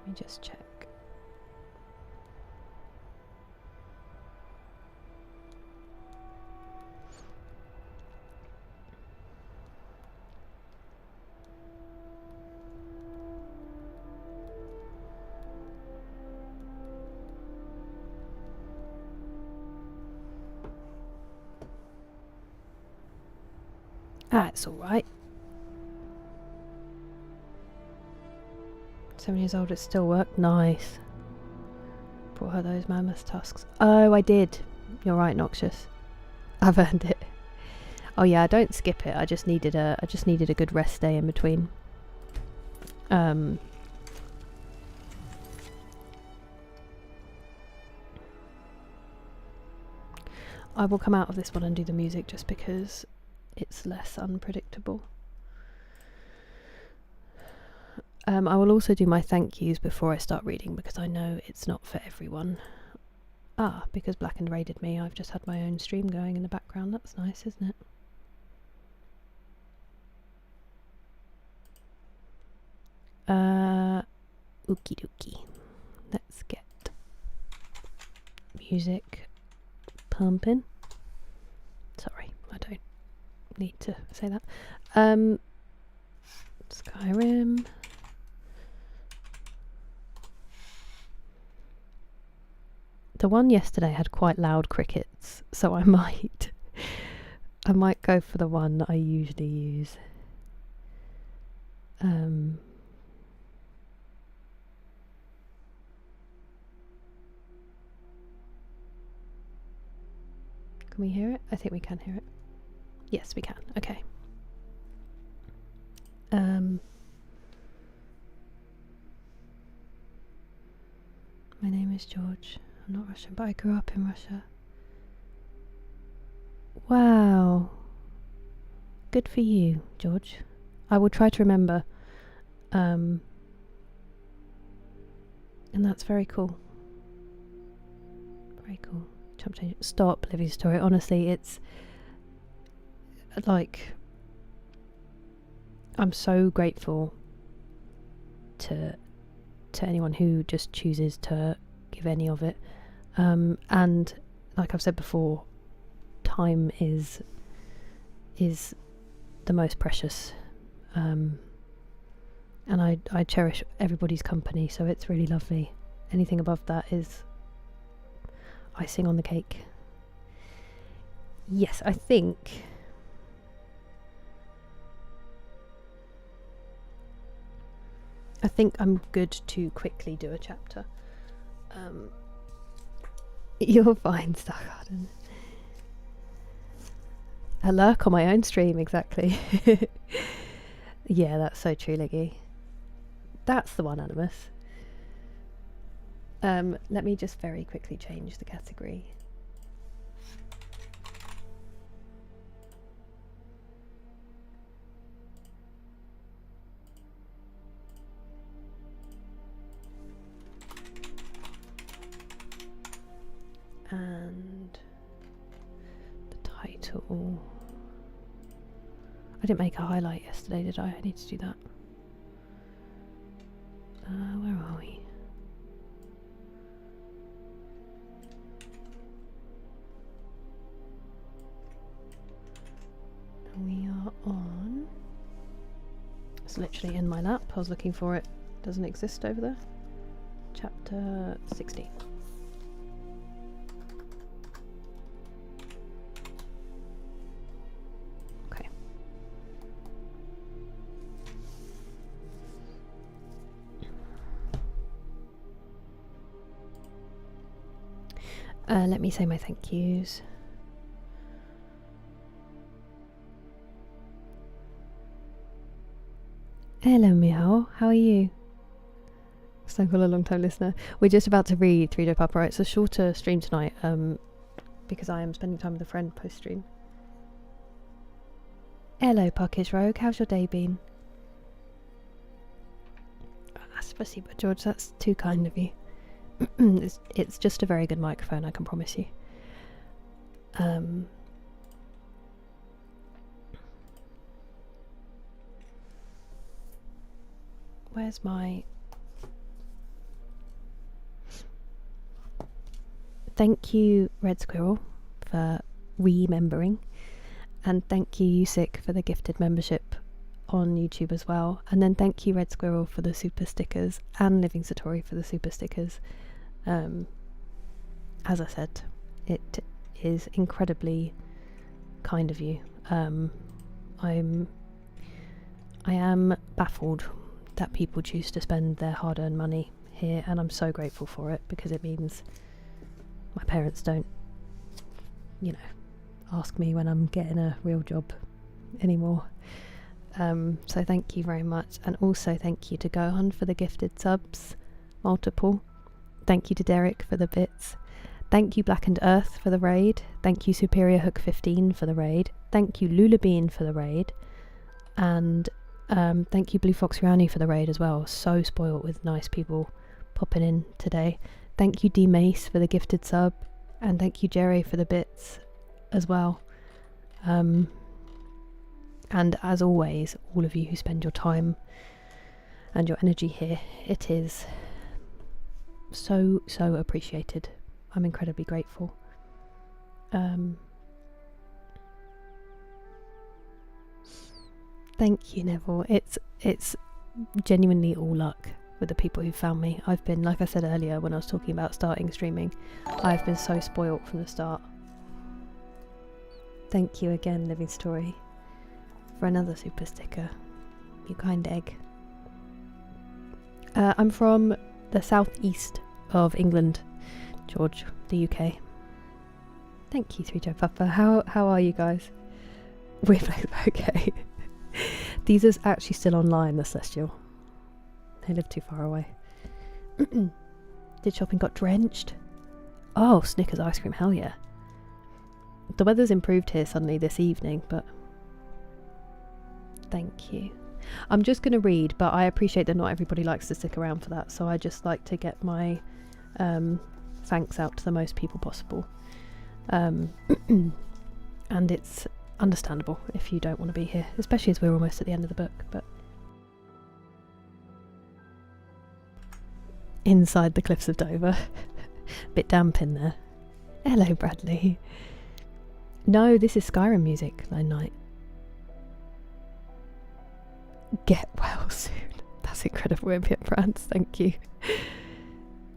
Let me just check. Ah, it's alright. 7 years old, it still worked. Nice. Brought her those mammoth tusks. Oh, I did. You're right, Noxious. I've earned it. Oh yeah, don't skip it. I just needed a good rest day in between. I will come out of this one and do the music just because it's less unpredictable. I will also do my thank yous before I start reading because I know it's not for everyone. Ah, because Blackened raided me, I've just had my own stream going in the background. That's nice, isn't it? Okie dokie. Let's get music pumping. Sorry, I don't need to say that. Skyrim. The one yesterday had quite loud crickets, so I might go for the one I usually use. Can we hear it? I think we can hear it. Yes, we can. Okay. My name is George. I'm not Russian, but I grew up in Russia. Wow. Good for you, George. I will try to remember. And that's very cool. Very cool. Chump change. Stop, Livy's story. Honestly, it's like I'm so grateful to anyone who just chooses to give any of it. And like I've said before, time is the most precious. And I cherish everybody's company, so it's really lovely. Anything above that is icing on the cake. Yes, I think I'm good to quickly do a chapter. You're fine, Star Garden. A lurk on my own stream, exactly. Yeah, that's so true, Liggy. That's the one, Animus. Let me just very quickly change the category. And the title. I didn't make a highlight yesterday, did I? I need to do that. Where are we? We are on. It's literally in my lap. I was looking for it. Doesn't exist over there. Chapter 16. Okay. Let me say my thank yous. Hello, Meow. How are you? Snowball, a long time listener. We're just about to read 3 Day Papa. It's a shorter stream tonight, because I am spending time with a friend post stream. Hello, Puckish Rogue. How's your day been? Spasibo, George. That's too kind of you. It's just a very good microphone, I can promise you. Where's my... Thank you, Red Squirrel, for remembering. And thank you, Yusik, for the gifted membership on YouTube as well. And then thank you, Red Squirrel, for the super stickers, and Living Satori for the super stickers. As I said, it is incredibly kind of you. I am baffled that people choose to spend their hard-earned money here, and I'm so grateful for it, because it means my parents don't, you know, ask me when I'm getting a real job anymore. So thank you very much, and also thank you to Gohan for the gifted subs, multiple. Thank you to Derek for the bits. Thank you Blackened Earth for the raid. Thank you Superior Hook 15 for the raid. Thank you Lulabean for the raid. And thank you Blue Fox Riani for the raid as well. So spoilt with nice people popping in today. Thank you D Mace for the gifted sub, and thank you Jerry for the bits as well. And as always, all of you who spend your time and your energy here, it is so appreciated. I'm incredibly grateful. Thank you, Neville. It's genuinely all luck with the people who found me. I've been, like I said earlier when I was talking about starting streaming, I've been so spoilt from the start. Thank you again, Living Story, for another super sticker. You kind egg. I'm from the southeast of England, George, the UK. Thank you, 3Joe Papa. How are you guys? We're both okay. These are actually still online, the Celestial. They live too far away. Did shopping got drenched? Oh, Snickers ice cream, hell yeah. The weather's improved here suddenly this evening, but thank you. I'm just going to read, but I appreciate that not everybody likes to stick around for that, so I just like to get my thanks out to the most people possible. And it's understandable if you don't want to be here, especially as we're almost at the end of the book, but inside the cliffs of Dover. Bit damp in there. Hello, Bradley. No, this is Skyrim music, Lone Knight. Get well soon. That's incredible, Impient France, thank you.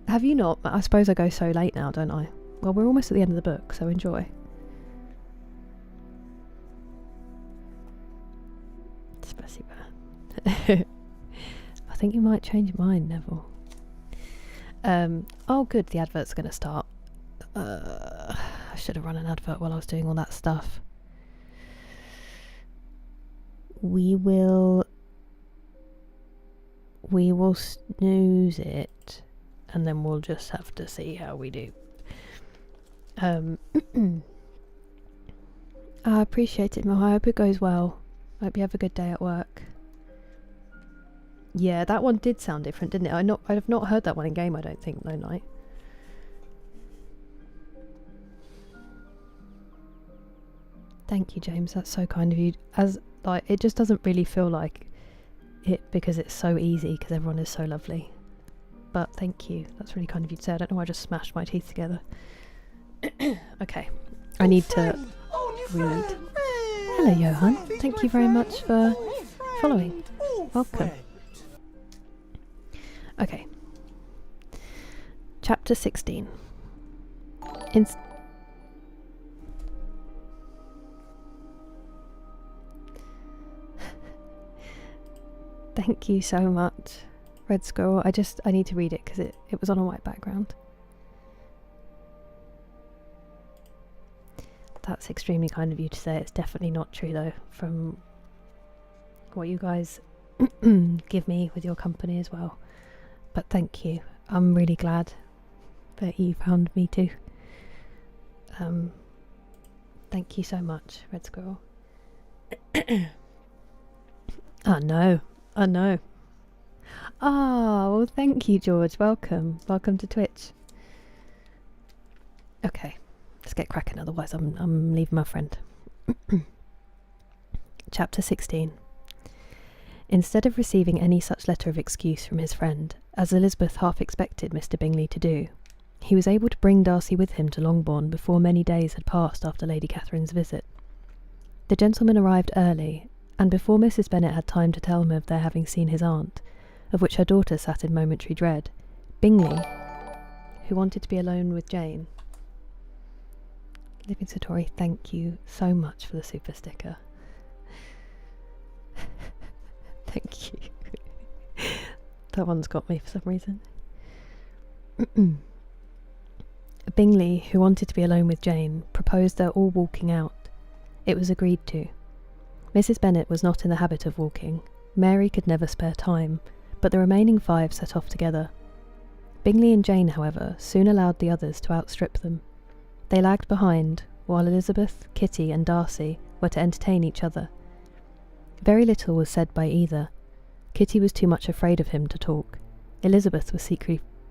Have you not? I suppose I go so late now, don't I? Well, we're almost at the end of the book, so enjoy. Spasiba. I think you might change your mind, Neville. Oh good, the advert's going to start. I should have run an advert while I was doing all that stuff. We will snooze it, and then we'll just have to see how we do. I appreciate it, Mo. I hope it goes well. I hope you have a good day at work. Yeah, that one did sound different, didn't it? I've not heard that one in game, I don't think, though, Night. Thank you, James. That's so kind of you. It just doesn't really feel like it because it's so easy, because everyone is so lovely. But thank you. That's really kind of you to say. I don't know why I just smashed my teeth together. Okay. I need to read. Hello, Johan. Thank you very much for following. Welcome. Okay. Chapter 16. Thank you so much, Red Squirrel. I need to read it because it was on a white background. That's extremely kind of you to say. It's definitely not true though, from what you guys give me with your company as well. But thank you. I'm really glad that you found me too. Thank you so much, Red Squirrel. Oh no. Oh no. Oh, well, thank you, George. Welcome. Welcome to Twitch. Okay, let's get cracking, otherwise I'm leaving my friend. Chapter 16. Instead of receiving any such letter of excuse from his friend, as Elizabeth half expected Mr. Bingley to do, he was able to bring Darcy with him to Longbourn before many days had passed after Lady Catherine's visit. The gentleman arrived early, and before Mrs. Bennet had time to tell him of their having seen his aunt, of which her daughter sat in momentary dread, Bingley, who wanted to be alone with Jane. Living Satori, thank you so much for the super sticker. Thank you. That one's got me for some reason. Bingley, who wanted to be alone with Jane, proposed their all walking out. It was agreed to. Mrs. Bennet was not in the habit of walking. Mary could never spare time, but the remaining 5 set off together. Bingley and Jane, however, soon allowed the others to outstrip them. They lagged behind, while Elizabeth, Kitty, and Darcy were to entertain each other. Very little was said by either. Kitty was too much afraid of him to talk. Elizabeth was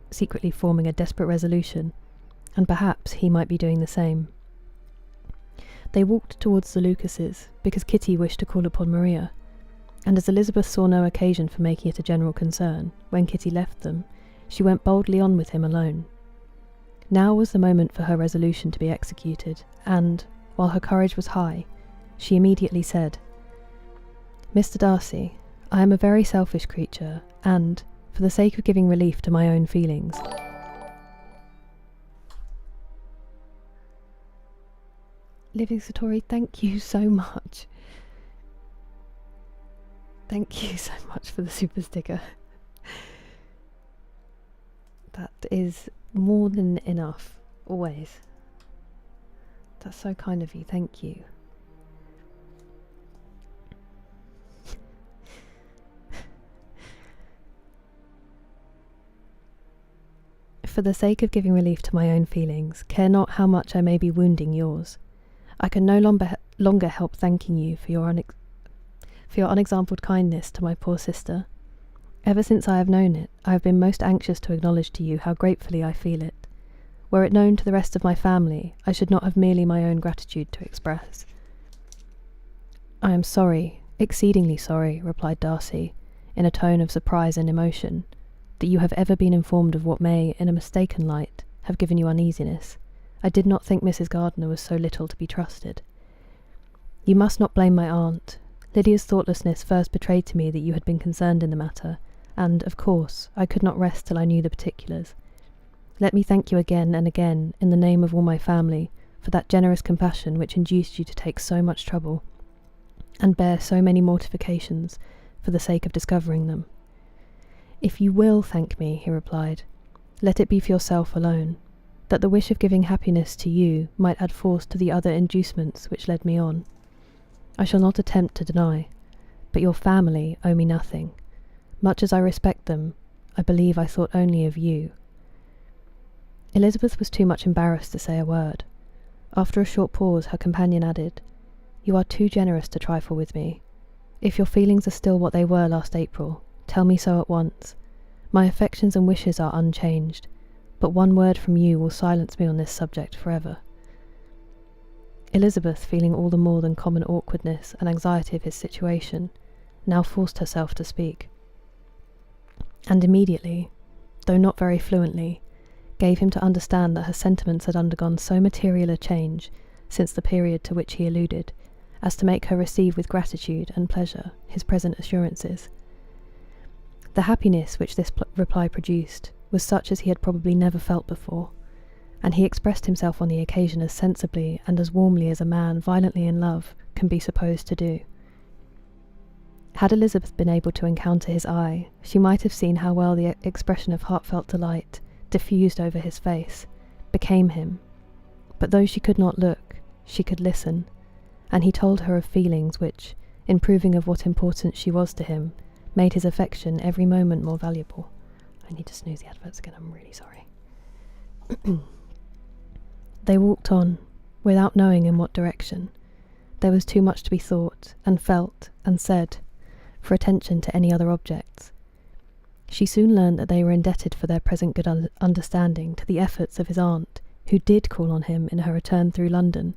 secretly forming a desperate resolution, and perhaps he might be doing the same. They walked towards the Lucases, because Kitty wished to call upon Maria, and as Elizabeth saw no occasion for making it a general concern, when Kitty left them, she went boldly on with him alone. Now was the moment for her resolution to be executed, and, while her courage was high, she immediately said, "Mr. Darcy, I am a very selfish creature, and, for the sake of giving relief to my own feelings, Living Satori, thank you so much. Thank you so much for the super sticker. That is more than enough, always. That's so kind of you, thank you. For the sake of giving relief to my own feelings, care not how much I may be wounding yours. I can no longer help thanking you for your unexampled kindness to my poor sister. Ever since I have known it, I have been most anxious to acknowledge to you how gratefully I feel it. Were it known to the rest of my family, I should not have merely my own gratitude to express." "I am sorry, exceedingly sorry," replied Darcy, in a tone of surprise and emotion, "that you have ever been informed of what may, in a mistaken light, have given you uneasiness. I did not think Mrs. Gardiner was so little to be trusted. You must not blame my aunt. Lydia's thoughtlessness first betrayed to me that you had been concerned in the matter, and, of course, I could not rest till I knew the particulars. Let me thank you again and again, in the name of all my family, for that generous compassion which induced you to take so much trouble, and bear so many mortifications, for the sake of discovering them." "If you will thank me," he replied, "let it be for yourself alone. that the wish of giving happiness to you might add force to the other inducements which led me on. I shall not attempt to deny, but your family owe me nothing. Much as I respect them, I believe I thought only of you." Elizabeth was too much embarrassed to say a word. After a short pause, her companion added, "You are too generous to trifle with me. If your feelings are still what they were last April, tell me so at once. My affections and wishes are unchanged, but one word from you will silence me on this subject forever." Elizabeth, feeling all the more than common awkwardness and anxiety of his situation, now forced herself to speak. And immediately, though not very fluently, gave him to understand that her sentiments had undergone so material a change since the period to which he alluded, as to make her receive with gratitude and pleasure his present assurances. The happiness which this reply produced was such as he had probably never felt before, and he expressed himself on the occasion as sensibly and as warmly as a man violently in love can be supposed to do. Had Elizabeth been able to encounter his eye, she might have seen how well the expression of heartfelt delight, diffused over his face, became him. But though she could not look, she could listen, and he told her of feelings which, in proving of what importance she was to him, made his affection every moment more valuable. I need to snooze the adverts again, I'm really sorry. They walked on, without knowing in what direction. There was too much to be thought, and felt, and said, for attention to any other objects. She soon learned that they were indebted for their present good understanding to the efforts of his aunt, who did call on him in her return through London,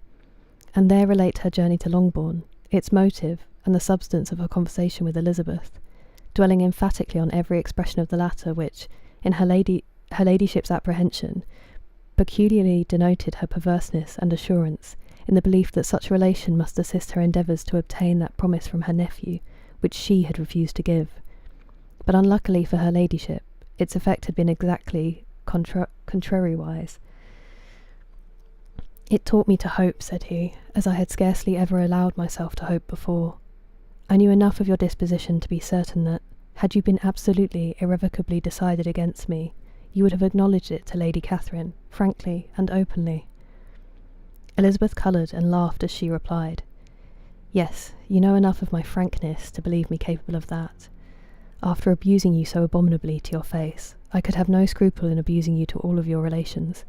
and there relate her journey to Longbourn, its motive, and the substance of her conversation with Elizabeth, dwelling emphatically on every expression of the latter which, in her ladyship's apprehension, peculiarly denoted her perverseness and assurance in the belief that such a relation must assist her endeavours to obtain that promise from her nephew which she had refused to give. But unluckily for her ladyship, its effect had been exactly contrariwise. "It taught me to hope," said he, "as I had scarcely ever allowed myself to hope before. I knew enough of your disposition to be certain that, had you been absolutely, irrevocably decided against me, you would have acknowledged it to Lady Catherine, frankly and openly." Elizabeth coloured and laughed as she replied, "Yes, you know enough of my frankness to believe me capable of that. After abusing you so abominably to your face, I could have no scruple in abusing you to all of your relations.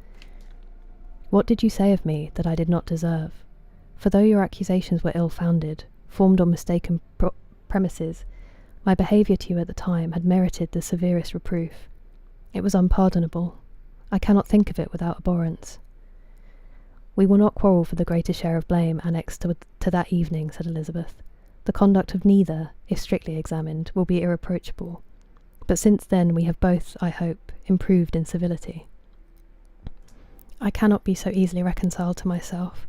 What did you say of me that I did not deserve? For though your accusations were ill-founded, formed on mistaken premises, my behaviour to you at the time had merited the severest reproof. It was unpardonable. I cannot think of it without abhorrence." "We will not quarrel for the greater share of blame annexed to that evening," said Elizabeth. "The conduct of neither, if strictly examined, will be irreproachable. But since then we have both, I hope, improved in civility." "I cannot be so easily reconciled to myself.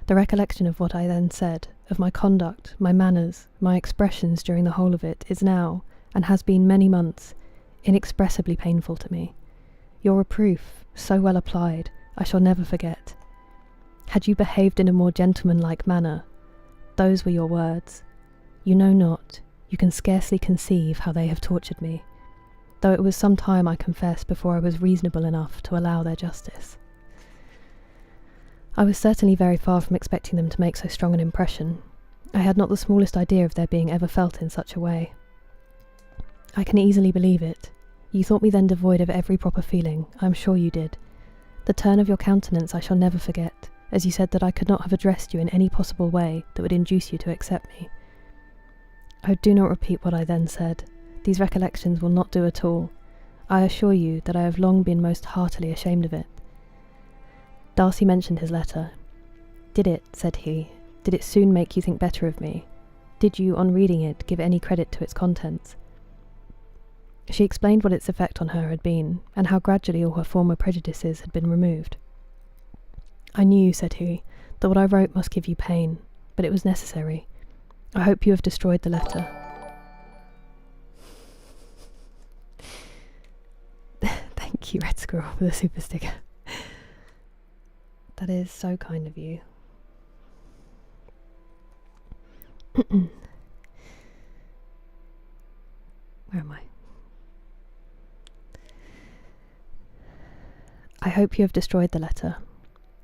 The recollection of what I then said, of my conduct, my manners, my expressions during the whole of it, is now, and has been many months, inexpressibly painful to me. Your reproof, so well applied, I shall never forget. Had you behaved in a more gentlemanlike manner, those were your words. You know not, you can scarcely conceive how they have tortured me, though it was some time, I confess, before I was reasonable enough to allow their justice. I was certainly very far from expecting them to make so strong an impression. I had not the smallest idea of their being ever felt in such a way. I can easily believe it. You thought me then devoid of every proper feeling, I am sure you did. The turn of your countenance I shall never forget, as you said that I could not have addressed you in any possible way that would induce you to accept me. Oh, do not repeat what I then said. These recollections will not do at all. I assure you that I have long been most heartily ashamed of it." Darcy mentioned his letter. "Did it," said he, "did it soon make you think better of me? Did you, on reading it, give any credit to its contents?" She explained what its effect on her had been, and how gradually all her former prejudices had been removed. "I knew," said he, "that what I wrote must give you pain, but it was necessary. I hope you have destroyed the letter." Thank you, Red Squirrel, for the super sticker. That is so kind of you. Where am I? I hope you have destroyed the letter.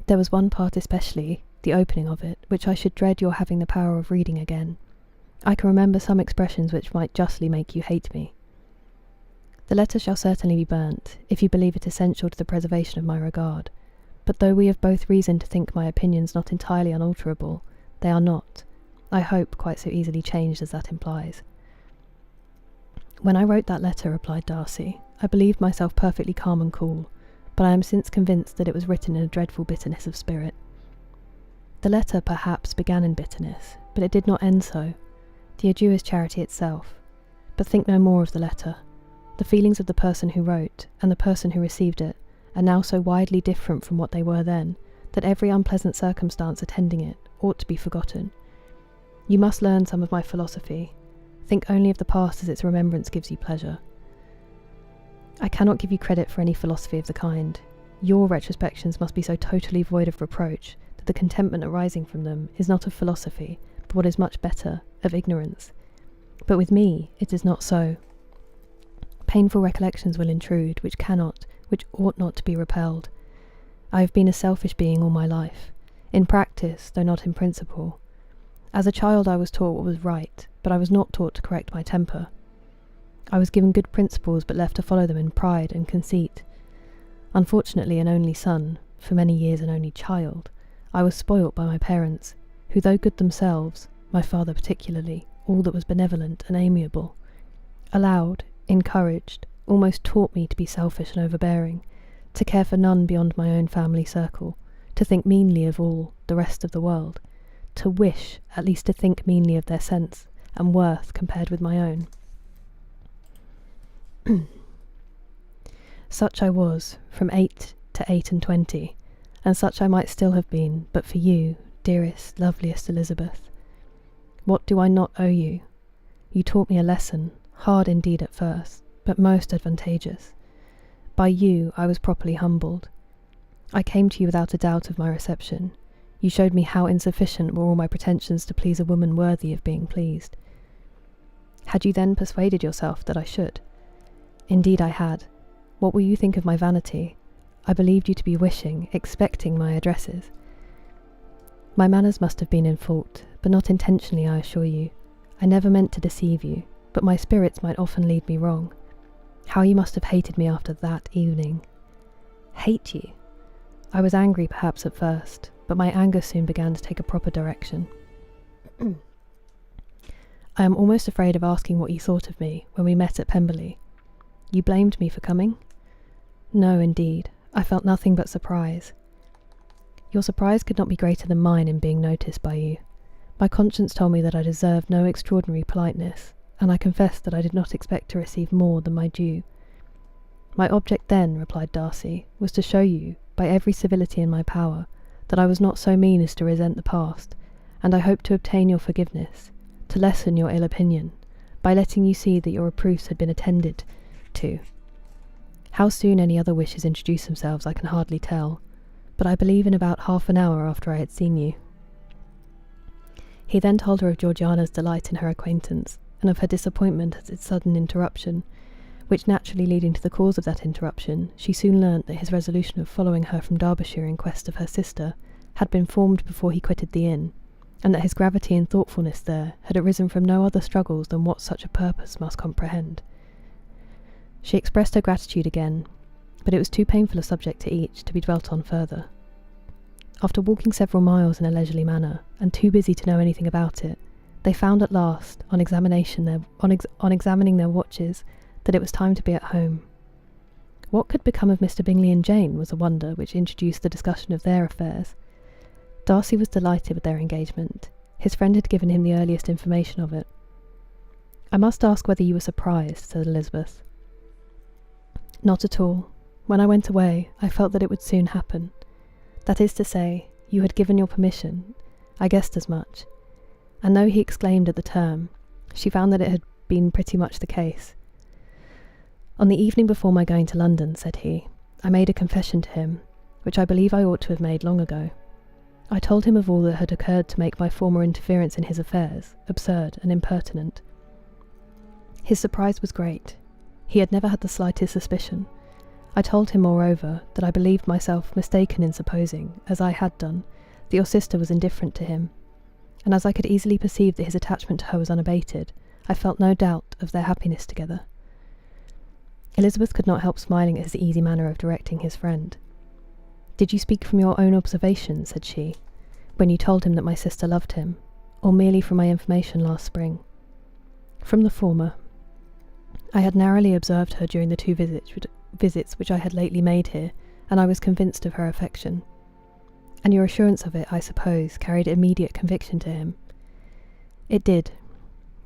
There was one part especially, the opening of it, which I should dread your having the power of reading again. I can remember some expressions which might justly make you hate me. The letter shall certainly be burnt, if you believe it essential to the preservation of my regard, but though we have both reason to think my opinions not entirely unalterable, they are not, I hope, quite so easily changed as that implies. When I wrote that letter, replied Darcy, I believed myself perfectly calm and cool, but I am since convinced that it was written in a dreadful bitterness of spirit. The letter, perhaps, began in bitterness, but it did not end so. The adieu is charity itself. But think no more of the letter. The feelings of the person who wrote, and the person who received it, are now so widely different from what they were then, that every unpleasant circumstance attending it ought to be forgotten. You must learn some of my philosophy. Think only of the past as its remembrance gives you pleasure. I cannot give you credit for any philosophy of the kind. Your retrospections must be so totally void of reproach that the contentment arising from them is not of philosophy, but what is much better, of ignorance. But with me it is not so. Painful recollections will intrude, which ought not to be repelled. I have been a selfish being all my life, in practice, though not in principle. As a child I was taught what was right, but I was not taught to correct my temper. I was given good principles, but left to follow them in pride and conceit. Unfortunately an only son, for many years an only child, I was spoilt by my parents, who, though good themselves, my father particularly, all that was benevolent and amiable, allowed, encouraged, almost taught me to be selfish and overbearing, to care for none beyond my own family circle, to think meanly of all the rest of the world, to wish at least to think meanly of their sense and worth compared with my own. Such I was, from 8 to 28, and such I might still have been, but for you, dearest, loveliest Elizabeth. What do I not owe you? You taught me a lesson, hard indeed at first, but most advantageous. By you I was properly humbled. I came to you without a doubt of my reception. You showed me how insufficient were all my pretensions to please a woman worthy of being pleased. Had you then persuaded yourself that I should? Indeed I had. What will you think of my vanity? I believed you to be wishing, expecting my addresses. My manners must have been in fault, but not intentionally, I assure you. I never meant to deceive you, but my spirits might often lead me wrong. How you must have hated me after that evening. Hate you? I was angry perhaps at first, but my anger soon began to take a proper direction. I am almost afraid of asking what you thought of me when we met at Pemberley. You blamed me for coming? No, indeed. I felt nothing but surprise. Your surprise could not be greater than mine in being noticed by you. My conscience told me that I deserved no extraordinary politeness, and I confessed that I did not expect to receive more than my due. My object then, replied Darcy, was to show you, by every civility in my power, that I was not so mean as to resent the past, and I hoped to obtain your forgiveness, to lessen your ill opinion, by letting you see that your reproofs had been attended to. How soon any other wishes introduce themselves I can hardly tell, but I believe in about half an hour after I had seen you. He then told her of Georgiana's delight in her acquaintance, and of her disappointment at its sudden interruption, which naturally leading to the cause of that interruption, she soon learnt that his resolution of following her from Derbyshire in quest of her sister had been formed before he quitted the inn, and that his gravity and thoughtfulness there had arisen from no other struggles than what such a purpose must comprehend. She expressed her gratitude again, but it was too painful a subject to each to be dwelt on further. After walking several miles in a leisurely manner, and too busy to know anything about it, they found at last, on examining their watches, that it was time to be at home. What could become of Mr. Bingley and Jane was a wonder which introduced the discussion of their affairs. Darcy was delighted with their engagement. His friend had given him the earliest information of it. I must ask whether you were surprised, said Elizabeth. Not at all. When I went away, I felt that it would soon happen. That is to say, you had given your permission. I guessed as much. And though he exclaimed at the term, she found that it had been pretty much the case. On the evening before my going to London, said he, I made a confession to him, which I believe I ought to have made long ago. I told him of all that had occurred to make my former interference in his affairs absurd and impertinent. His surprise was great. He had never had the slightest suspicion. I told him, moreover, that I believed myself mistaken in supposing, as I had done, that your sister was indifferent to him, and as I could easily perceive that his attachment to her was unabated, I felt no doubt of their happiness together. Elizabeth could not help smiling at his easy manner of directing his friend. "Did you speak from your own observation," said she, "when you told him that my sister loved him, or merely from my information last spring?" "From the former. I had narrowly observed her during the 2 visits which I had lately made here, and I was convinced of her affection. And your assurance of it, I suppose, carried immediate conviction to him." "It did.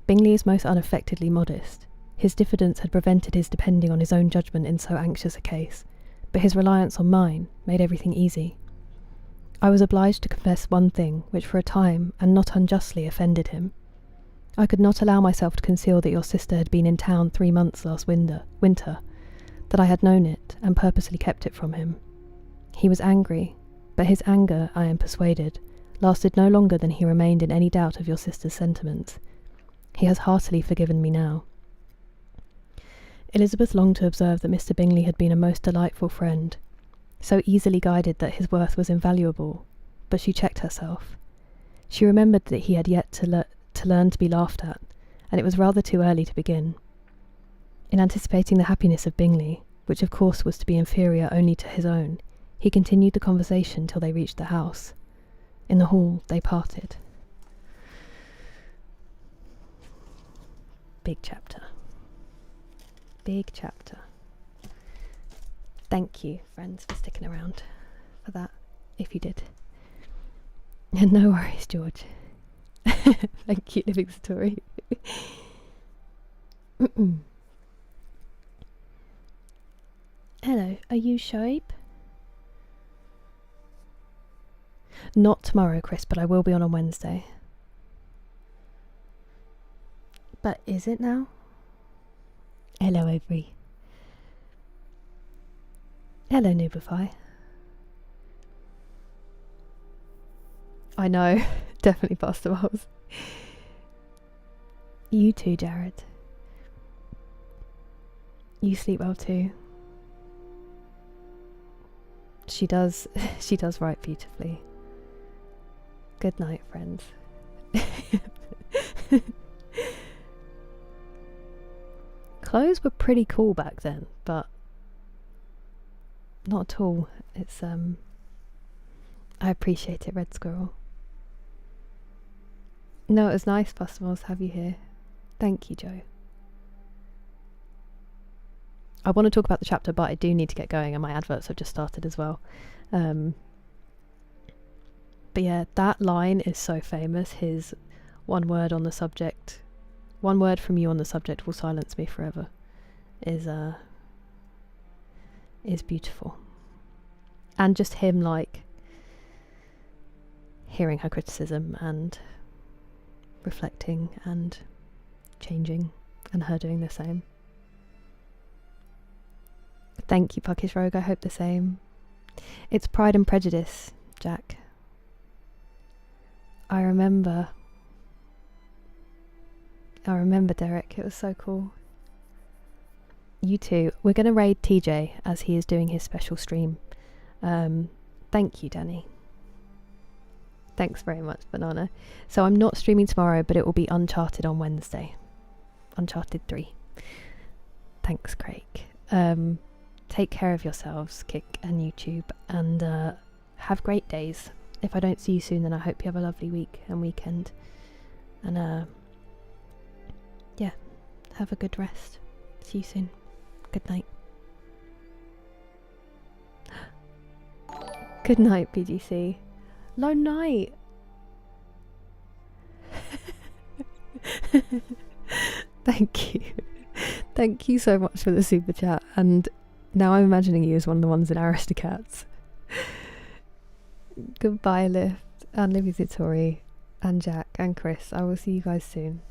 Bingley is most unaffectedly modest. His diffidence had prevented his depending on his own judgment in so anxious a case, but his reliance on mine made everything easy. I was obliged to confess one thing which for a time, and not unjustly, offended him. I could not allow myself to conceal that your sister had been in town 3 months last winter, that I had known it, and purposely kept it from him. He was angry, but his anger, I am persuaded, lasted no longer than he remained in any doubt of your sister's sentiments. He has heartily forgiven me now." Elizabeth longed to observe that Mr. Bingley had been a most delightful friend, so easily guided that his worth was invaluable, but she checked herself. She remembered that he had yet to learn to be laughed at, and it was rather too early to begin. In anticipating the happiness of Bingley, which of course was to be inferior only to his own, he continued the conversation till they reached the house. In the hall they parted. Big chapter. Big chapter. Thank you, friends, for sticking around for that, if you did. And no worries, George. Thank you, Living Story. Hello, are you Shoaib? Not tomorrow, Chris, but I will be on Wednesday. But is it now? Hello, Avery. Hello, Nubify. I know, definitely past the miles. You too, Jared. You sleep well too. She does write beautifully. Good night, friends. Clothes were pretty cool back then, but not at all. It's I appreciate it, Red Squirrel. No, it was nice, Pustimals, to have you here. Thank you, Joe. I want to talk about the chapter, but I do need to get going, and my adverts have just started as well. But yeah, that line is so famous. His one word on the subject, one word from you on the subject will silence me forever, is beautiful. And just him, like, hearing her criticism and reflecting and changing, and her doing the same. Thank you, Puckish Rogue, I hope the same. It's Pride and Prejudice, Jack. I remember, Derek, it was so cool. You too. We're going to raid TJ as he is doing his special stream. Thank you, Danny. Thanks very much, Banana. So I'm not streaming tomorrow, but it will be Uncharted on Wednesday. Uncharted 3. Thanks, Craig. Take care of yourselves, Kick and YouTube, and have great days. If I don't see you soon, then I hope you have a lovely week and weekend. And yeah, have a good rest. See you soon. Good night. Good night, BGC. Lone Night. Thank you. Thank you so much for the super chat. And now I'm imagining you as one of the ones in Aristocats. Goodbye, Lift, and Libby Tori, and Jack, and Chris. I will see you guys soon.